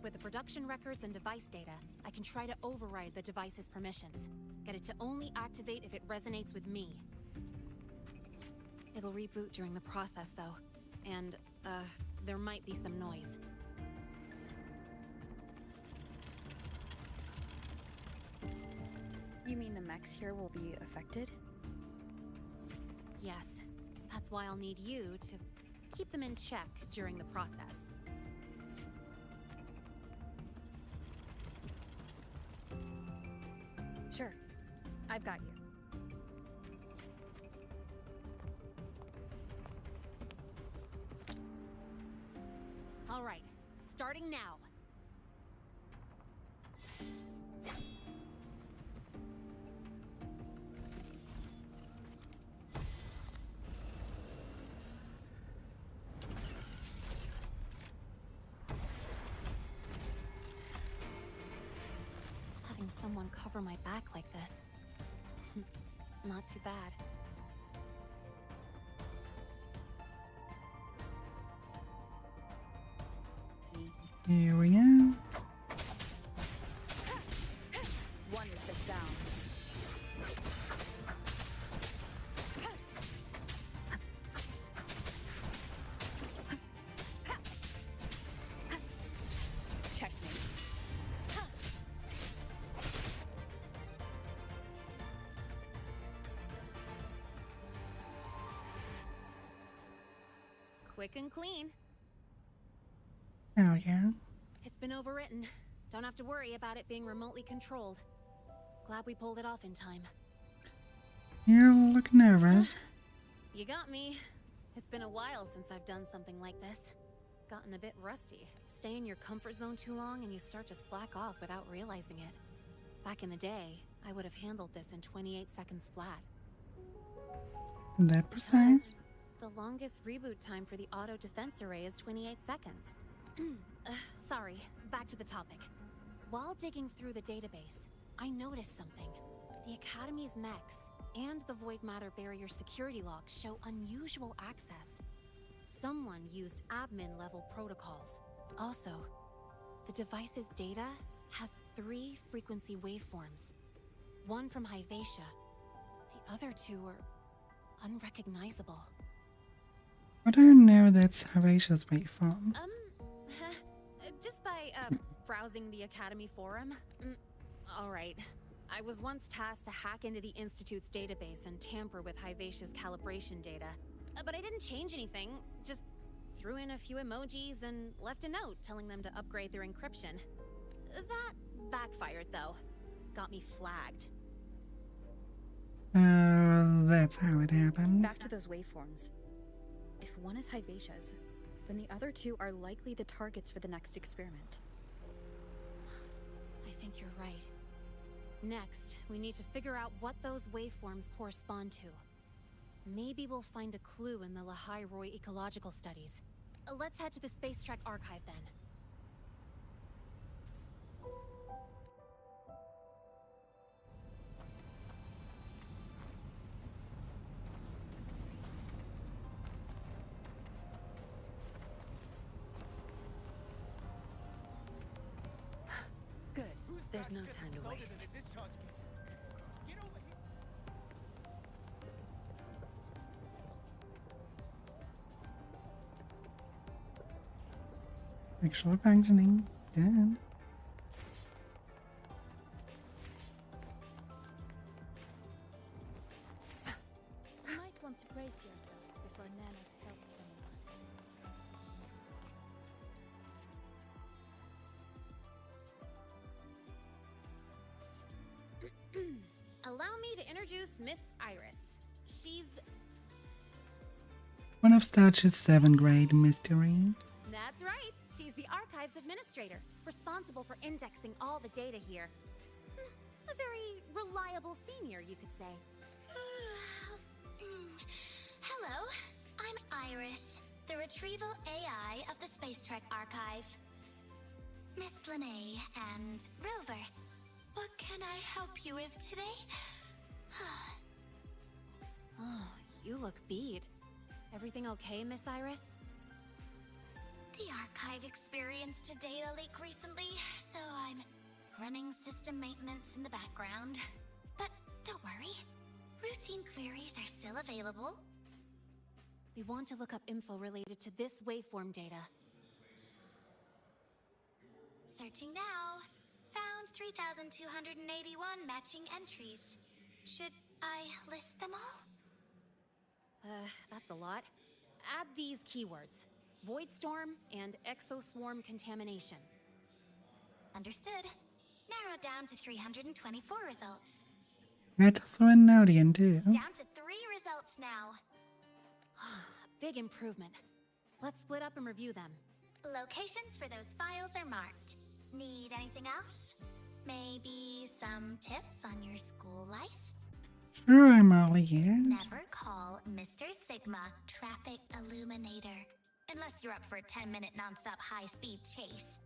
[SPEAKER 5] With the production records and device data, I can try to override the device's permissions. Get it to only activate if it resonates with me. It'll reboot during the process, though. And, there might be some noise.
[SPEAKER 3] You mean the mechs here will be affected?
[SPEAKER 5] Yes. That's why I'll need you to keep them in check during the process.
[SPEAKER 3] Sure. I've got you.
[SPEAKER 5] All right. Starting now. Having someone cover my back like this. Not too bad.
[SPEAKER 1] Here we go.
[SPEAKER 3] One with the sound. Checkmate.
[SPEAKER 5] Quick and clean.
[SPEAKER 1] Oh, yeah.
[SPEAKER 5] It's been overwritten. Don't have to worry about it being remotely controlled. Glad we pulled it off in time.
[SPEAKER 1] You look nervous.
[SPEAKER 5] You got me. It's been a while since I've done something like this. Gotten a bit rusty. Stay in your comfort zone too long and you start to slack off without realizing it. Back in the day, I would have handled this in 28 seconds flat.
[SPEAKER 1] That precise?
[SPEAKER 5] The longest reboot time for the auto defense array is 28 seconds. Sorry, back to the topic. While digging through the database, I noticed something. The Academy's mechs and the Void Matter Barrier security logs show unusual access. Someone used admin-level protocols. Also, the device's data has 3 frequency waveforms. One from Hyvatia. The other 2 are unrecognizable.
[SPEAKER 1] I don't know that's Horatio's waveform.
[SPEAKER 5] Just by, browsing the Academy forum. Alright. I was once tasked to hack into the Institute's database and tamper with Hyvatia's calibration data. But I didn't change anything, just threw in a few emojis and left a note telling them to upgrade their encryption. That backfired, though. Got me flagged.
[SPEAKER 1] That's how it happened.
[SPEAKER 3] Back to those waveforms. If one is Hyvatia's, then the other 2 are likely the targets for the next experiment.
[SPEAKER 5] I think you're right. Next, we need to figure out what those waveforms correspond to. Maybe we'll find a clue in the Lehigh Roy ecological studies. Let's head to the Space Trek archive then.
[SPEAKER 13] Good. There's no time to waste.
[SPEAKER 1] Actually functioning. Good.
[SPEAKER 20] You might want to brace yourself before Nana's helped someone.
[SPEAKER 5] Allow me to introduce Miss Iris. She's...
[SPEAKER 1] One of Starch's 7th grade mysteries.
[SPEAKER 5] That's right. She's the Archives Administrator, responsible for indexing all the data here. A very reliable senior, you could say.
[SPEAKER 10] Hello, I'm Iris, the Retrieval AI of the Space Trek Archive. Miss Lene and Rover, what can I help you with today?
[SPEAKER 5] Oh, you look beat. Everything okay, Miss Iris?
[SPEAKER 10] The Archive experienced a data leak recently, so I'm running system maintenance in the background. But don't worry, routine queries are still available.
[SPEAKER 5] We want to look up info related to this waveform data.
[SPEAKER 10] Searching now. Found 3,281 matching entries. Should I list them all?
[SPEAKER 5] That's a lot. Add these keywords. Voidstorm and exoswarm contamination.
[SPEAKER 10] Understood. Narrowed down to 324 results.
[SPEAKER 1] Had to throw in Naudian too.
[SPEAKER 10] Down to 3 results now.
[SPEAKER 5] Big improvement. Let's split up and review them.
[SPEAKER 10] Locations for those files are marked. Need anything else? Maybe some tips on your school life?
[SPEAKER 1] Sure, I'm all ears.
[SPEAKER 10] Never call Mr. Sigma Traffic Illuminator. Unless you're up for a 10-minute non-stop high-speed chase.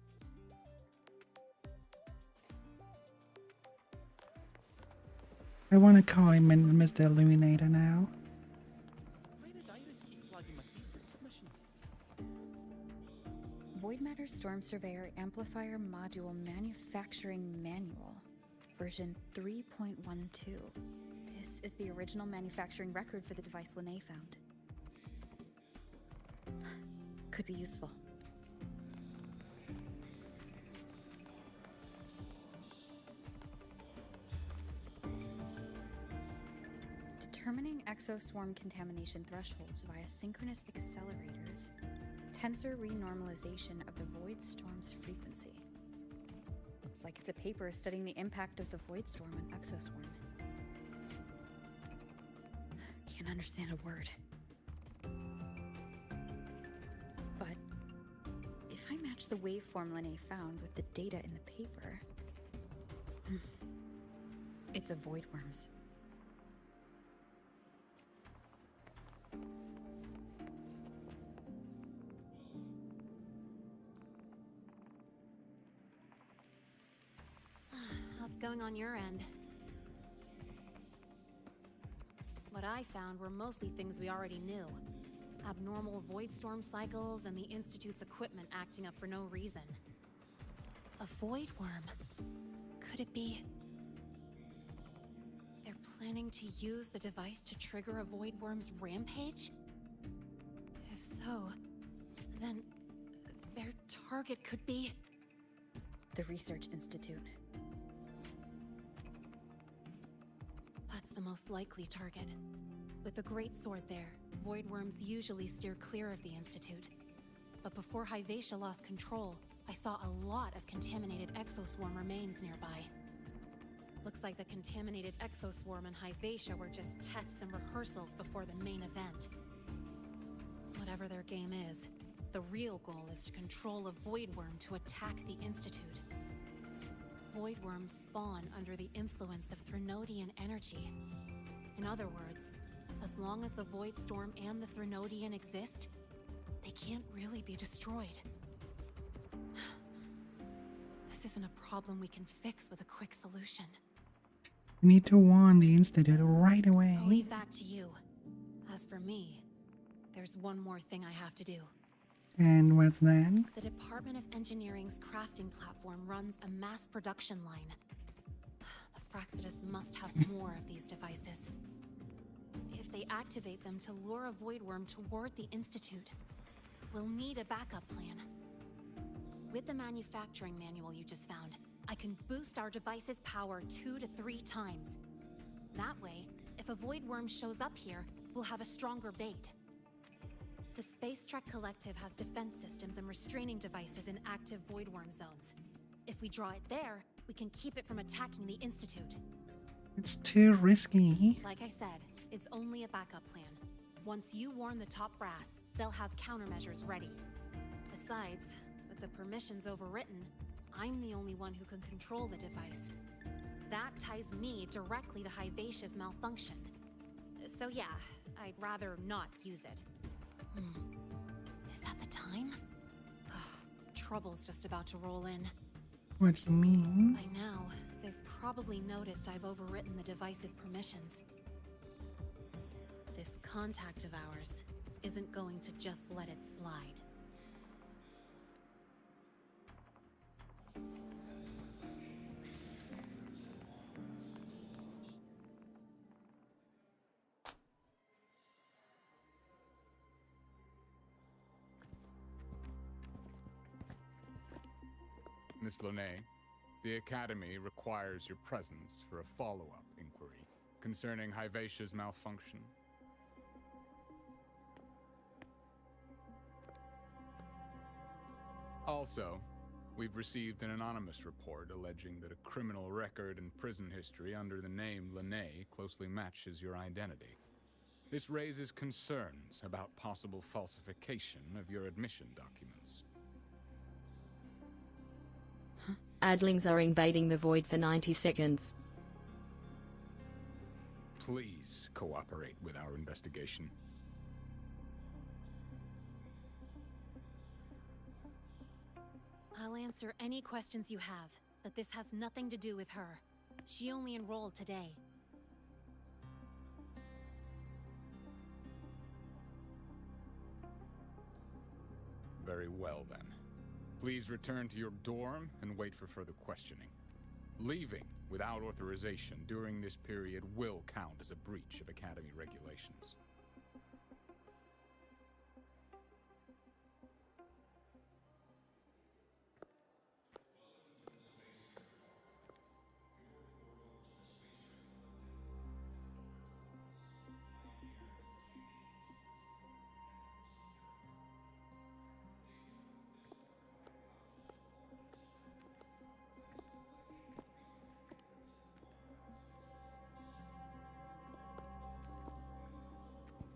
[SPEAKER 1] I want to call him Mr. Illuminator now.
[SPEAKER 17] Why does Iris keep flagging my thesis submissions?
[SPEAKER 3] Void Matter Storm Surveyor Amplifier Module Manufacturing Manual, version 3.12. This is the original manufacturing record for the device Lene found. Could be useful. Determining exoswarm contamination thresholds via synchronous accelerators. Tensor renormalization of the void storm's frequency. like it's a paper studying the impact of the Void Storm on Exoswarm. Can't understand a word. But if I match the waveform Lene found with the data in the paper, it's a Voidworm's.
[SPEAKER 5] How's it going on your end? What I found were mostly things we already knew. Abnormal void storm cycles and the Institute's equipment acting up for no reason. A void worm? Could it be... they're planning to use the device to trigger a void worm's rampage? If so, then their target could be...
[SPEAKER 3] the Research Institute.
[SPEAKER 5] That's the most likely target. With the Great Sword there, void worms usually steer clear of the Institute. But before Hyvatia lost control, I saw a lot of contaminated exoswarm remains nearby. Looks like the contaminated exoswarm and Hyvatia were just tests and rehearsals before the main event. Whatever their game is, the real goal is to control a void worm to attack the Institute. Void worms spawn under the influence of Threnodian energy. In other words, as long as the Void Storm and the Threnodian exist, they can't really be destroyed. This isn't a problem we can fix with a quick solution.
[SPEAKER 1] We need to warn the Institute right away.
[SPEAKER 5] I'll leave that to you. As for me, there's one more thing I have to do.
[SPEAKER 1] And what's that?
[SPEAKER 5] The Department of Engineering's crafting platform runs a mass production line. The Fraxidus must have more of these devices. If they activate them to lure a void worm toward the Institute, we'll need a backup plan. With the manufacturing manual you just found, I can boost our device's power 2 to 3 times. That way, if a void worm shows up here, we'll have a stronger bait. The Space Trek Collective has defense systems and restraining devices in active void worm zones. If we draw it there, we can keep it from attacking the Institute.
[SPEAKER 1] It's too risky.
[SPEAKER 5] Like I said, it's only a backup plan. Once you warn the top brass, they'll have countermeasures ready. Besides, with the permissions overwritten, I'm the only one who can control the device. That ties me directly to Hyvatia's malfunction. So yeah, I'd rather not use it. Is that the time? Ugh, trouble's just about to roll in.
[SPEAKER 1] What do you mean?
[SPEAKER 5] By now, they've probably noticed I've overwritten the device's permissions. This contact of ours isn't going to just let it slide.
[SPEAKER 19] Miss Lene, the Academy requires your presence for a follow-up inquiry concerning Hyvatia's malfunction. Also, we've received an anonymous report alleging that a criminal record and prison history under the name Lene closely matches your identity. This raises concerns about possible falsification of your admission documents.
[SPEAKER 21] Adlings are invading the void for 90 seconds.
[SPEAKER 19] Please cooperate with our investigation.
[SPEAKER 5] I'll answer any questions you have, but this has nothing to do with her. She only enrolled today.
[SPEAKER 19] Very well, then. Please return to your dorm and wait for further questioning. Leaving without authorization during this period will count as a breach of Academy regulations.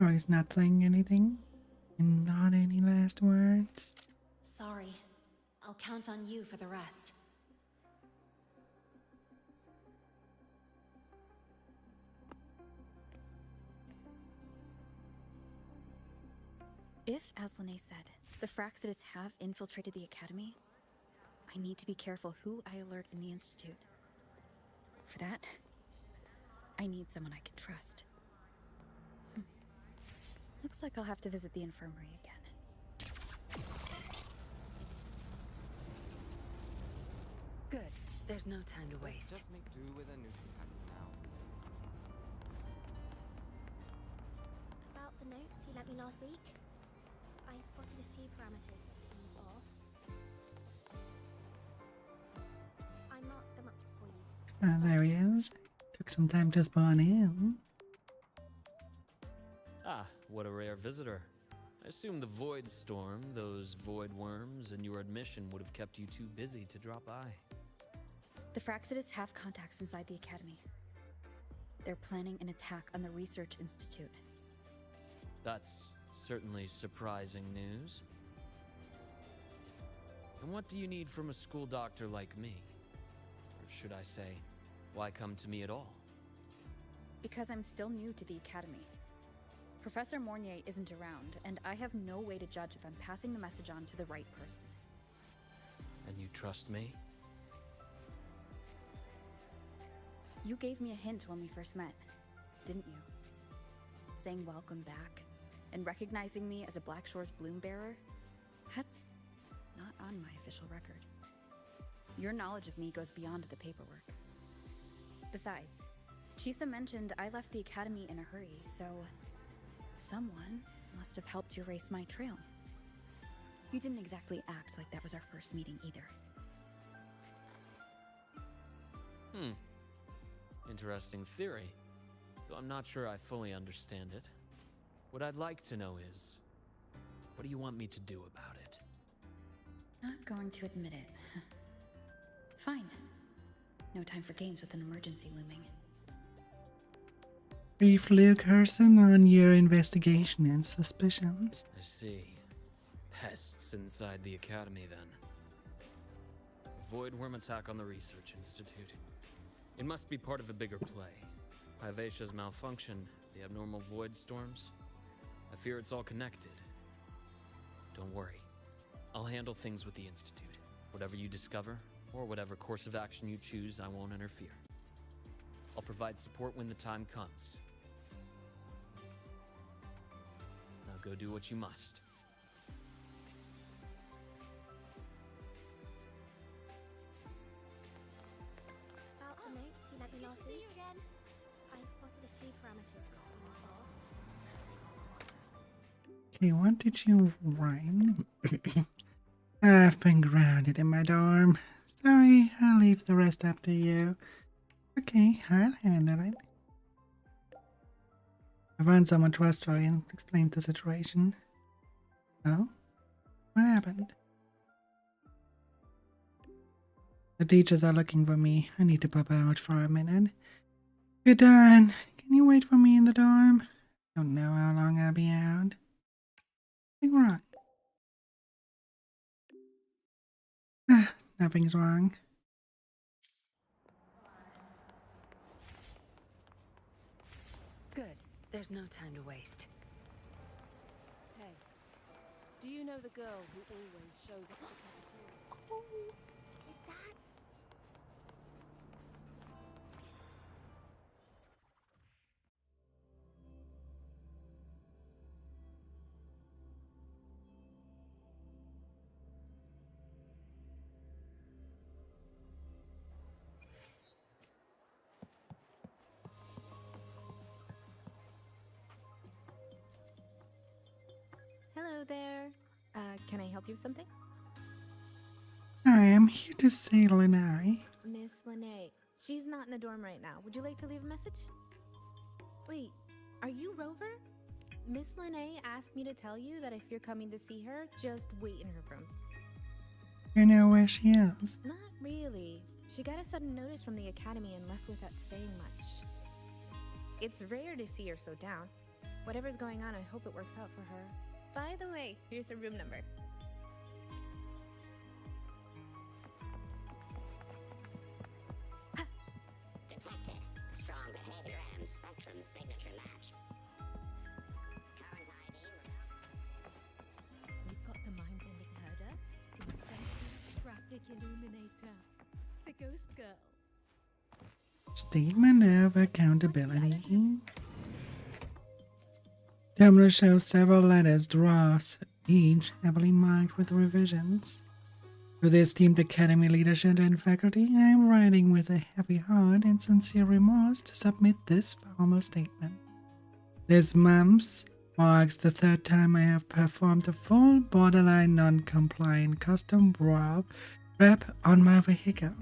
[SPEAKER 1] Oh, he's not saying anything? And not any last words?
[SPEAKER 2] Sorry. I'll count on you for the rest.
[SPEAKER 3] If, as Lene said, the Fraxidus have infiltrated the Academy, I need to be careful who I alert in the Institute. For that, I need someone I can trust. Looks like I'll have to visit the infirmary again.
[SPEAKER 11] Good. There's no time to waste.
[SPEAKER 22] Just make do with a neutral pack now.
[SPEAKER 23] About the notes you lent me last week, I spotted a few parameters that seemed off. I marked them up for you.
[SPEAKER 1] Ah, there he is. Took some time to spawn in.
[SPEAKER 24] Ah, what a rare visitor. I assume the Void Storm, those void worms, and your admission would have kept you too busy to drop by.
[SPEAKER 3] The Fraxidus have contacts inside the Academy. They're planning an attack on the Research Institute.
[SPEAKER 24] That's certainly surprising news. And what do you need from a school doctor like me? Or should I say, why come to me at all?
[SPEAKER 3] Because I'm still new to the Academy. Professor Mornier isn't around, and I have no way to judge if I'm passing the message on to the right person.
[SPEAKER 24] And you trust me?
[SPEAKER 3] You gave me a hint when we first met, didn't you? Saying welcome back, and recognizing me as a Black Shore's bloom bearer? That's not on my official record. Your knowledge of me goes beyond the paperwork. Besides, Chisa mentioned I left the Academy in a hurry, so someone must have helped you erase my trail. You didn't exactly act like that was our first meeting either.
[SPEAKER 24] Interesting theory, though I'm not sure I fully understand it. What I'd like to know is, what do you want me to do about it?
[SPEAKER 3] Not going to admit it. Fine. No time for games with an emergency looming.
[SPEAKER 1] Brief Luke Herson on your investigation and suspicions.
[SPEAKER 24] I see. Pests inside the Academy, then. A void worm attack on the Research Institute. It must be part of a bigger play. Pyvatia's malfunction, the abnormal void storms. I fear it's all connected. Don't worry. I'll handle things with the Institute. Whatever you discover, or whatever course of action you choose, I won't interfere. I'll provide support when the time comes. Now go do what you must.
[SPEAKER 23] About the notes you lent me last week, I spotted a few parameters that seemed off.
[SPEAKER 1] Okay, what did you write? I've been grounded in my dorm. Sorry, I'll leave the rest up to you. Okay, I'll handle it. I found someone trustworthy and explained the situation. Oh? What happened? The teachers are looking for me. I need to pop out for a minute. You're done. Can you wait for me in the dorm? Don't know how long I'll be out. Nothing wrong. Nothing's wrong.
[SPEAKER 11] Good. There's no time to waste.
[SPEAKER 13] Hey, do you know the girl who always shows up at the cafeteria?
[SPEAKER 23] Oh, is that...
[SPEAKER 25] Hello there. Can I help you with something?
[SPEAKER 1] I am here to see Lene.
[SPEAKER 25] Miss Lene. She's not in the dorm right now. Would you like to leave a message? Wait, are you Rover? Miss Lene asked me to tell you that if you're coming to see her, just wait in her room.
[SPEAKER 1] You know where she is?
[SPEAKER 25] Not really. She got a sudden notice from the Academy and left without saying much. It's rare to see her so down. Whatever's going on, I hope it works out for her. By the way, here's her room number.
[SPEAKER 7] Detected. Strong behavior and spectrum signature match. Current ID.
[SPEAKER 23] We've got the mind-bending herder, the senses traffic illuminator, the ghost girl.
[SPEAKER 1] Statement of accountability. Terminal shows several letters, drafts, each heavily marked with revisions. To the esteemed Academy leadership and faculty, I am writing with a heavy heart and sincere remorse to submit this formal statement. This month marks the third time I have performed a full, borderline non-compliant custom wrap on my vehicle.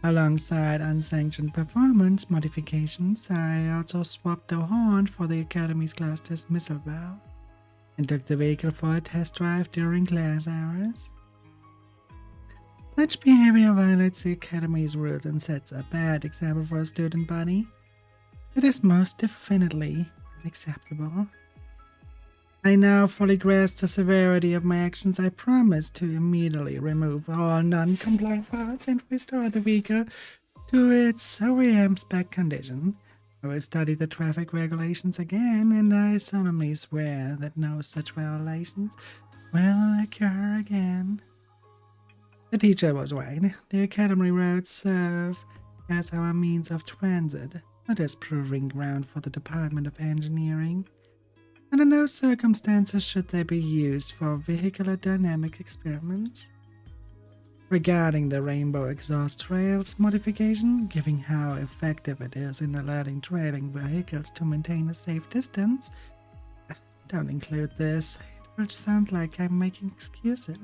[SPEAKER 1] Alongside unsanctioned performance modifications, I also swapped the horn for the Academy's class dismissal valve and took the vehicle for a test drive during class hours. Such behavior violates the Academy's rules and sets a bad example for a student body. It is most definitely unacceptable. I now fully grasp the severity of my actions. I promise to immediately remove all non-compliant parts and restore the vehicle to its OEM spec condition. I will study the traffic regulations again, and I solemnly swear that no such violations will occur again. The teacher was right. The Academy roads serve as our means of transit, not as proving ground for the Department of Engineering. Under no circumstances should they be used for vehicular dynamic experiments. Regarding the rainbow exhaust trails modification, given how effective it is in alerting trailing vehicles to maintain a safe distance, don't include this. It will sound like I'm making excuses.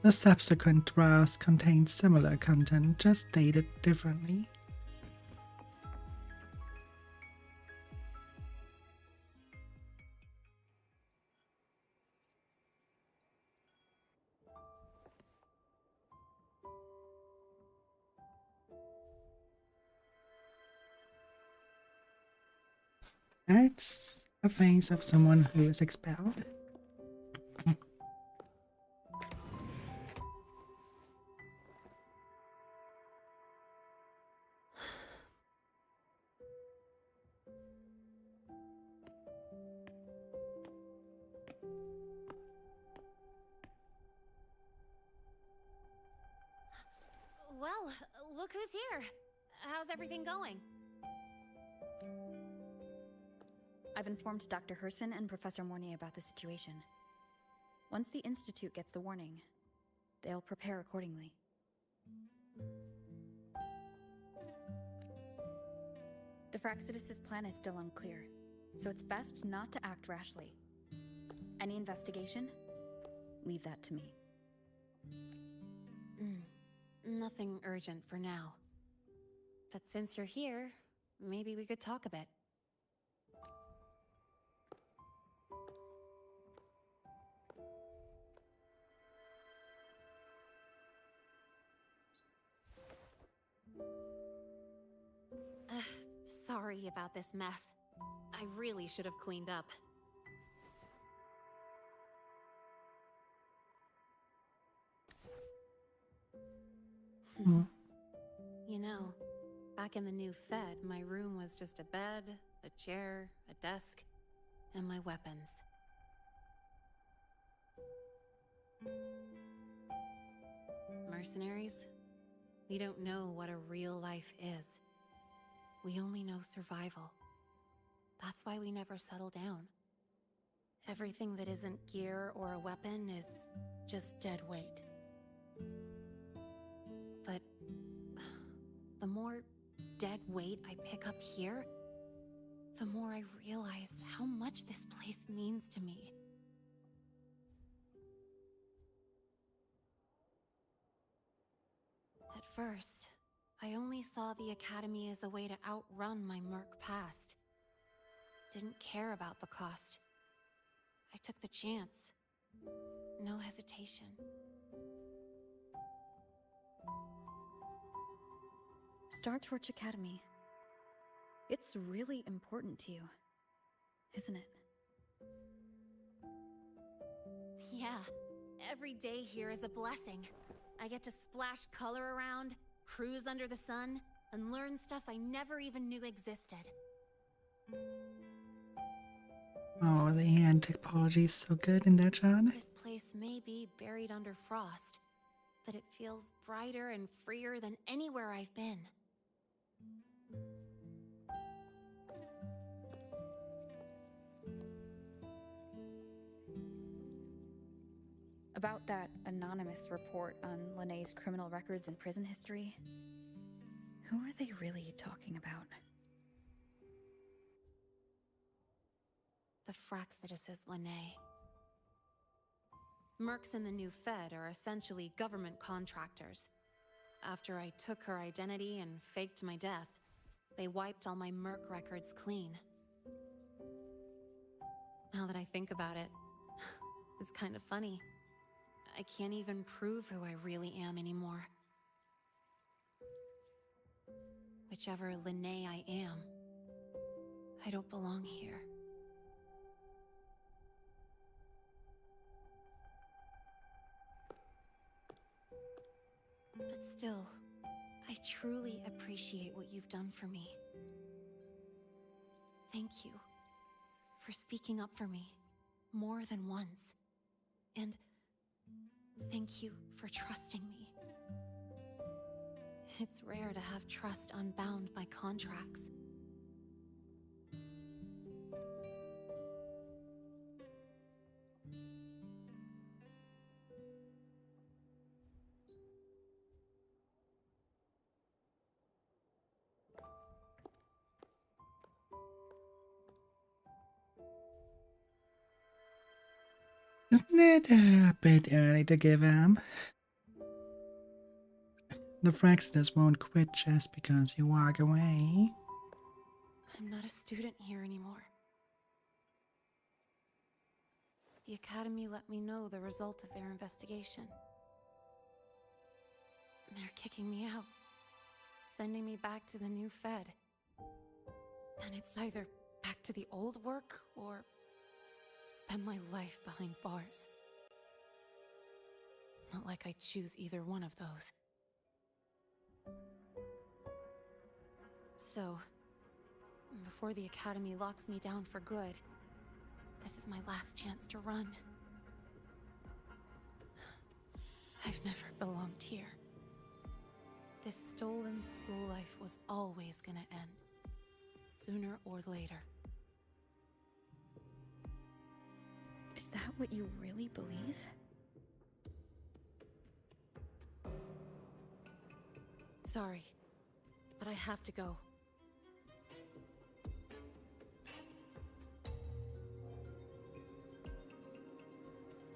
[SPEAKER 1] The subsequent drafts contain similar content, just stated differently. That's a face of someone who is expelled.
[SPEAKER 5] Well, look who's here. How's everything going?
[SPEAKER 3] I've informed Dr. Herson and Professor Mornay about the situation. Once the Institute gets the warning, they'll prepare accordingly. The Fraxidus' plan is still unclear, so it's best not to act rashly. Any investigation? Leave that to me.
[SPEAKER 5] Nothing urgent for now. But since you're here, maybe we could talk a bit. Sorry about this mess. I really should have cleaned up. You know, back in the new Fed, my room was just a bed, a chair, a desk, and my weapons. Mercenaries? We don't know what a real life is. We only know survival. That's why we never settle down. Everything that isn't gear or a weapon is just dead weight. But the more dead weight I pick up here, the more I realize how much this place means to me. At first, I only saw the Academy as a way to outrun my merc past. Didn't care about the cost. I took the chance. No hesitation.
[SPEAKER 3] Star Torch Academy. It's really important to you, isn't it?
[SPEAKER 5] Yeah, every day here is a blessing. I get to splash color around, cruise under the sun, and learn stuff I never even knew existed.
[SPEAKER 1] Oh, the hand typology is so good in that shot.
[SPEAKER 5] This place may be buried under frost, but it feels brighter and freer than anywhere I've been.
[SPEAKER 3] About that anonymous report on Linnea's criminal records and prison history, who are they really talking about?
[SPEAKER 5] The Fraxidus is Linne. Mercs in the new Fed are essentially government contractors. After I took her identity and faked my death, they wiped all my Merc records clean. Now that I think about it, it's kind of funny. I can't even prove who I really am anymore. Whichever Linne I am, I don't belong here. But still, I truly appreciate what you've done for me. Thank you for speaking up for me more than once. And thank you for trusting me. It's rare to have trust unbound by contracts.
[SPEAKER 1] Isn't it a bit early to give up? The Fraxidus won't quit just because you walk away.
[SPEAKER 5] I'm not a student here anymore. The Academy let me know the result of their investigation. They're kicking me out, sending me back to the new Fed. And it's either back to the old work or spend my life behind bars. Not like I choose either one of those. So, before the Academy locks me down for good, this is my last chance to run. I've never belonged here. This stolen school life was always gonna end, sooner or later.
[SPEAKER 3] Is that what you really believe?
[SPEAKER 5] Sorry, but I have to go.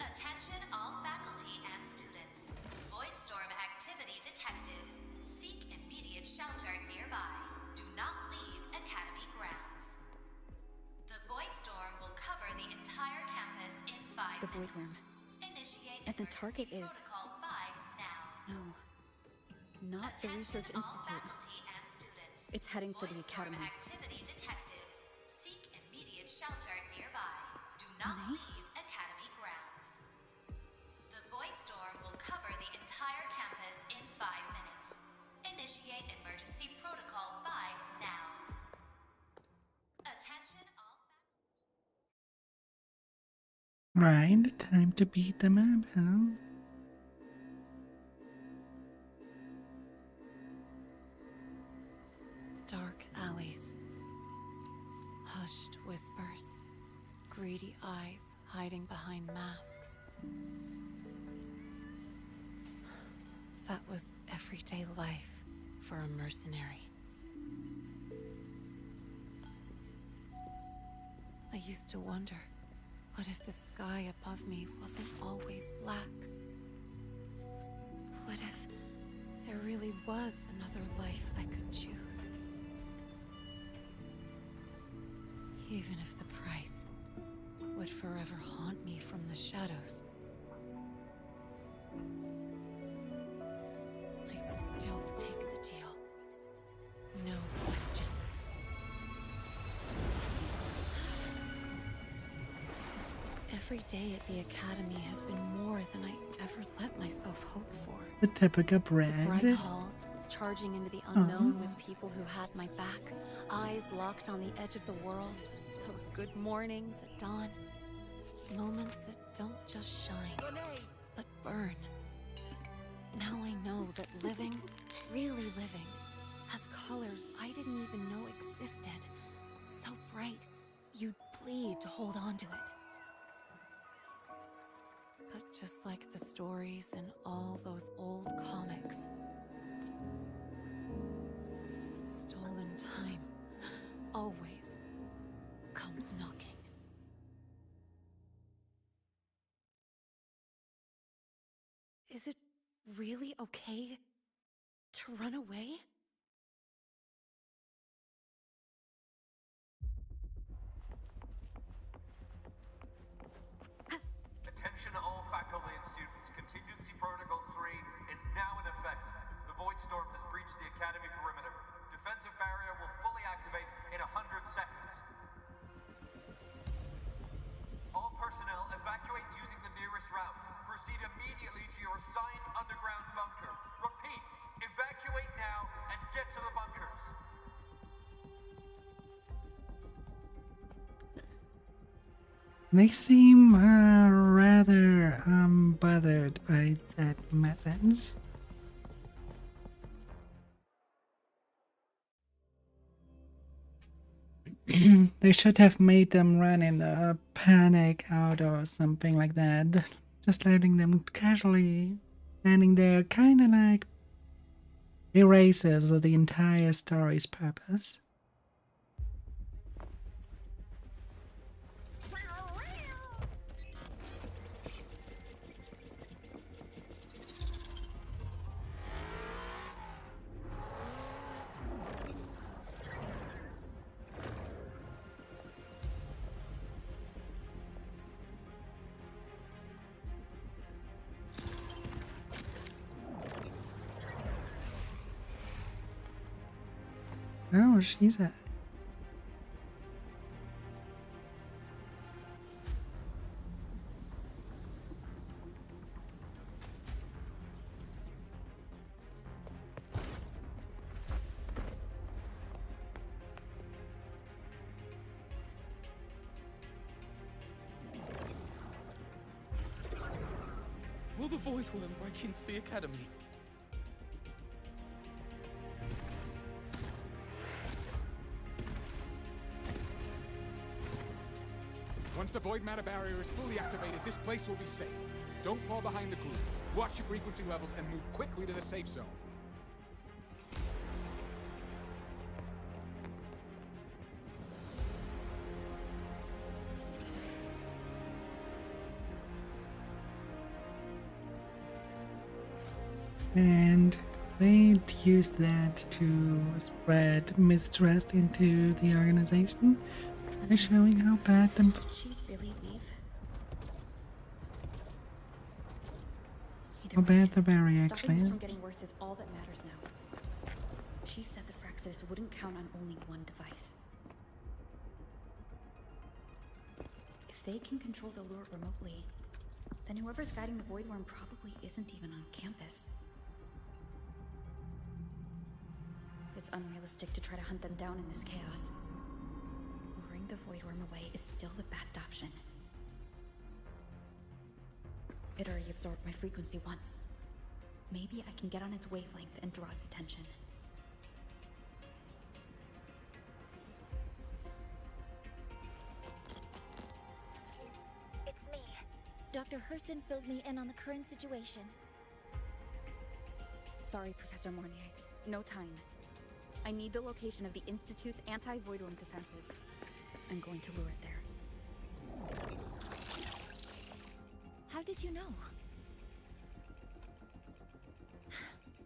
[SPEAKER 8] Attention all faculty and students. Voidstorm activity detected. Seek immediate shelter nearby. Do not leave Academy grounds. The Voidstorm will cover the entire campus in 5
[SPEAKER 3] The Void
[SPEAKER 8] minutes.
[SPEAKER 3] Worm.
[SPEAKER 8] Initiate
[SPEAKER 3] And the
[SPEAKER 8] emergency
[SPEAKER 3] target is...
[SPEAKER 8] protocol 5 now.
[SPEAKER 3] No. Not the
[SPEAKER 8] Attention
[SPEAKER 3] Research
[SPEAKER 8] all
[SPEAKER 3] Institute.
[SPEAKER 8] faculty and students.
[SPEAKER 3] It's heading for the
[SPEAKER 8] Voidstorm
[SPEAKER 3] Academy.
[SPEAKER 8] activity detected. Seek immediate shelter nearby. Do not leave Academy grounds. The Voidstorm will cover the entire campus in 5 minutes. Initiate emergency protocol 5 now. Attention all
[SPEAKER 1] Right, time to beat them up, huh?
[SPEAKER 5] Dark alleys. Hushed whispers. Greedy eyes hiding behind masks. That was everyday life for a mercenary. I used to wonder, what if the sky above me wasn't always black? What if there really was another life I could choose? Even if the price would forever haunt me from the shadows, I'd still take the deal. No question.
[SPEAKER 13] Every day at the Academy has been more than I ever let myself hope for.
[SPEAKER 1] The typical bread.
[SPEAKER 13] Bright halls, charging into the unknown with people who had my back, eyes locked on the edge of the world, those good mornings at dawn, moments that don't just shine, but burn. Now I know that living, really living, has colors I didn't even know existed. So bright, you'd bleed to hold on to it. But just like the stories in all those old comics, stolen time always comes knocking. Is it really okay to run away?
[SPEAKER 6] Attention all faculty and students. Contingency Protocol 3 is now in effect. The Void Storm has breached the Academy perimeter. Defensive barrier will fully activate in 100 seconds. All personnel evacuate using the nearest route. Proceed immediately to your assigned underground bunker. Repeat, evacuate now and get to the bunkers.
[SPEAKER 1] They seem rather bothered by that message. They should have made them run in a panic out or something like that. Just letting them casually standing there kind of like erases the entire story's purpose. Oh, Chisa.
[SPEAKER 17] Will the Void Worm break into the Academy?
[SPEAKER 19] Once the void matter barrier is fully activated, this place will be safe. Don't fall behind the group. Watch your frequency levels and move quickly to the safe zone.
[SPEAKER 1] And they'd use that to spread mistrust into the organization by showing how bad them.
[SPEAKER 3] Did she really leave?
[SPEAKER 1] How bad the barrier actually
[SPEAKER 3] Stopping this
[SPEAKER 1] is.
[SPEAKER 3] from getting worse is all that matters now. She said the Fraxis wouldn't count on only one device. If they can control the lure remotely, then whoever's guiding the Void Worm probably isn't even on campus. It's unrealistic to try to hunt them down in this chaos. Luring the Void Worm away is still the best option. It already absorbed my frequency once. Maybe I can get on its wavelength and draw its attention.
[SPEAKER 23] It's me. Dr. Herson filled me in on the current situation.
[SPEAKER 3] Sorry, Professor Mornier. No time. I need the location of the Institute's anti-Void Worm defenses. I'm going to lure it there.
[SPEAKER 23] How did you know?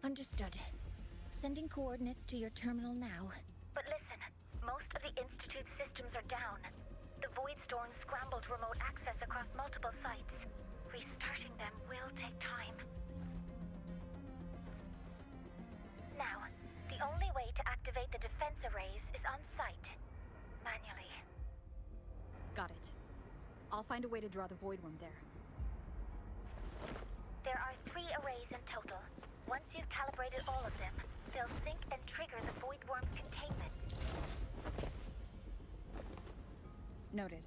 [SPEAKER 23] Understood. Sending coordinates to your terminal now.
[SPEAKER 20] But listen, most of the Institute's systems are down. The Void Storm scrambled remote access across multiple sites. Restarting them will take time. Now, the only way to activate the defense arrays is on site. Manually.
[SPEAKER 3] Got it. I'll find a way to draw the void worm there.
[SPEAKER 20] There are 3 arrays in total. Once you've calibrated all of them, they'll sync and trigger the void worm's containment.
[SPEAKER 3] Noted.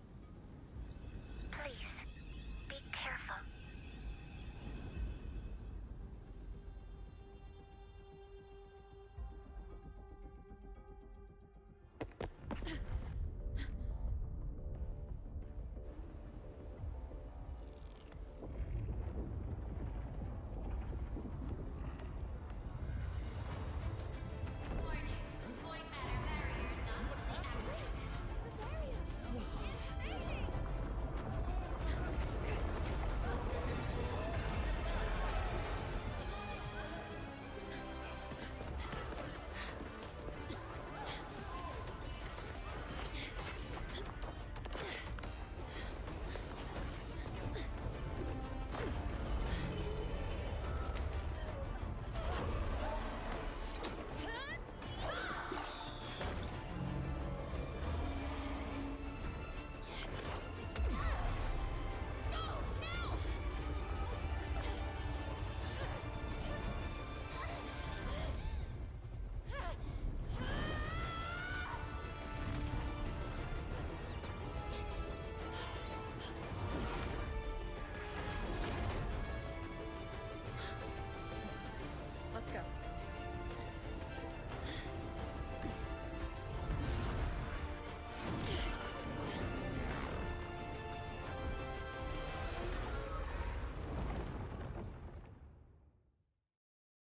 [SPEAKER 20] Please, be careful.
[SPEAKER 3] Let's go.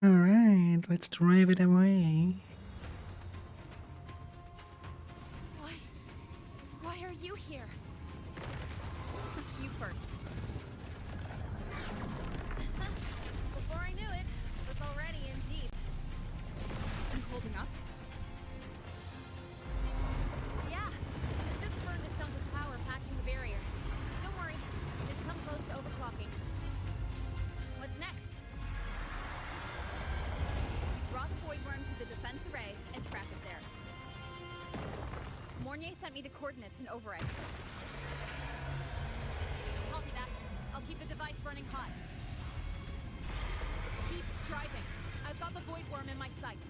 [SPEAKER 1] Alright, let's drive it away.
[SPEAKER 5] Why are you here? You first. Before I knew it, I was already in deep.
[SPEAKER 3] You holding up?
[SPEAKER 5] Yeah, I just burned a chunk of power patching the barrier. Don't worry, it's come close to overclocking. What's next?
[SPEAKER 3] Draw the void worm to the defense array and trap it there. Mornier sent me the coordinates and override codes.
[SPEAKER 5] Copy that. I'll keep the device running hot. Keep driving. I've got the void worm in my sights.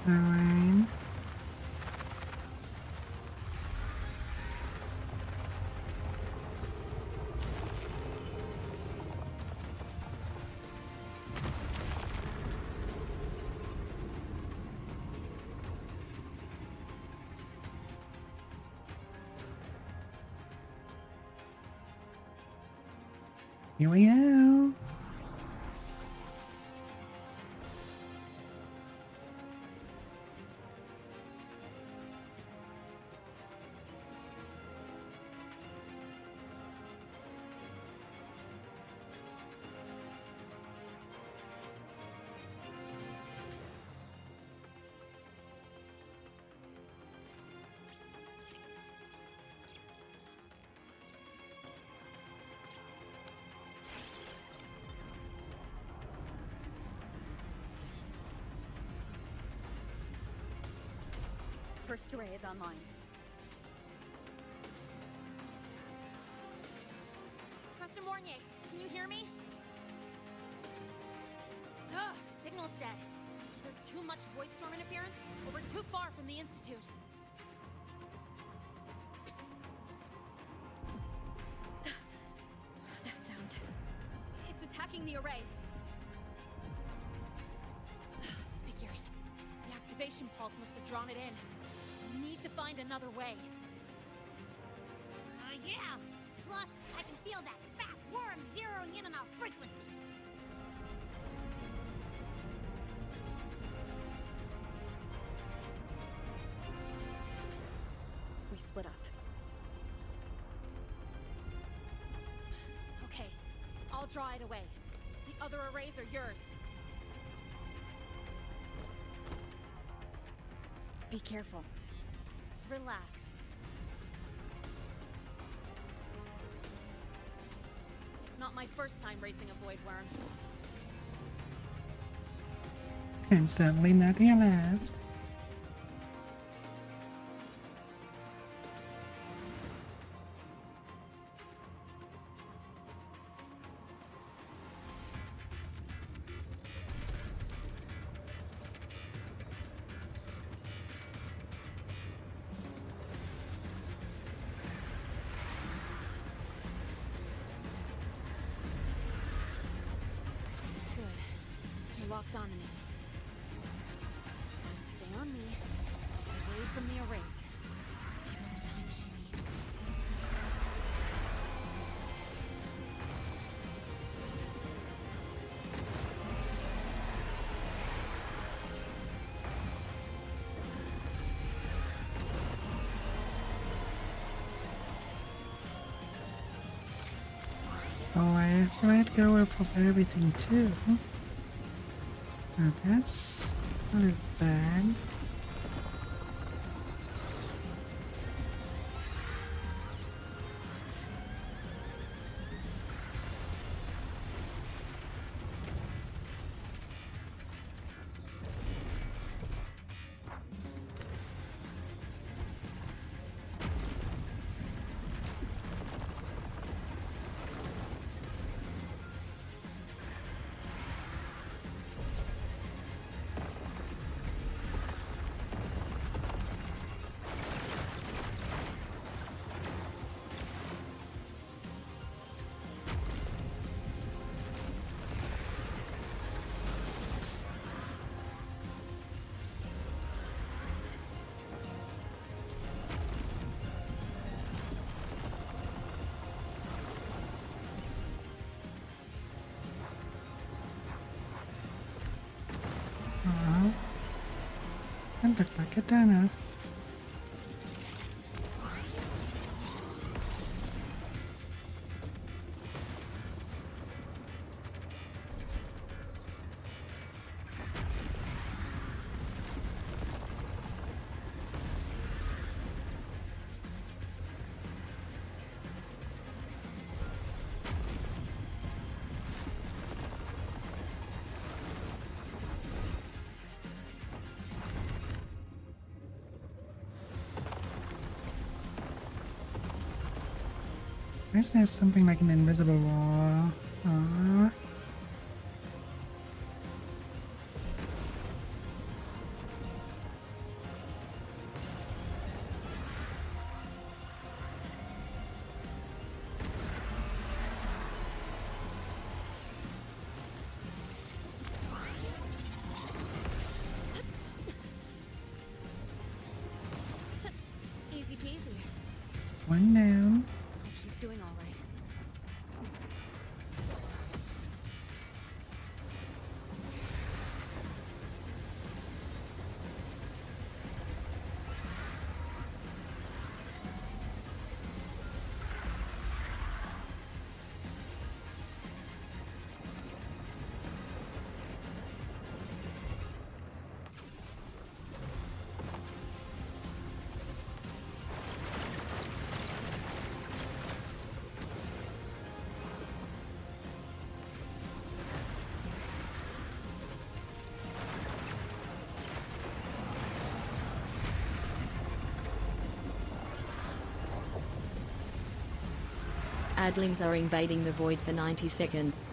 [SPEAKER 1] Alright. Here we go.
[SPEAKER 3] First array is online.
[SPEAKER 5] Professor Mornier, can you hear me? Ugh, signal's dead. Either too much void storm interference, or we're too far from the Institute.
[SPEAKER 3] That sound.
[SPEAKER 5] It's attacking the array. Figures. The activation pulse must have drawn it in. We need to find another way.
[SPEAKER 10] Yeah! Plus, I can feel that fat worm zeroing in on our frequency.
[SPEAKER 3] We split up.
[SPEAKER 5] Okay, I'll draw it away. The other arrays are yours.
[SPEAKER 3] Be careful.
[SPEAKER 5] Relax. It's not my first time racing a void worm.
[SPEAKER 1] And certainly not your last.
[SPEAKER 5] Good. You're locked onto me. Just stay on me. Away from the arrays. Give her the time she needs.
[SPEAKER 1] Oh, I have to let go of everything too. Now that's not bad. That looked like a dinner. Why is there something like an invisible wall? Aww.
[SPEAKER 5] Easy peasy.
[SPEAKER 1] One down.
[SPEAKER 5] Hope she's doing all right.
[SPEAKER 21] Adlings are invading the void for 90 seconds.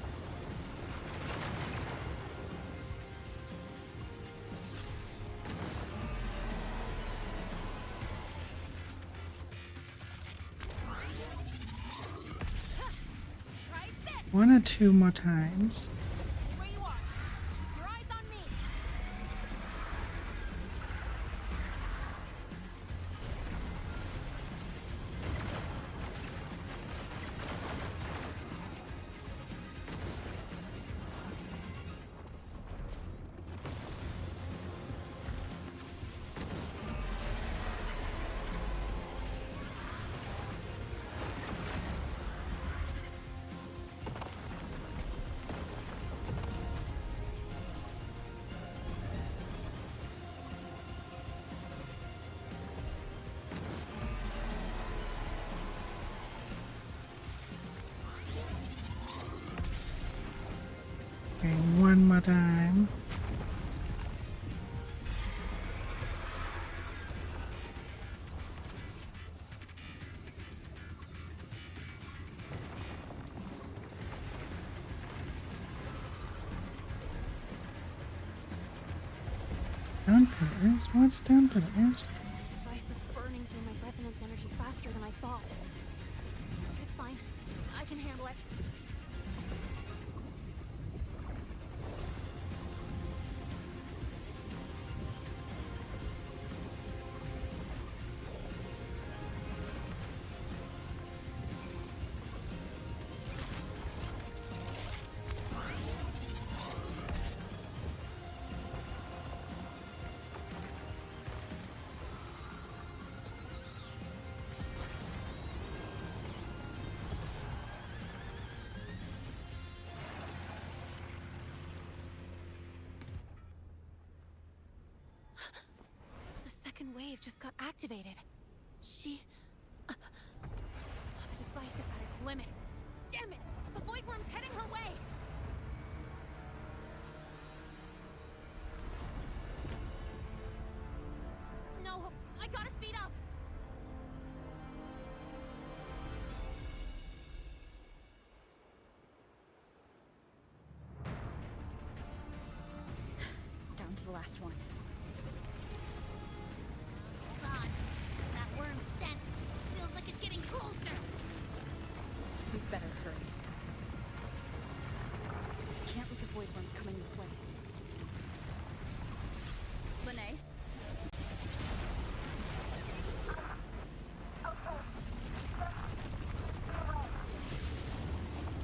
[SPEAKER 1] One or two more times.
[SPEAKER 5] Where you are. Your eyes on me.
[SPEAKER 1] Okay, one more time. stone pillars? What stone pillars?
[SPEAKER 5] This device is burning through my resonance energy faster than I thought. It's fine. I can handle it. The second wave just got activated. The device is at its limit. Damn it! The void worm's heading her way! No, I gotta speed up!
[SPEAKER 3] Down to the last one.
[SPEAKER 10] Hold on. That worm's scent feels like it's getting closer.
[SPEAKER 3] We'd better hurry. Can't let the void worms coming this way. Lene?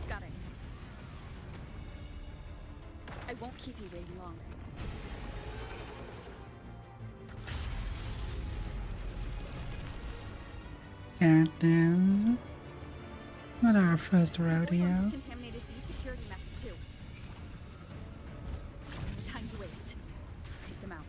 [SPEAKER 3] Got it. I won't keep you waiting long.
[SPEAKER 1] Captain. Not our first
[SPEAKER 3] The void
[SPEAKER 1] rodeo.
[SPEAKER 3] worms contaminated these security mechs too. No time to waste. Take them out.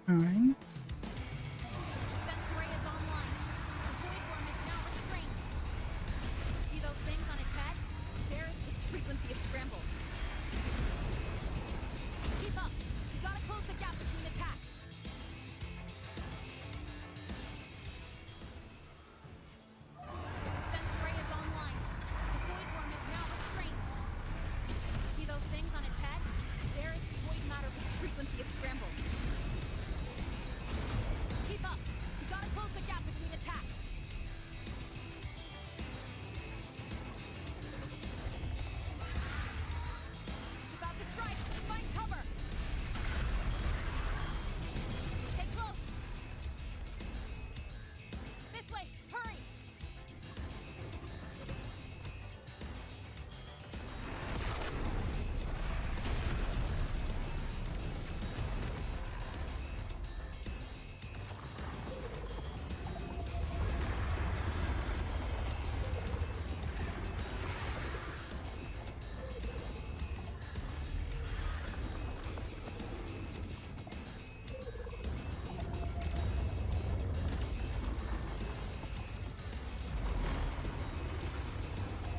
[SPEAKER 1] Alright.
[SPEAKER 5] Defense ray is online. The void worm is now restrained. See those things on its head?
[SPEAKER 3] There, its frequency is scrambled.
[SPEAKER 5] Keep up. We gotta close the gap between attacks. Defense ray is online. The void worm is now restrained. See those things on its head?
[SPEAKER 3] There, its void matter, its frequency is scrambled.
[SPEAKER 5] Keep up. We gotta close the gap between attacks. It's about to strike. Find cover. Stay close. This way. Hurry.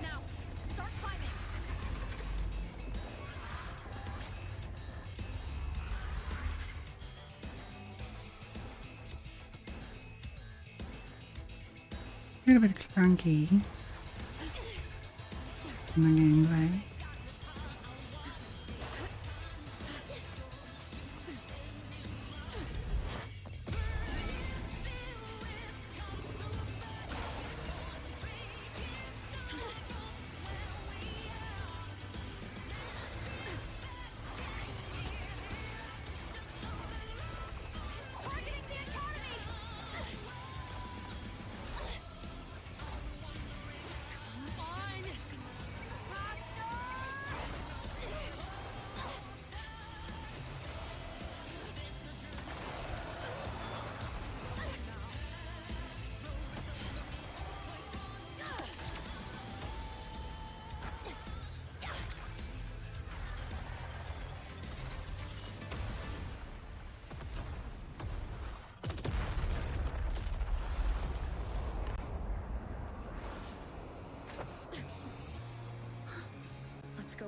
[SPEAKER 5] Now, start climbing.
[SPEAKER 1] A little bit clunky in the gameplay.
[SPEAKER 5] Targeting the academy. Come on. Faster.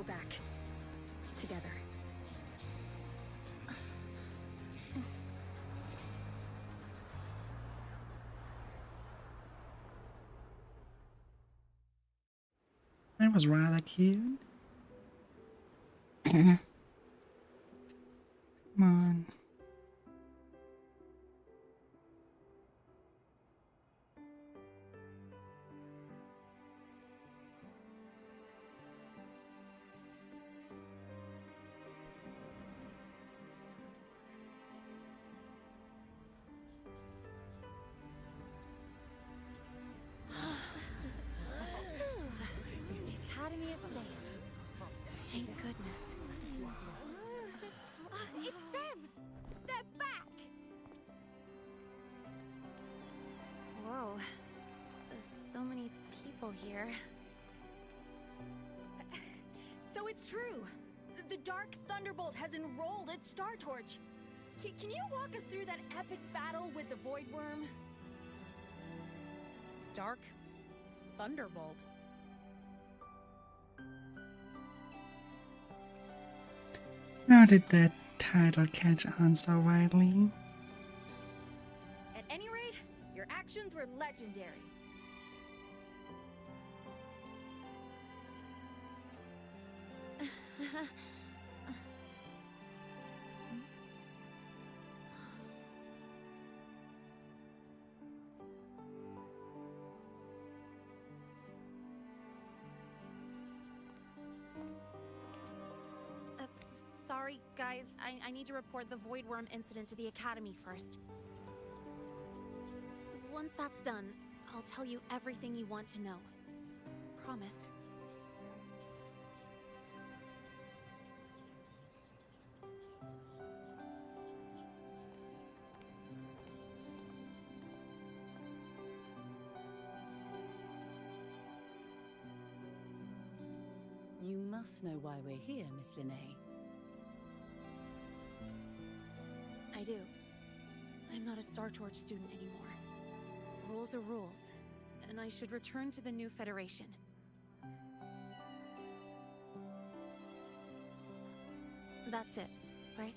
[SPEAKER 3] go back. Together.
[SPEAKER 1] That was rather cute. Come on.
[SPEAKER 5] The Academy is safe. Thank goodness. It's them! They're back! Whoa. There's so many people here.
[SPEAKER 3] So it's true! The Dark Thunderbolt has enrolled at Star Torch! Can you walk us through that epic battle with the Void Worm?
[SPEAKER 5] Dark Thunderbolt.
[SPEAKER 1] How did that title catch on so widely?
[SPEAKER 3] At any rate, your actions were legendary.
[SPEAKER 5] Sorry, guys. I need to report the Void Worm incident to the Academy first. Once that's done, I'll tell you everything you want to know. Promise.
[SPEAKER 9] You must know why we're here, Miss Linnae.
[SPEAKER 5] I do. I'm not a Star Torch student anymore. Rules are rules, and I should return to the new Federation. That's it, right?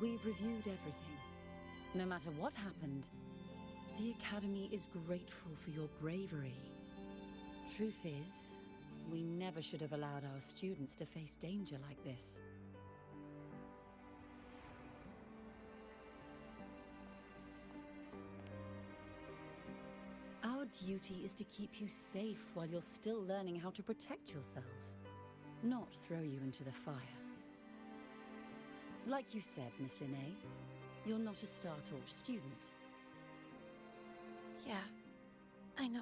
[SPEAKER 9] We've reviewed everything. No matter what happened, the Academy is grateful for your bravery. Truth is, we never should have allowed our students to face danger like this. Our duty is to keep you safe while you're still learning how to protect yourselves, not throw you into the fire. Like you said, Miss Linnae, you're not a Star Torch student.
[SPEAKER 5] Yeah, I know.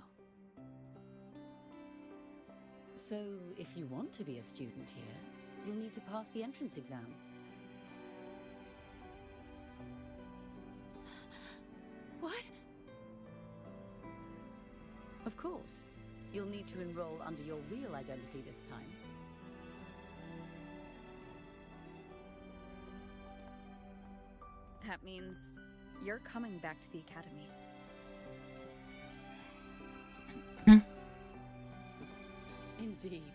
[SPEAKER 9] So, if you want to be a student here, you'll need to pass the entrance exam.
[SPEAKER 5] What?
[SPEAKER 9] Of course. You'll need to enroll under your real identity this time.
[SPEAKER 3] That means you're coming back to the Academy.
[SPEAKER 9] Indeed.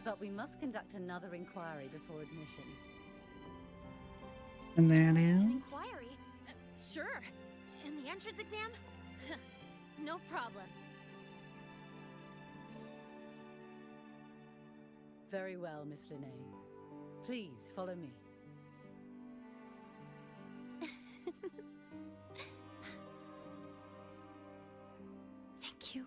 [SPEAKER 9] But we must conduct another inquiry before admission.
[SPEAKER 1] And that
[SPEAKER 5] An
[SPEAKER 1] is?
[SPEAKER 5] inquiry? Sure. And the entrance exam? No problem.
[SPEAKER 9] Very well, Miss Linnae. Please follow me.
[SPEAKER 5] Thank you.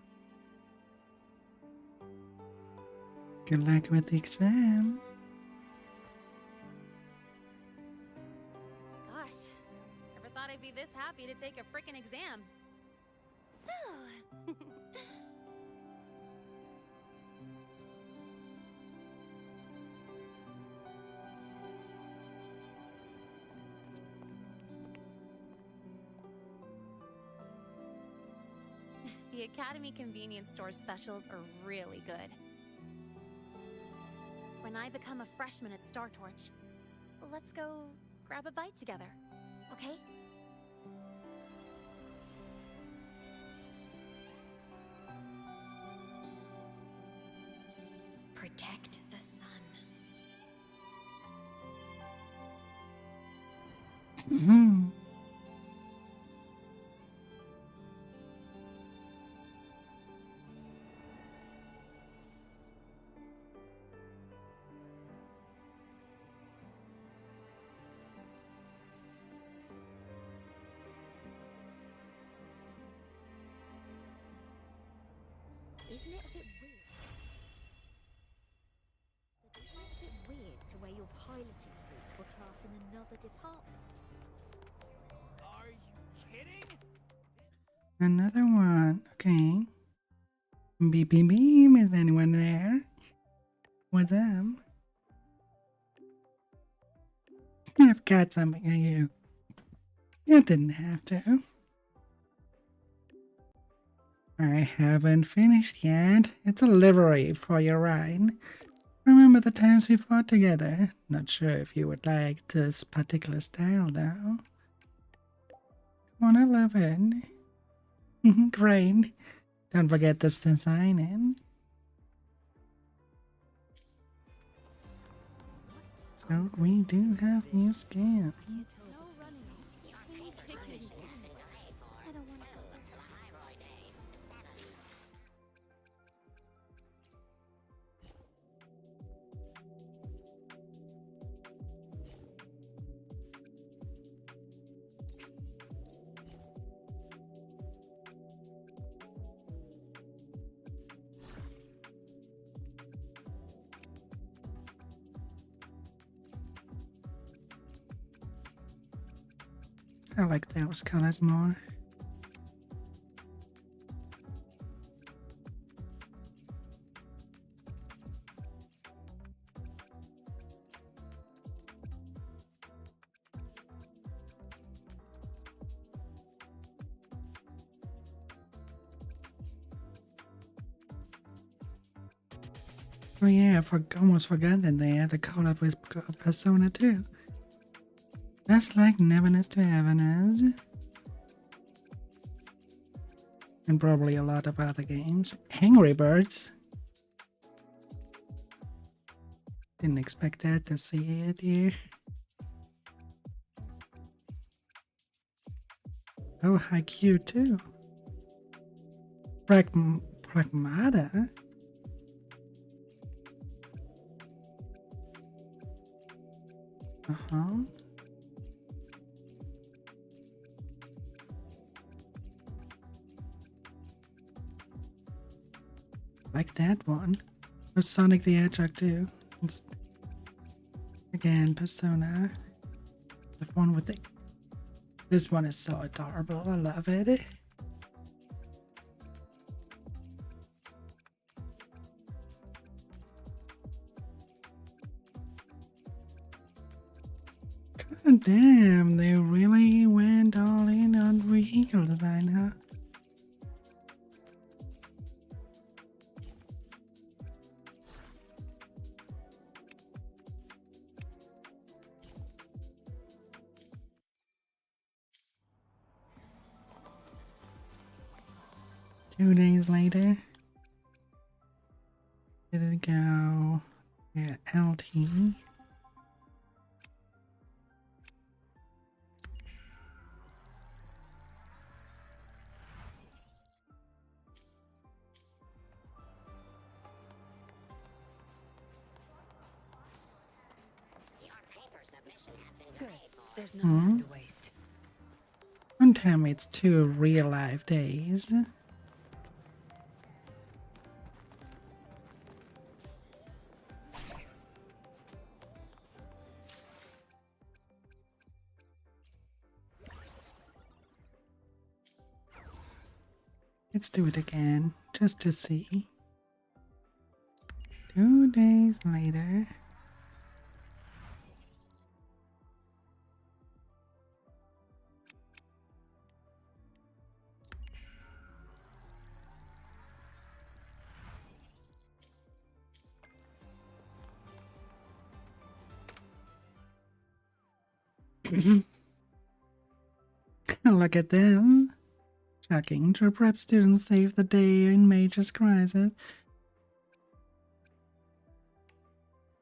[SPEAKER 1] Good luck with the exam.
[SPEAKER 5] Gosh, never thought I'd be this happy to take a frickin' exam. The Academy convenience store specials are really good. When I become a freshman at Star Torch, let's go grab a bite together, okay?
[SPEAKER 1] Mhm.
[SPEAKER 23] Isn't it a bit weird? Isn't it a bit weird to wear your piloting suit to a class in another department?
[SPEAKER 4] Are you kidding?
[SPEAKER 1] Another one. Okay. Beep beep beep. Is anyone there? What's up? I've got something on you. You didn't have to. I haven't finished yet. It's a livery for your ride. Remember the times we fought together? Not sure if you would like this particular style though. Come on, I love it. Great. Don't forget this design in. So we do have new skins.
[SPEAKER 23] I don't want to go.
[SPEAKER 1] I like those colors more. Oh yeah, almost forgot that they had a collab with Persona 2. That's like Neverness to Everness. And probably a lot of other games. Angry Birds. Didn't expect that to see it here. Oh, Haikyuu too. Pragmata? Uh-huh. Like that one. Or Sonic the Hedgehog too. Again, Persona. The one with the... This one is so adorable. I love it. God damn, they really went all in on vehicle design, huh? Two days later, did it go? Yeah, LT.
[SPEAKER 11] Good. There's no time to waste.
[SPEAKER 1] Don't tell me it's 2 real life days. Let's do it again, just to see. 2 days later. Look at them. Shocking. True prep students save the day in Major's crisis.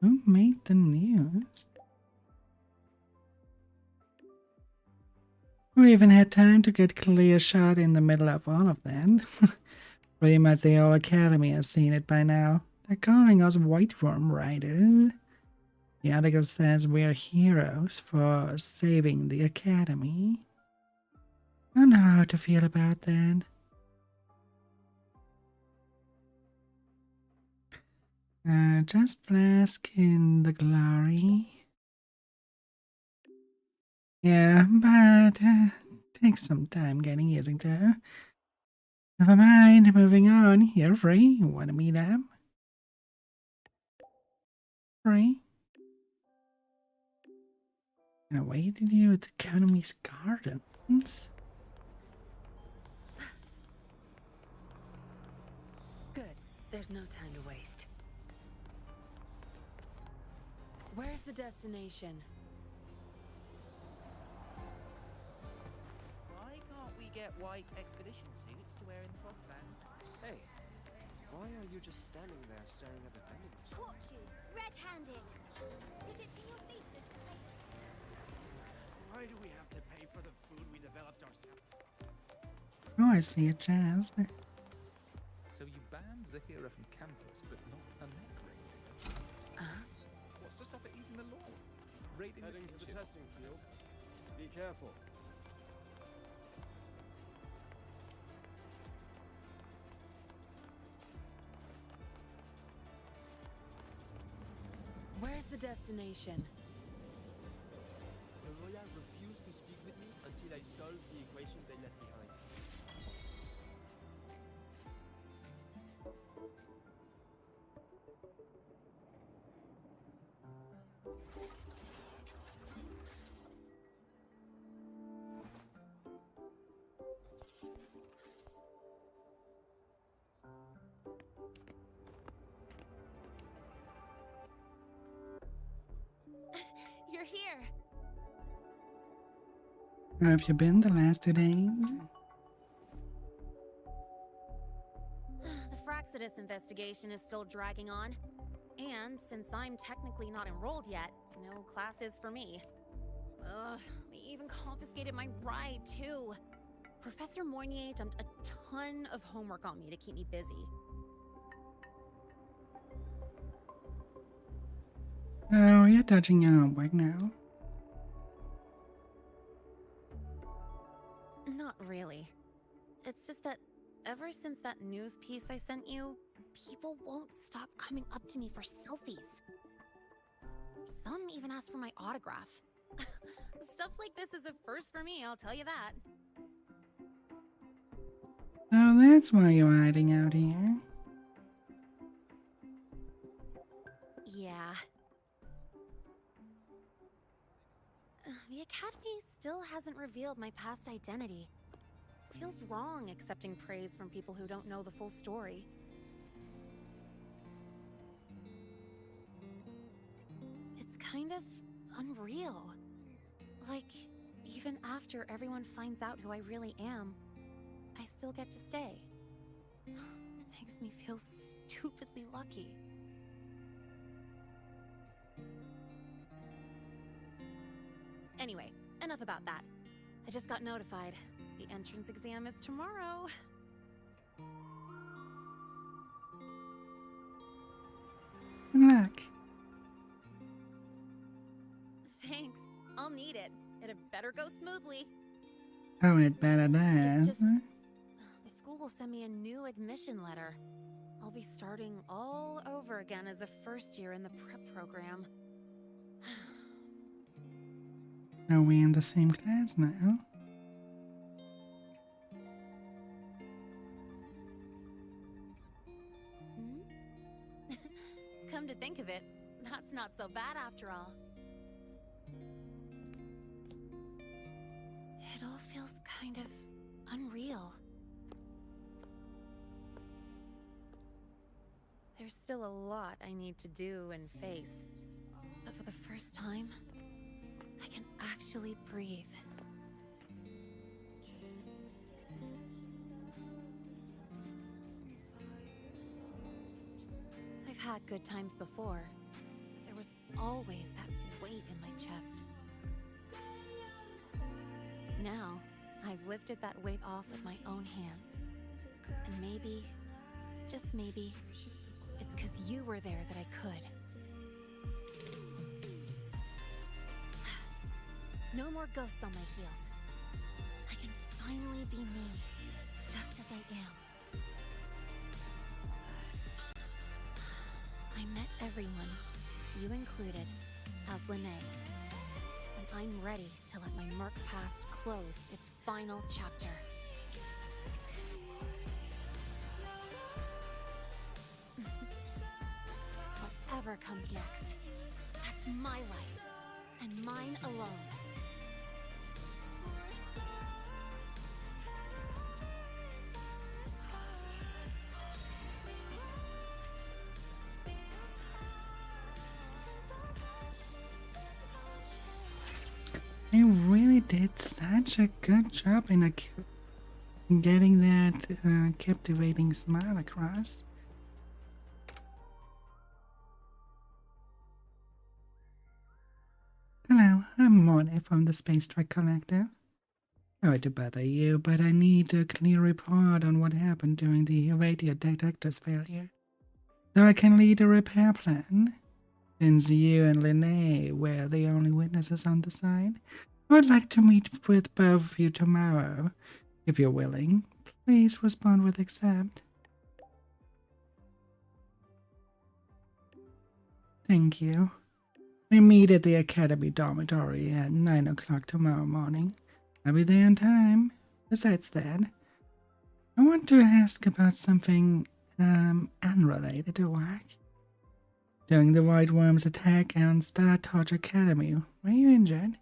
[SPEAKER 1] Who made the news? We even had time to get clear shot in the middle of all of that. Pretty much the whole academy has seen it by now. They're calling us White Worm Riders. The article says we're heroes for saving the academy. I don't know how to feel about that. Just bask in the glory. Yeah, but takes some time getting used to. Never mind, moving on. You're free. You want to meet up? Free? I waited you at the Academy's gardens.
[SPEAKER 11] Good. There's no time to waste. Where's the destination?
[SPEAKER 12] Why can't we get white expedition suits to wear in the Frostlands?
[SPEAKER 22] Hey, why are you just standing there staring at the vendors?
[SPEAKER 23] Caught you, red-handed. You're ditching your thesis.
[SPEAKER 4] Why do we have to pay for the food we developed ourselves?
[SPEAKER 1] Oh, I see a jazz.
[SPEAKER 14] So you banned Zahira from campus, but not her neck ring. What's to stop it eating the lawn? Raiding
[SPEAKER 22] Heading
[SPEAKER 14] the
[SPEAKER 22] to the
[SPEAKER 14] kitchen?
[SPEAKER 22] testing field. Be careful.
[SPEAKER 11] Where's the destination?
[SPEAKER 15] The Royal refused to speak with me until I solved the equation they left behind.
[SPEAKER 5] You're here.
[SPEAKER 1] Where have you been the last 2 days?
[SPEAKER 5] The Fraxidus investigation is still dragging on. And since I'm technically not enrolled yet, no classes for me. Ugh, they even confiscated my ride, too. Professor Moynier dumped a ton of homework on me to keep me busy.
[SPEAKER 1] Oh, you're touching your homework now.
[SPEAKER 5] Not really. It's just that ever since that news piece I sent you, people won't stop coming up to me for selfies. Some even ask for my autograph. Stuff like this is a first for me, I'll tell you that.
[SPEAKER 1] Oh, that's why you're hiding out here.
[SPEAKER 5] Yeah. The Academy still hasn't revealed my past identity. Feels wrong accepting praise from people who don't know the full story. It's kind of unreal. Like, even after everyone finds out who I really am, I still get to stay. Makes me feel stupidly lucky. Anyway, enough about that. I just got notified. The entrance exam is tomorrow.
[SPEAKER 1] Good luck.
[SPEAKER 5] Thanks. I'll need it. It better go smoothly.
[SPEAKER 1] Oh, it better does.
[SPEAKER 5] It's just the school will send me a new admission letter. I'll be starting all over again as a first year in the prep program.
[SPEAKER 1] Are we in the same class now?
[SPEAKER 5] Come to think of it, that's not so bad after all. It all feels kind of unreal. There's still a lot I need to do and face, but for the first time, I can actually breathe. I've had good times before, but there was always that weight in my chest. Now, I've lifted that weight off with my own hands. And maybe, just maybe, it's because you were there that I could. No more ghosts on my heels. I can finally be me, just as I am. I met everyone, you included, as Lene. And I'm ready to let my murk past close its final chapter. Whatever comes next, that's my life, and mine alone.
[SPEAKER 1] You really did such a good job in getting that captivating smile across. Hello, I'm Morty from the Space Trek Collective. Sorry to bother you, but I need a clear report on what happened during the radio detector's failure, so I can lead a repair plan. Since you and Lene were the only witnesses on the site, I would like to meet with both of you tomorrow. If you're willing, please respond with accept. Thank you. We meet at the Academy dormitory at 9 o'clock tomorrow morning. I'll be there in time. Besides that, I want to ask about something unrelated to work. During the White Worm's attack on Star Torch Academy, were you injured?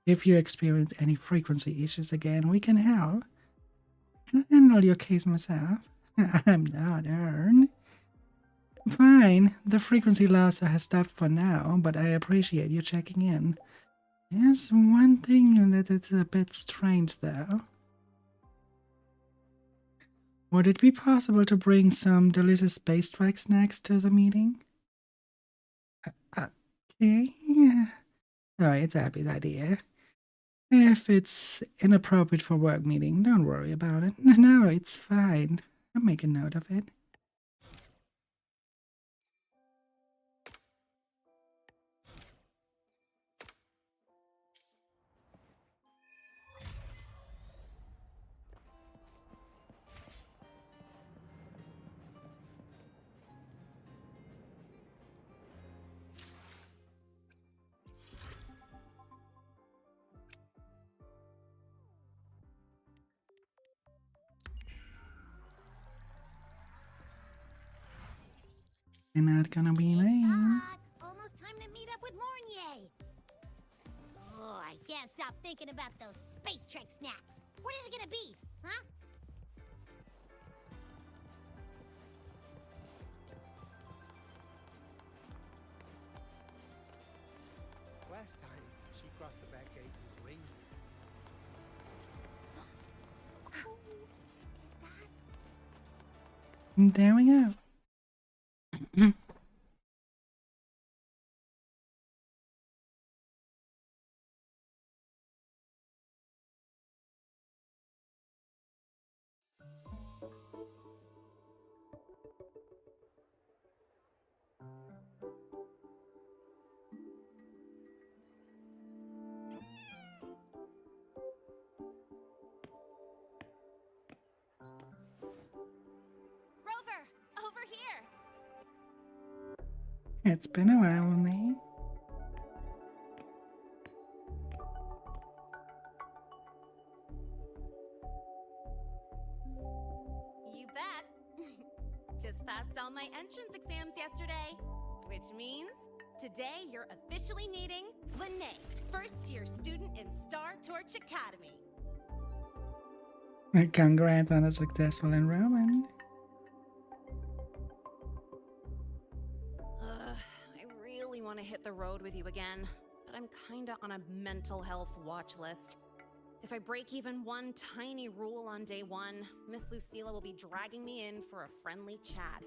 [SPEAKER 1] If you experience any frequency issues again, we can help. I'll handle your case myself. I'm not Ern. Fine, the frequency loss has stopped for now, but I appreciate you checking in. There's one thing that is a bit strange, though. Would it be possible to bring some delicious Space Trek snacks to the meeting? Okay. Sorry, it's Abby's idea. If it's inappropriate for work meeting, don't worry about it. No, it's fine. I'll make a note of it. You're not gonna be late.
[SPEAKER 10] Almost time to meet up with Mornier. Oh, I can't stop thinking about those Space Trek snacks. What is it gonna be, huh?
[SPEAKER 15] Last time, she crossed the back gate with a ring.
[SPEAKER 1] There we go.
[SPEAKER 5] Rover, over here.
[SPEAKER 1] It's been a while, Lee.
[SPEAKER 5] You bet. Just passed all my entrance exams yesterday, which means today you're officially meeting Lene, first-year student in Star Torch Academy.
[SPEAKER 1] Congrats on a successful enrollment.
[SPEAKER 5] I really want to hit the road with you again, but I'm kinda on a mental health watch list. If I break even one tiny rule on day one, Miss Lucilla will be dragging me in for a friendly chat.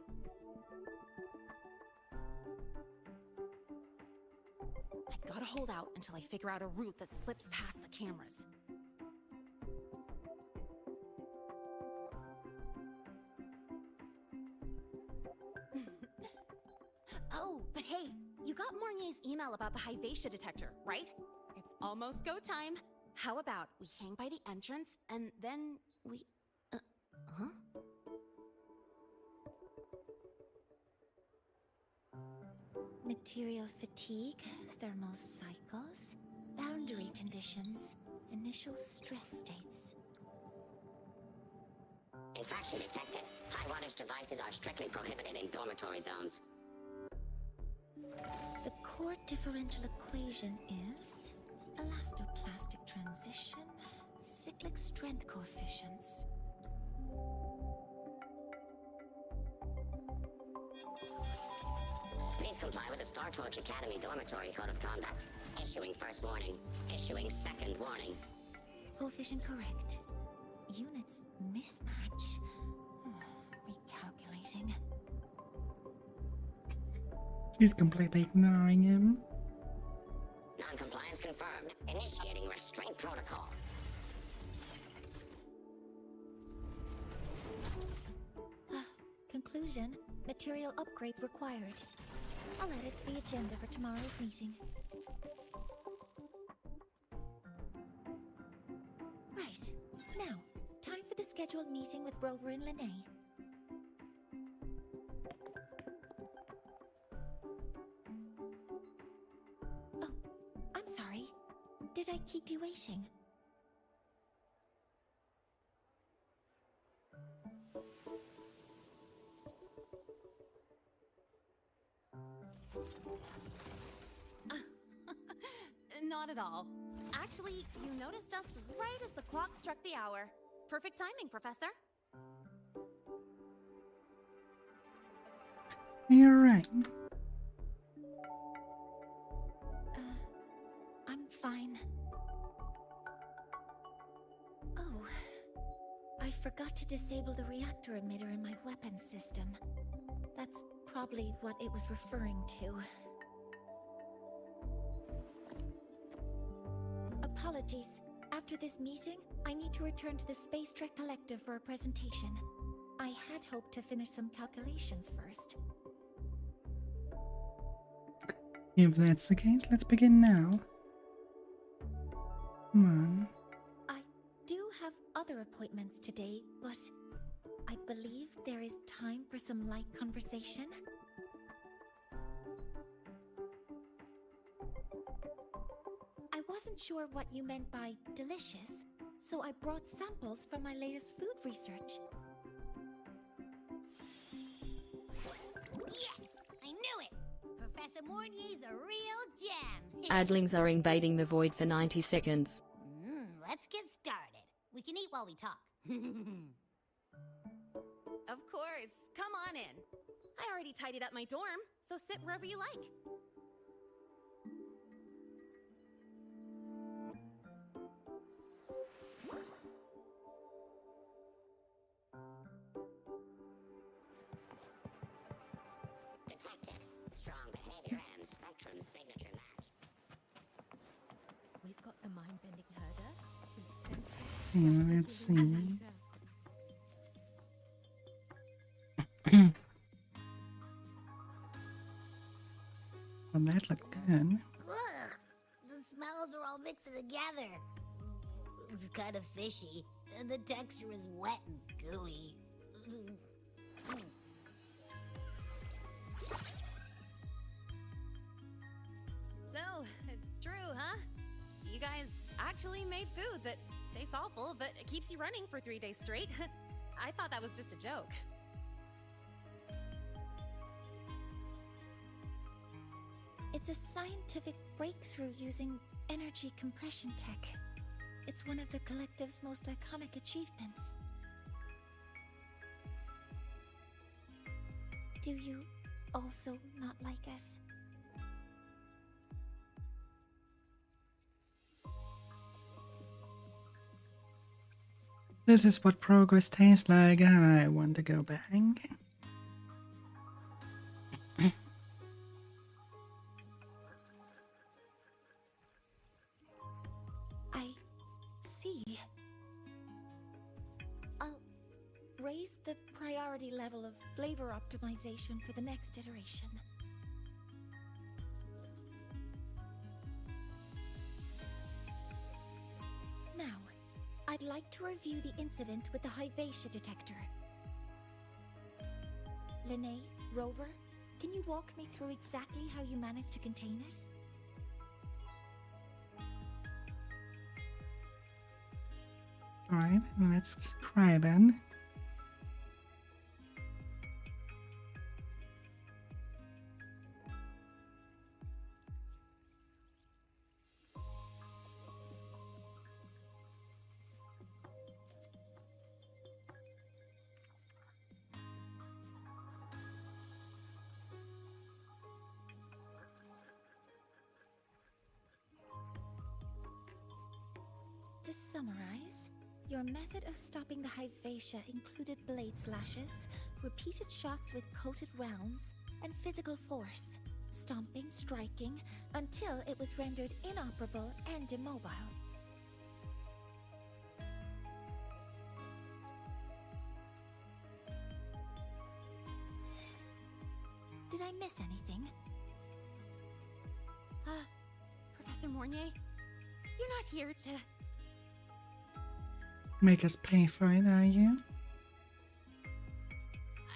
[SPEAKER 10] I
[SPEAKER 5] Gotta hold out until I figure out a route that slips past the cameras. Oh, but hey, you got Mornier's email about the Hyvatia detector, right? It's almost go time. How about we hang by the entrance and then we... huh?
[SPEAKER 10] Material fatigue, thermal cycles, boundary conditions, initial stress states.
[SPEAKER 7] Infraction detected. High wattage devices are strictly prohibited in dormitory zones.
[SPEAKER 10] The core differential equation is elastoplastic transition, cyclic strength coefficients.
[SPEAKER 7] Please comply with the Star Torch Academy Dormitory Code of Conduct. Issuing first warning. Issuing second warning.
[SPEAKER 10] Coefficient correct. Units mismatch. Recalculating.
[SPEAKER 1] She's completely ignoring him.
[SPEAKER 7] Non-compliance confirmed. Initiating restraint protocol.
[SPEAKER 10] Conclusion, material upgrade required. I'll add it to the agenda for tomorrow's meeting. Right. Now, time for the scheduled meeting with Rover and Lene. Oh, I'm sorry. Did I keep you waiting?
[SPEAKER 5] Not at all. Actually, you noticed us right as the clock struck the hour. Perfect timing, Professor.
[SPEAKER 1] You're right.
[SPEAKER 10] I'm fine. Oh, I forgot to disable the reactor emitter in my weapons system. That's probably what it was referring to. Apologies. After this meeting, I need to return to the Space Trek Collective for a presentation. I had hoped to finish some calculations first.
[SPEAKER 1] If that's the case, let's begin now. Come on.
[SPEAKER 10] I do have other appointments today, but I believe there is time for some light conversation. I wasn't sure what you meant by delicious, so I brought samples from my latest food research.
[SPEAKER 2] Yes! I knew it! Professor Mornier's a real gem!
[SPEAKER 21] Adlings are invading the void for 90 seconds.
[SPEAKER 2] Let's get started. We can eat while we talk.
[SPEAKER 5] Of course. Come on in. I already tidied up my dorm, so sit wherever you like.
[SPEAKER 7] Detected. Strong behavior and spectrum signature match.
[SPEAKER 23] We've got the mind-bending herder.
[SPEAKER 1] Let's see. Well, that looked good.
[SPEAKER 2] Ugh! The smells are all mixing together. It's kind of fishy, and the texture is wet and gooey.
[SPEAKER 5] So, it's true, huh? You guys actually made food that tastes awful, but it keeps you running for 3 days straight. I thought that was just a joke.
[SPEAKER 10] It's a scientific breakthrough using energy compression tech. It's one of the collective's most iconic achievements. Do you also not like it?
[SPEAKER 1] This is what progress tastes like. I want to go back.
[SPEAKER 10] raise the priority level of flavor optimization for the next iteration. Now, I'd like to review the incident with the Hyvatia detector. Lene, Rover, can you walk me through exactly how you managed to contain it?
[SPEAKER 1] Alright, let's try then.
[SPEAKER 10] To summarize, your method of stopping the Hyvatia included blade slashes, repeated shots with coated rounds, and physical force, stomping, striking, until it was rendered inoperable and immobile. Did I miss anything?
[SPEAKER 5] Professor Mornier, you're not here to...
[SPEAKER 1] Make us pay for it, are you?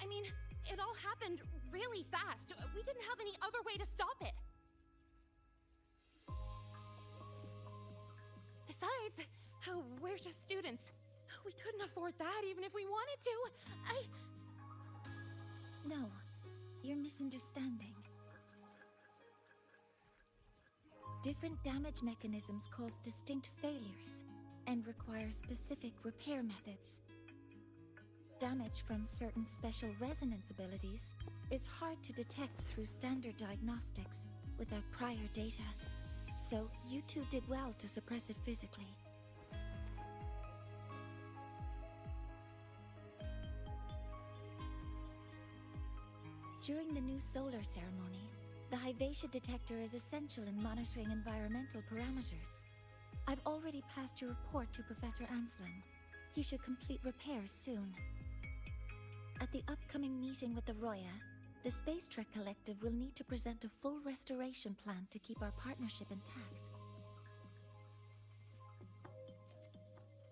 [SPEAKER 5] I mean, it all happened really fast. We didn't have any other way to stop it. Besides, we're just students. We couldn't afford that even if we wanted to.
[SPEAKER 10] No, you're misunderstanding. Different damage mechanisms cause distinct failures and require specific repair methods. Damage from certain special resonance abilities is hard to detect through standard diagnostics without prior data, so you two did well to suppress it physically. During the new solar ceremony, the Hyvatia detector is essential in monitoring environmental parameters. I've already passed your report to Professor Anslin. He should complete repairs soon. At the upcoming meeting with the Roya, the Space Trek Collective will need to present a full restoration plan to keep our partnership intact.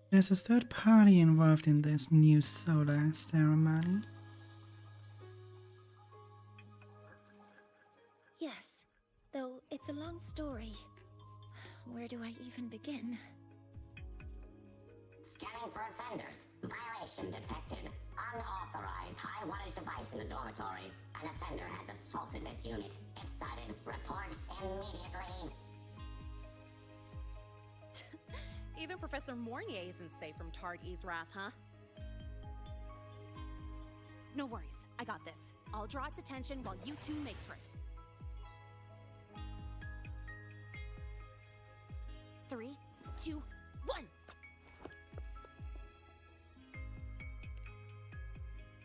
[SPEAKER 1] There's a third party involved in this new solar ceremony.
[SPEAKER 10] Yes, though it's a long story. Where do I even begin?
[SPEAKER 7] Scanning for offenders. Violation detected. Unauthorized high wattage device in the dormitory. An offender has assaulted this unit. If sighted, report immediately.
[SPEAKER 5] Even Professor Mornier isn't safe from Tard E's wrath, huh? No worries, I got this. I'll draw its attention while you two make for it. 3, 2,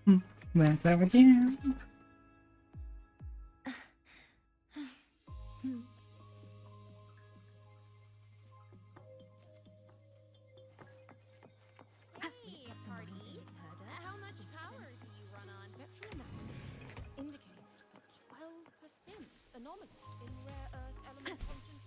[SPEAKER 5] 1.
[SPEAKER 1] That's over here.
[SPEAKER 5] Hey, Tardy. How much power do you run on?
[SPEAKER 13] Spectral analysis indicates a 12% anomaly in rare earth element concentration.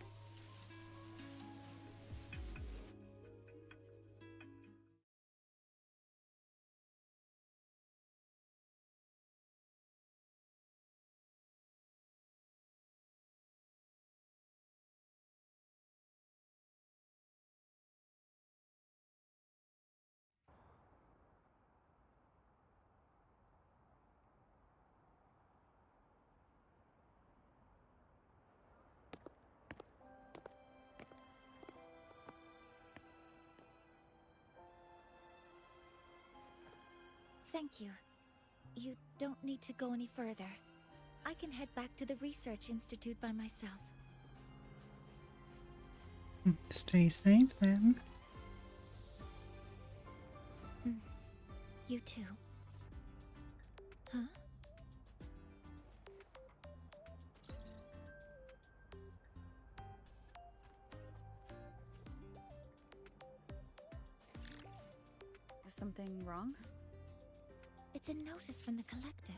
[SPEAKER 10] Thank you. You don't need to go any further. I can head back to the Research Institute by myself.
[SPEAKER 1] Stay safe then.
[SPEAKER 10] You too. Huh?
[SPEAKER 3] Is something wrong?
[SPEAKER 10] It's a notice from the collective.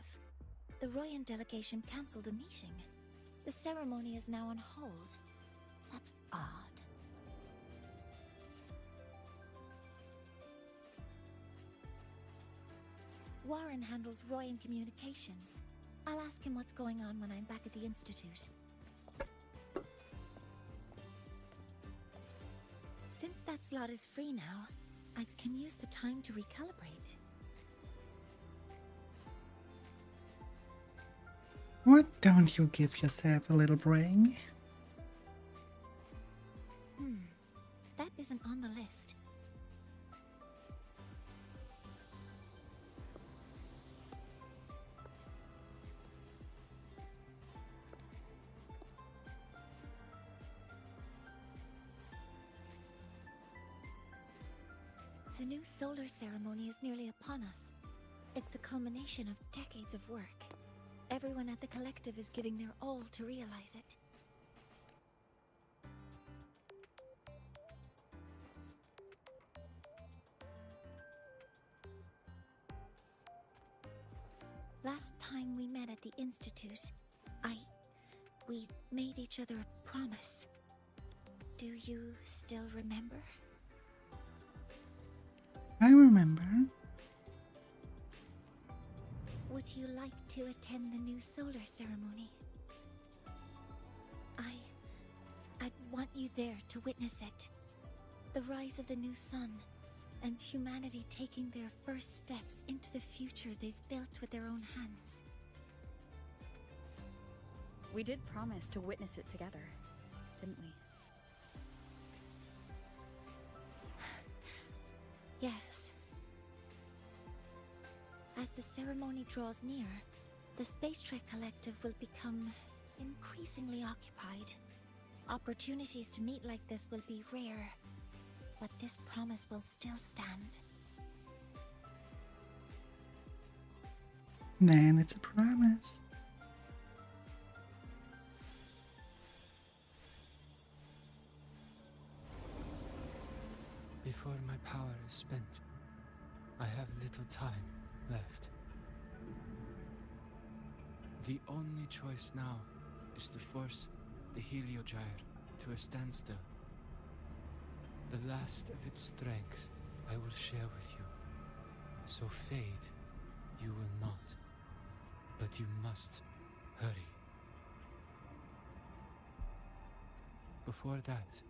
[SPEAKER 10] The Royan delegation cancelled the meeting. The ceremony is now on hold. That's odd. Warren handles Royan communications. I'll ask him what's going on when I'm back at the Institute. Since that slot is free now, I can use the time to recalibrate.
[SPEAKER 1] What don't you give yourself a little break?
[SPEAKER 10] That isn't on the list. The new solar ceremony is nearly upon us. It's the culmination of decades of work. Everyone at the collective is giving their all to realize it. Last time we met at the Institute, we made each other a promise. Do you still remember?
[SPEAKER 1] I remember.
[SPEAKER 10] Would you like to attend the new solar ceremony? I'd want you there to witness it. The rise of the new sun, and humanity taking their first steps into the future they've built with their own hands.
[SPEAKER 3] We did promise to witness it together, didn't we?
[SPEAKER 10] Yes. As the ceremony draws near, the Space Trek Collective will become increasingly occupied. Opportunities to meet like this will be rare, but this promise will still stand.
[SPEAKER 1] Then it's a promise.
[SPEAKER 8] Before my power is spent, I have little time left. The only choice now is to force the Heliogyre to a standstill. The last of its strength I will share with you. So fade you will not. But you must hurry. Before that,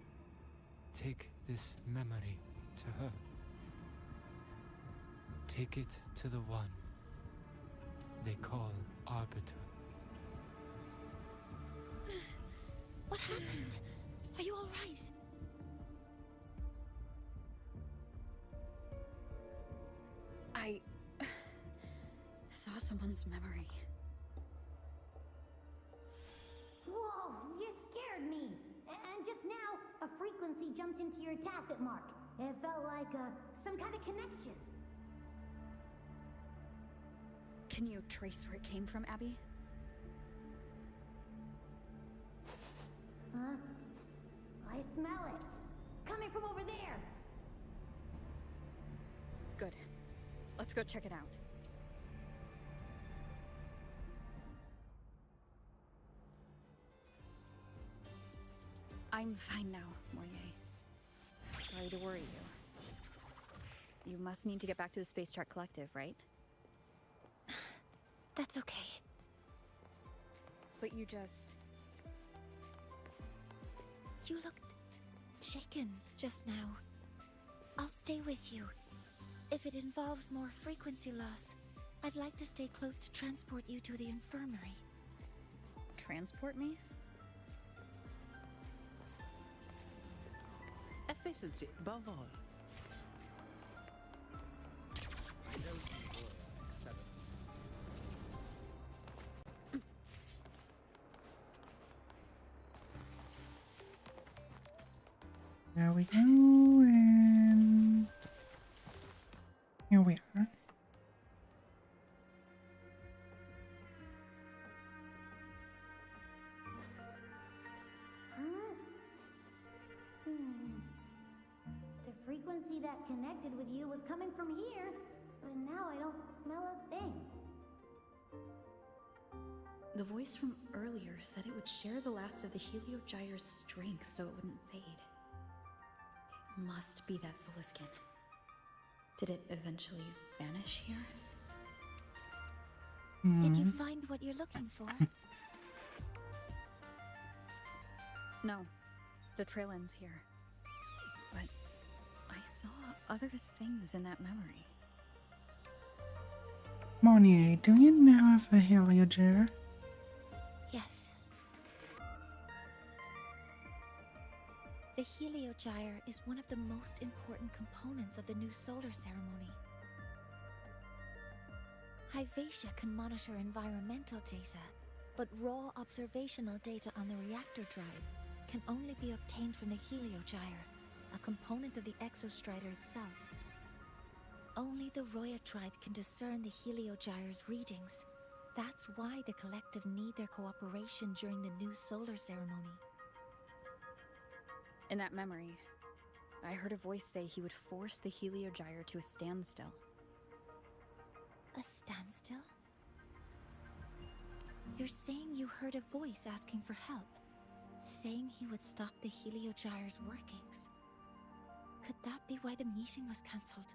[SPEAKER 8] take this memory to her. Take it to the one they call Arbiter.
[SPEAKER 10] What happened? Are you all right?
[SPEAKER 3] I saw someone's memory.
[SPEAKER 2] Whoa, you scared me. And just now, a frequency jumped into your tacit mark. It felt like some kind of connection.
[SPEAKER 3] Can you trace where it came from, Abby?
[SPEAKER 2] Huh? I smell it. Coming from over there.
[SPEAKER 3] Good. Let's go check it out. I'm fine now, Mourier. Sorry to worry you. You must need to get back to the Space Trek Collective, right?
[SPEAKER 10] That's okay.
[SPEAKER 3] But you just...
[SPEAKER 10] You looked shaken just now. I'll stay with you. If it involves more frequency loss, I'd like to stay close to transport you to the infirmary.
[SPEAKER 3] Transport me?
[SPEAKER 12] Efficiency above all.
[SPEAKER 1] There we go, and here we are.
[SPEAKER 2] The frequency that connected with you was coming from here.
[SPEAKER 20] but now I don't smell a thing.
[SPEAKER 3] The voice from earlier said it would share the last of the Heliogyre's strength so it wouldn't fade. It must be that solar skin. Did it eventually vanish here?
[SPEAKER 23] Did you find what you're looking for?
[SPEAKER 3] No. The trail ends here. But I saw other things in that memory.
[SPEAKER 1] Monier, do you now have a Heliogyre?
[SPEAKER 23] Yes. The Heliogyre is one of the most important components of the new solar ceremony. Hyvatia can monitor environmental data, but raw observational data on the reactor drive can only be obtained from the Heliogyre, a component of the Exostrider itself. Only the Roya tribe can discern the Heliogyre's readings. That's why the collective need their cooperation during the new solar ceremony.
[SPEAKER 3] In that memory, I heard a voice say he would force the Heliogyre to a standstill.
[SPEAKER 23] A standstill? You're saying you heard a voice asking for help, saying he would stop the Heliogyre's workings. Could that be why the meeting was cancelled?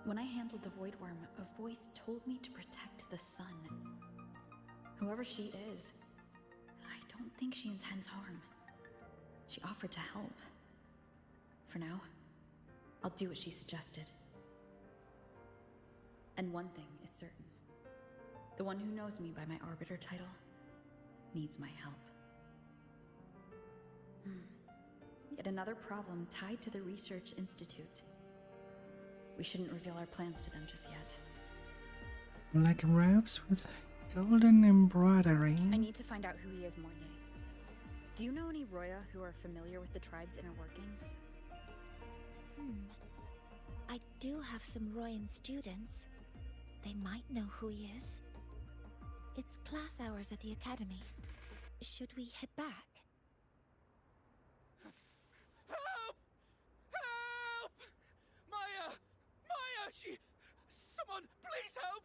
[SPEAKER 3] When I handled the Void Worm, a voice told me to protect the sun. Whoever she is, I don't think she intends harm. She offered to help. For now, I'll do what she suggested. And one thing is certain. The one who knows me by my Arbiter title needs my help. Yet another problem tied to the Research Institute. We shouldn't reveal our plans to them just yet.
[SPEAKER 1] Like robes with golden embroidery.
[SPEAKER 3] I need to find out who he is, Mornier. Do you know any Roya who are familiar with the tribe's inner workings?
[SPEAKER 23] I do have some Royan students. They might know who he is. It's class hours at the academy. Should we head back?
[SPEAKER 12] Help! Help! Maya! Maya! Someone, please help!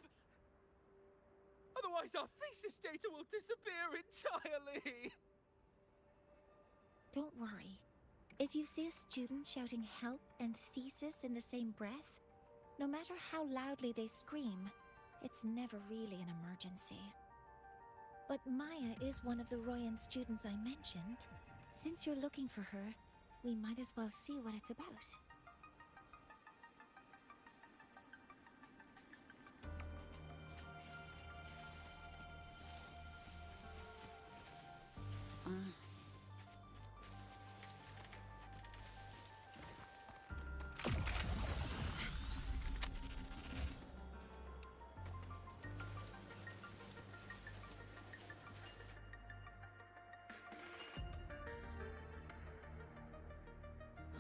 [SPEAKER 12] Otherwise our thesis data will disappear entirely!
[SPEAKER 23] Don't worry. If you see a student shouting help and thesis in the same breath, no matter how loudly they scream, it's never really an emergency. But Maya is one of the Royan students I mentioned. Since you're looking for her, we might as well see what it's about.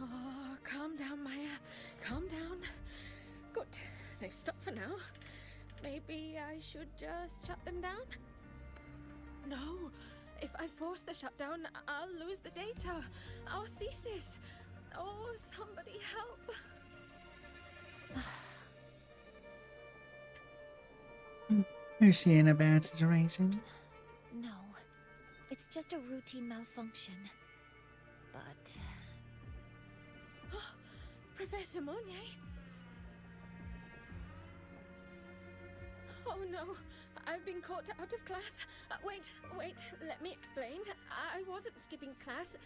[SPEAKER 13] Oh, calm down, Maya. Calm down. Good. They've stopped for now. Maybe I should just shut them down? No. If I force the shutdown, I'll lose the data. Our thesis. Oh, somebody help.
[SPEAKER 1] Is she in a bad situation?
[SPEAKER 23] No. It's just a routine malfunction. But...
[SPEAKER 13] Professor Monnier? Oh no, I've been caught out of class. Wait, let me explain. I wasn't skipping class.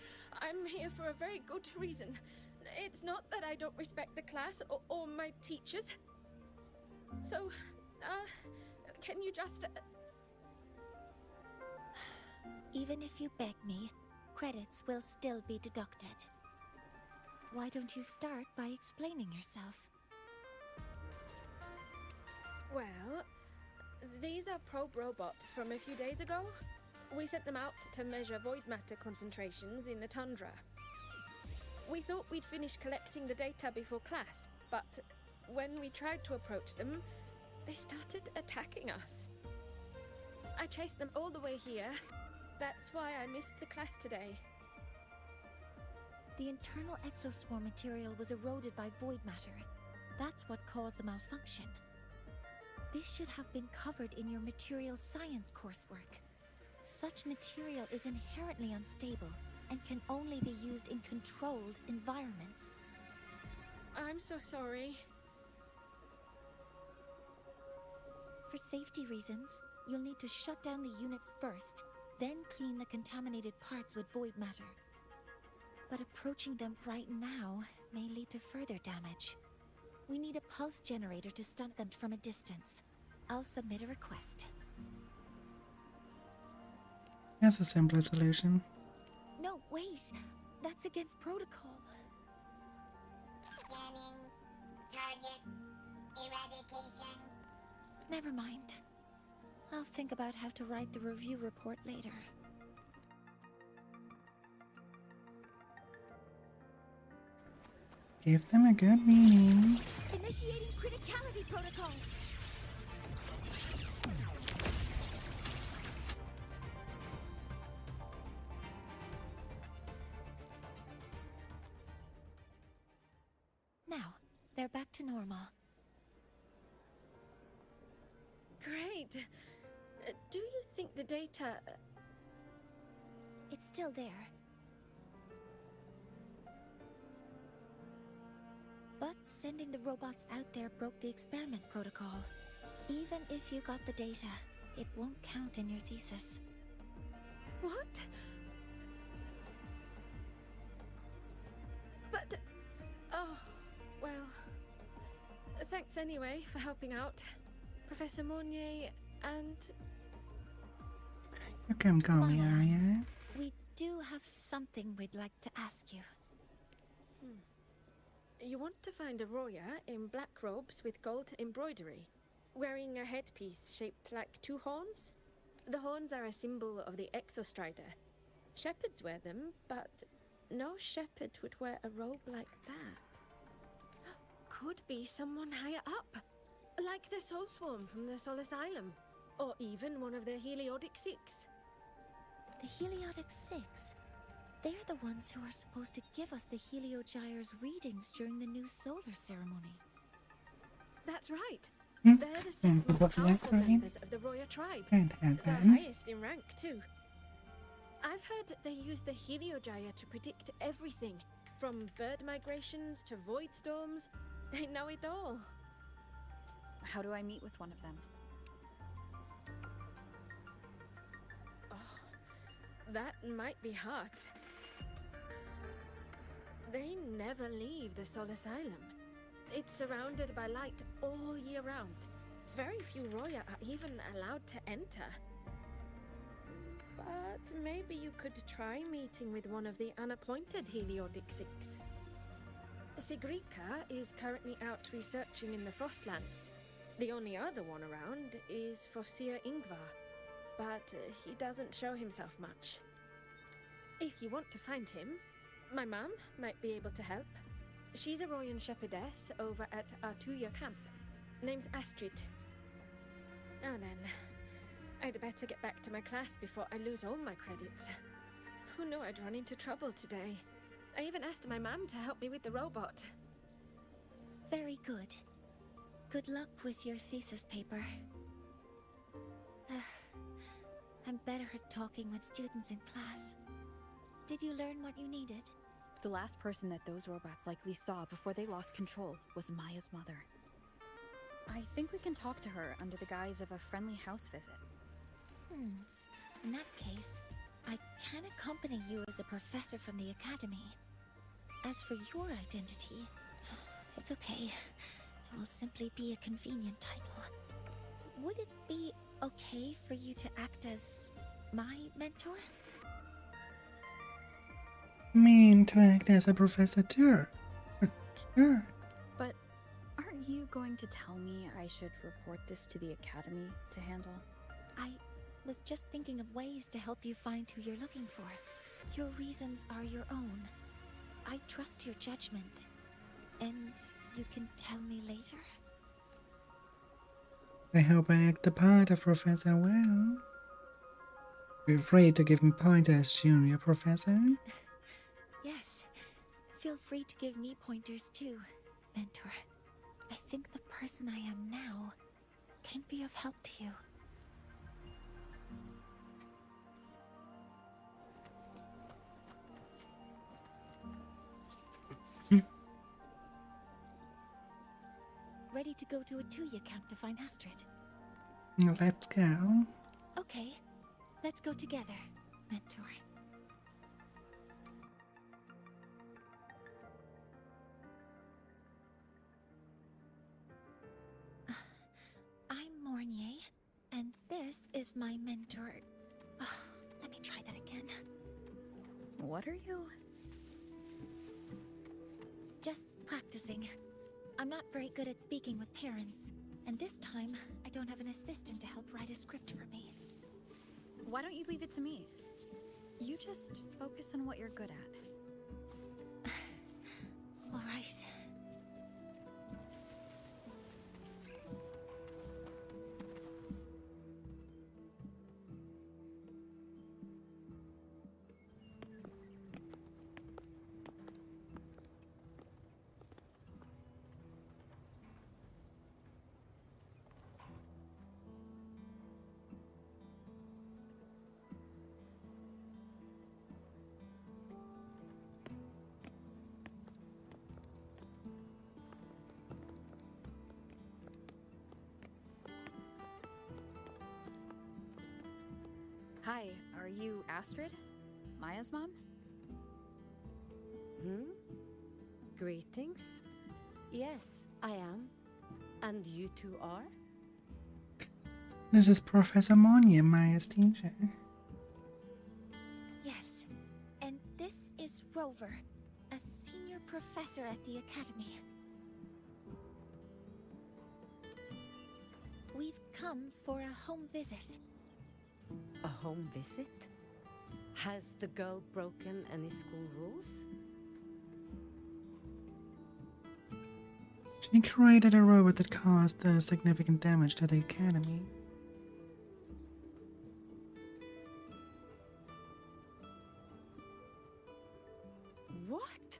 [SPEAKER 13] I'm here for a very good reason. It's not that I don't respect the class or my teachers. So, can you just...
[SPEAKER 23] Even if you beg me, credits will still be deducted. Why don't you start by explaining yourself?
[SPEAKER 13] Well, these are probe robots from a few days ago. We sent them out to measure void matter concentrations in the tundra. We thought we'd finish collecting the data before class, but when we tried to approach them, they started attacking us. I chased them all the way here. That's why I missed the class today.
[SPEAKER 23] The internal exoswarm material was eroded by void matter. That's what caused the malfunction. This should have been covered in your material science coursework. Such material is inherently unstable and can only be used in controlled environments.
[SPEAKER 6] I'm so sorry.
[SPEAKER 23] For safety reasons, you'll need to shut down the units first, then clean the contaminated parts with void matter. But approaching them right now may lead to further damage. We need a pulse generator to stunt them from a distance. I'll submit a request.
[SPEAKER 1] That's a simpler solution.
[SPEAKER 23] No, wait! That's against protocol.
[SPEAKER 2] Scanning. Target. Eradication.
[SPEAKER 23] Never mind. I'll think about how to write the review report later.
[SPEAKER 1] Give them a good meaning.
[SPEAKER 23] Initiating criticality protocol! Now, they're back to normal.
[SPEAKER 6] Great. Do you think the data...
[SPEAKER 23] It's still there. But sending the robots out there broke the experiment protocol. Even if you got the data, it won't count in your thesis.
[SPEAKER 6] What? But... Oh, well... Thanks anyway for helping out, Professor Monnier, and...
[SPEAKER 1] You can call me Arya.
[SPEAKER 23] We do have something we'd like to ask you.
[SPEAKER 6] You want to find a Roya in black robes with gold embroidery, wearing a headpiece shaped like two horns? The horns are a symbol of the Exostrider. Shepherds wear them, but no shepherd would wear a robe like that. Could be someone higher up, like the Soul Swarm from the Sol Asylum, or even one of the Heliodic Six.
[SPEAKER 23] The Heliodic Six? They're the ones who are supposed to give us the Heliogyre's readings during the new solar ceremony.
[SPEAKER 6] That's right.
[SPEAKER 1] Hmm?
[SPEAKER 6] They're the six most powerful members of the Roya tribe. The highest in rank, too. I've heard they use the Heliogyre to predict everything, from bird migrations to void storms. They know it all.
[SPEAKER 3] How do I meet with one of them?
[SPEAKER 6] Oh, that might be hard. They never leave the Sol Asylum. It's surrounded by light all year round. Very few Roya are even allowed to enter. But maybe you could try meeting with one of the unappointed Heliodic Six. Sigrika is currently out researching in the Frostlands. The only other one around is Fossier Ingvar, but he doesn't show himself much. If you want to find him, my mum might be able to help. She's a Royan shepherdess over at Artuya camp. Name's Astrid. Now then, I'd better get back to my class before I lose all my credits. Who knew I'd run into trouble today? I even asked my mum to help me with the robot.
[SPEAKER 23] Very good. Good luck with your thesis paper. I'm better at talking with students in class. Did you learn what you needed?
[SPEAKER 3] The last person that those robots likely saw before they lost control was Maya's mother. I think we can talk to her under the guise of a friendly house visit.
[SPEAKER 23] In that case, I can accompany you as a professor from the academy. As for your identity, it's okay. It will simply be a convenient title. Would it be okay for you to act as my mentor?
[SPEAKER 1] Mean to act as a professor too. Sure.
[SPEAKER 3] But aren't you going to tell me I should report this to the academy to handle?
[SPEAKER 23] I was just thinking of ways to help you find who you're looking for. Your reasons are your own. I trust your judgment. And you can tell me later?
[SPEAKER 1] I hope I act the part of Professor well. Feel free to give me pointers, Junior Professor.
[SPEAKER 23] Yes, Feel free to give me pointers too, Mentor. I think the person I am now can be of help to you. Ready to go to a Tuya camp to find Astrid?
[SPEAKER 1] Let's go.
[SPEAKER 23] Okay, let's go together, Mentor. I'm Mornier, and this is my mentor. Let me try that again.
[SPEAKER 3] What are you?
[SPEAKER 23] Just practicing. I'm not very good at speaking with parents, and this time I don't have an assistant to help write a script for me.
[SPEAKER 3] Why don't you leave it to me? You just focus on what you're good at.
[SPEAKER 23] All right.
[SPEAKER 3] Hi, are you Astrid? Maya's mom?
[SPEAKER 9] Greetings. Yes, I am. And you two are?
[SPEAKER 1] This is Professor Monia, Maya's teacher.
[SPEAKER 23] Yes, and this is Rover, a senior professor at the academy. We've come for a home visit.
[SPEAKER 9] A home visit? Has the girl broken any school rules?
[SPEAKER 1] She created a robot that caused significant damage to the academy.
[SPEAKER 9] What?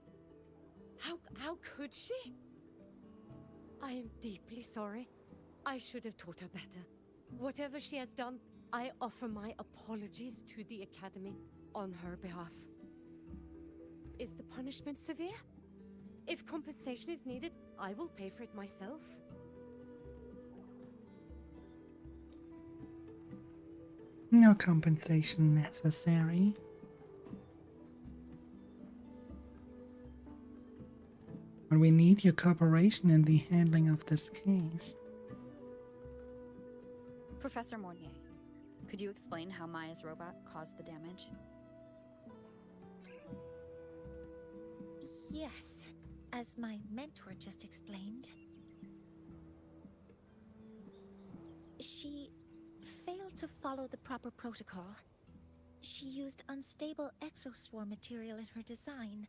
[SPEAKER 9] How could she? I am deeply sorry. I should have taught her better. Whatever she has done, I offer my apologies to the Academy on her behalf. Is the punishment severe? If compensation is needed, I will pay for it myself.
[SPEAKER 1] No compensation necessary. But we need your cooperation in the handling of this case.
[SPEAKER 3] Professor Mornier, could you explain how Maya's robot caused the damage?
[SPEAKER 23] Yes, as my mentor just explained. She failed to follow the proper protocol. She used unstable exoswarm material in her design,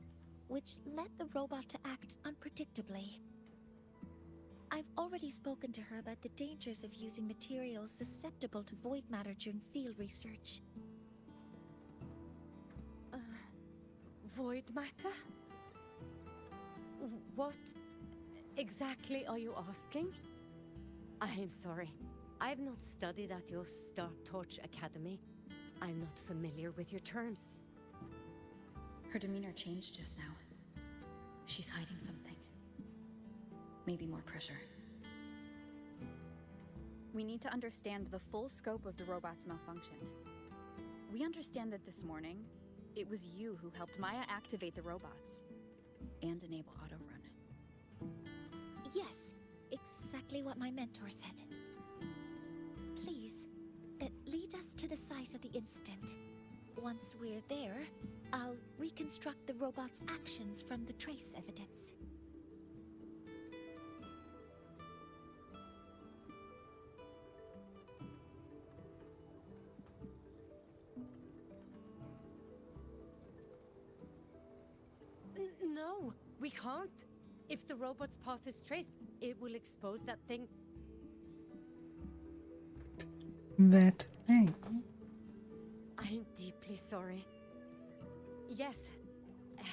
[SPEAKER 23] which led the robot to act unpredictably. I've already spoken to her about the dangers of using materials susceptible to void matter during field research.
[SPEAKER 9] Void matter? What exactly are you asking? I am sorry. I have not studied at your Star Torch Academy. I'm not familiar with your terms.
[SPEAKER 3] Her demeanor changed just now. She's hiding something. Maybe more pressure. We need to understand the full scope of the robot's malfunction. We understand that this morning, it was you who helped Maya activate the robots and enable autorun.
[SPEAKER 23] Yes, exactly what my mentor said. Please, lead us to the site of the incident. Once we're there, I'll reconstruct the robot's actions from the trace evidence.
[SPEAKER 9] No, we can't. If the robot's path is traced, it will expose that thing.
[SPEAKER 1] That thing?
[SPEAKER 9] I am deeply sorry. Yes,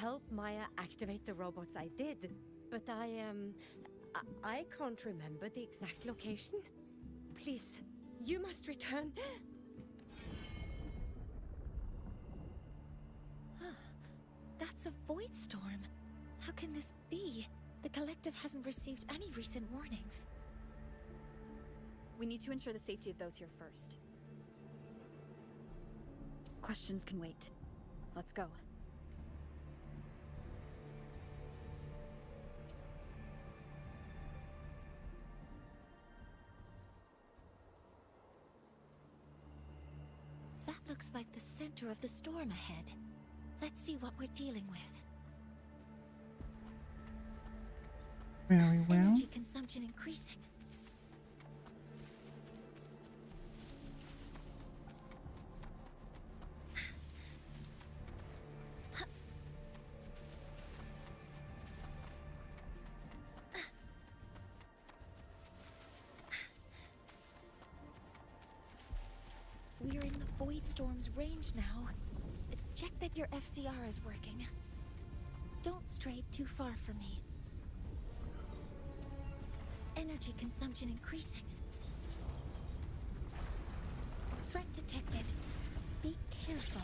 [SPEAKER 16] help Maya activate the robots, I did. But I can't remember the exact location. Please, you must return.
[SPEAKER 23] That's a void storm. How can this be? The collective hasn't received any recent warnings.
[SPEAKER 3] We need to ensure the safety of those here first. Questions can wait. Let's go.
[SPEAKER 23] That looks like the center of the storm ahead. Let's see what we're dealing with.
[SPEAKER 1] Very well.
[SPEAKER 23] Energy consumption increasing. We're in the Void Storm's range now. Check that your FCR is working. Don't stray too far from me. Energy consumption increasing. Threat detected. Be careful.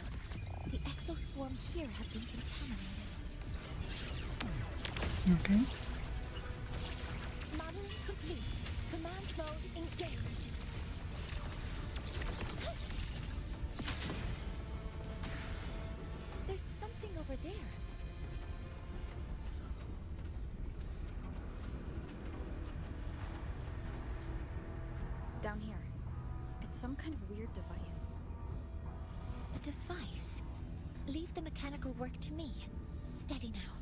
[SPEAKER 23] The exoswarm here have been contaminated.
[SPEAKER 1] Okay.
[SPEAKER 23] Modeling complete. Command mode engaged. There's something over there.
[SPEAKER 3] Down here. It's some kind of weird device.
[SPEAKER 23] A device? Leave the mechanical work to me. Steady now.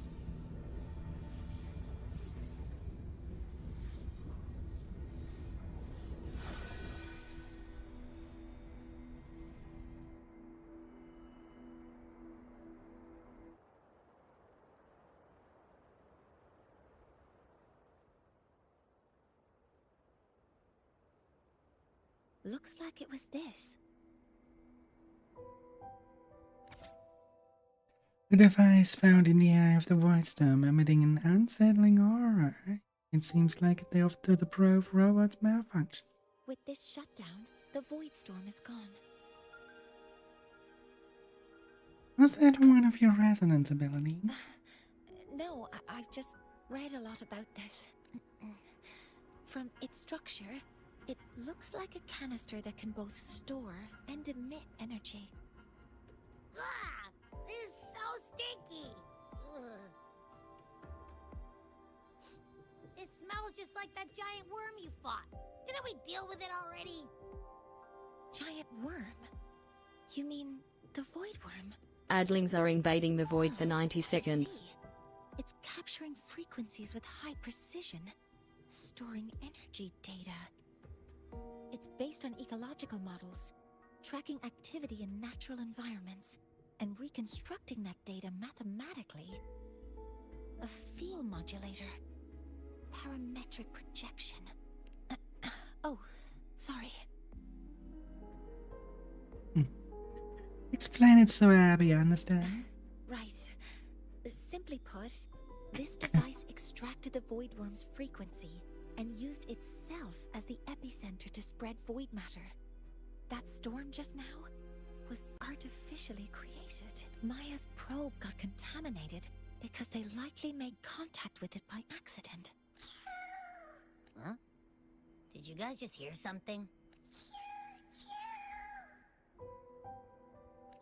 [SPEAKER 23] Looks like it was this.
[SPEAKER 1] The device found in the eye of the Void Storm emitting an unsettling aura. It seems like the after the probe robot's malfunction.
[SPEAKER 23] With this shutdown, the Void Storm is gone.
[SPEAKER 1] Was that one of your resonance abilities?
[SPEAKER 23] No, I've just read a lot about this. From its structure, it looks like a canister that can both store and emit energy.
[SPEAKER 2] Ah! This is so stinky! Ugh. It smells just like that giant worm you fought. Didn't we deal with it already?
[SPEAKER 23] Giant worm? You mean the void worm?
[SPEAKER 21] Adlings are invading the void for 90 seconds.
[SPEAKER 23] See. It's capturing frequencies with high precision, storing energy data. It's based on ecological models, tracking activity in natural environments, and reconstructing that data mathematically. A field modulator. Parametric projection. Oh, sorry.
[SPEAKER 1] Explain it so Abby understand.
[SPEAKER 23] Right. Simply put, this device extracted the void worm's frequency and used itself as the epicenter to spread void matter. That storm just now was artificially created. Maya's probe got contaminated because they likely made contact with it by accident.
[SPEAKER 2] Huh? Did you guys just hear something?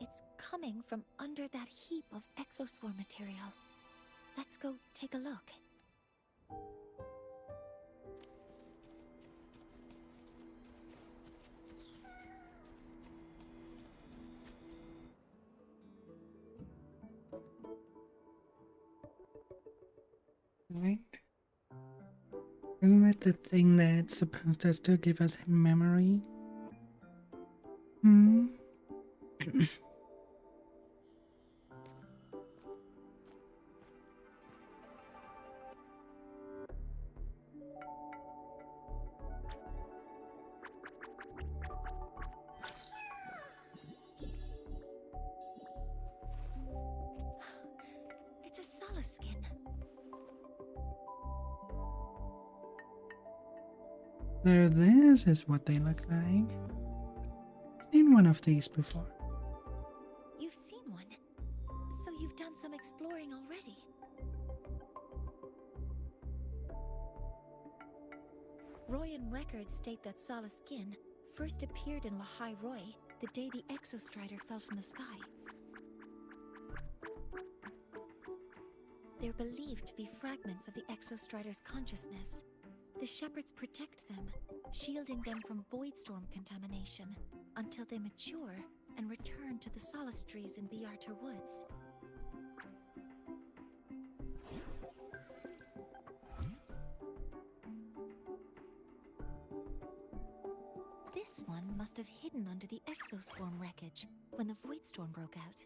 [SPEAKER 23] It's coming from under that heap of exoswarm material. Let's go take a look.
[SPEAKER 1] Right? Isn't that the thing that's supposed to still give us memory? Hmm?
[SPEAKER 23] Solaskin.
[SPEAKER 1] So this is what they look like. Seen one of these before.
[SPEAKER 23] You've seen one, so you've done some exploring already. Royan records state that Solaskin first appeared in Lahai Roy the day the Exostrider fell from the sky. They're believed to be fragments of the Exostrider's consciousness. The shepherds protect them, shielding them from voidstorm contamination until they mature and return to the solace trees in Biarter Woods. This one must have hidden under the exoswarm wreckage when the voidstorm broke out.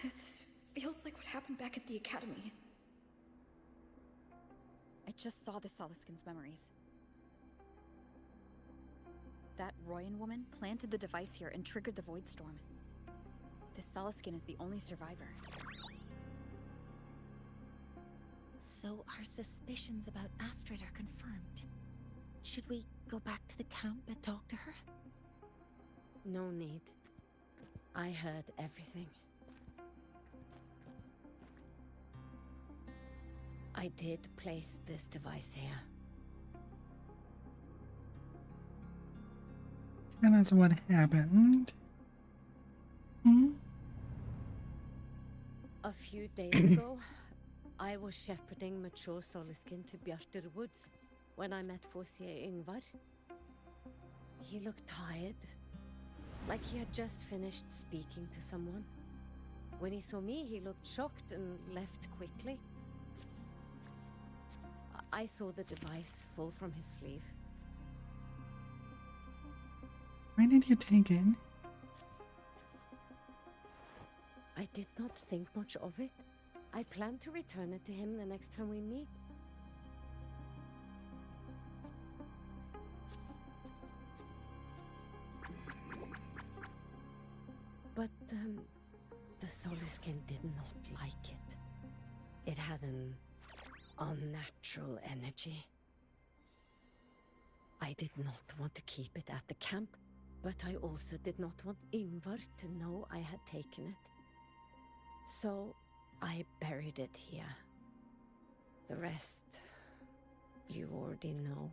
[SPEAKER 3] This feels like what happened back at the academy. I just saw the Solaskin's memories. That Royan woman planted the device here and triggered the Voidstorm. This Solaskin is the only survivor.
[SPEAKER 23] So our suspicions about Astrid are confirmed. Should we go back to the camp and talk to her?
[SPEAKER 16] No need. I heard everything. I did place this device here.
[SPEAKER 1] Tell us what happened. Hmm?
[SPEAKER 16] A few days ago, I was shepherding mature Solaskin to Bjartur Woods when I met Forsier Ingvar. He looked tired, like he had just finished speaking to someone. When he saw me, he looked shocked and left quickly. I saw the device fall from his sleeve.
[SPEAKER 1] Why did you take it?
[SPEAKER 16] I did not think much of it. I plan to return it to him the next time we meet. But, the Solaskin did not like it. It had an unnatural energy. I did not want to keep it at the camp, but I also did not want Ingvar to know I had taken it. So I buried it here. The rest, you already know.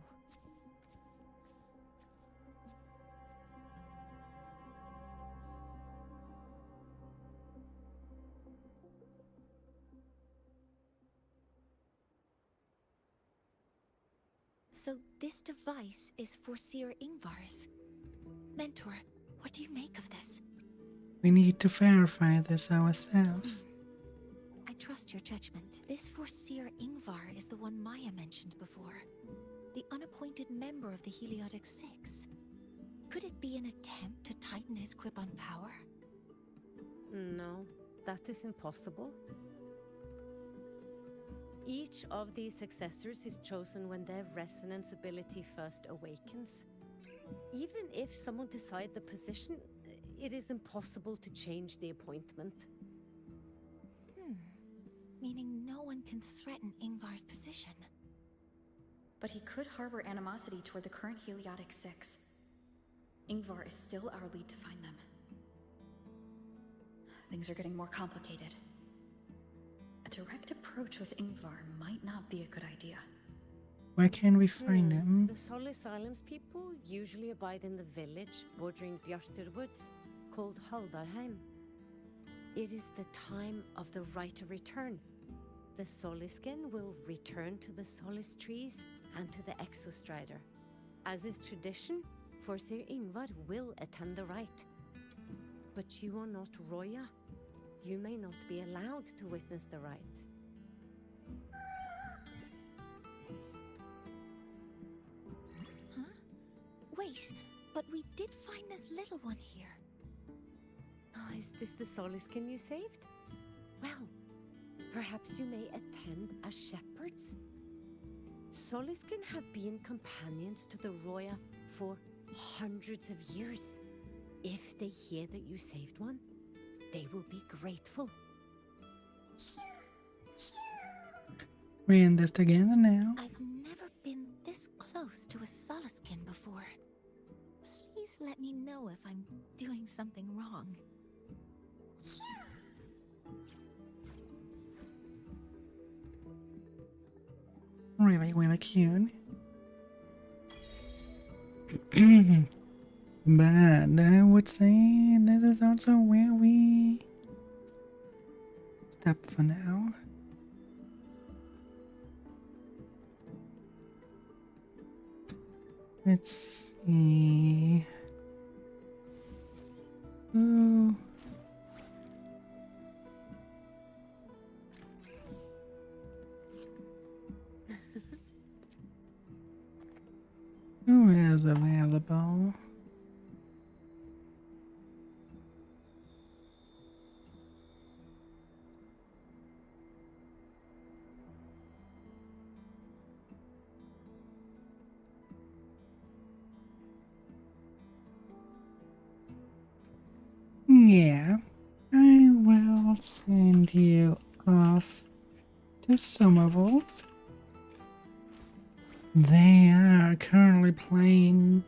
[SPEAKER 23] So this device is Forseer Ingvar's. Mentor, what do you make of this?
[SPEAKER 1] We need to verify this ourselves.
[SPEAKER 23] I trust your judgment. This Forseer Ingvar is the one Maya mentioned before. The unappointed member of the Heliotic Six. Could it be an attempt to tighten his grip on power?
[SPEAKER 16] No, that is impossible. Each of these successors is chosen when their resonance ability first awakens. Even if someone decides the position, it is impossible to change the appointment.
[SPEAKER 23] Meaning no one can threaten Ingvar's position.
[SPEAKER 3] But he could harbor animosity toward the current Heliotic Six. Ingvar is still our lead to find them. Things are getting more complicated. A direct approach with Ingvar might not be a good idea.
[SPEAKER 1] Where can we find him?
[SPEAKER 16] The Solis Islands people usually abide in the village bordering Bjartur Woods, called Haldarheim. It is the time of the right of return. The Soliskin will return to the Solis trees and to the Exostrider. As is tradition, Forseer Ingvar will attend the rite. But you are not Roya. You may not be allowed to witness the rite.
[SPEAKER 23] Huh? Wait, but we did find this little one here.
[SPEAKER 16] Oh, is this the Soliskin you saved? Well, perhaps you may attend as shepherds. Soliskin have been companions to the Roya for hundreds of years. If they hear that you saved one, they will be grateful.
[SPEAKER 1] We're in this together now.
[SPEAKER 23] I've never been this close to a Soliskin before. Please let me know if I'm doing something wrong.
[SPEAKER 1] Really, really cute. But I would say this is also where we stop for now. Let's see. Ooh. Who is available? Yeah, I will send you off to Somerville. They are currently playing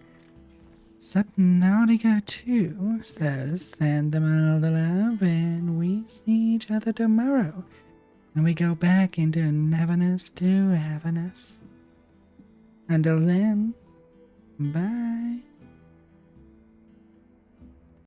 [SPEAKER 1] Subnautica 2, so send them all the love and we see each other tomorrow. And we go back into Neverness to Avernus. Until then, bye.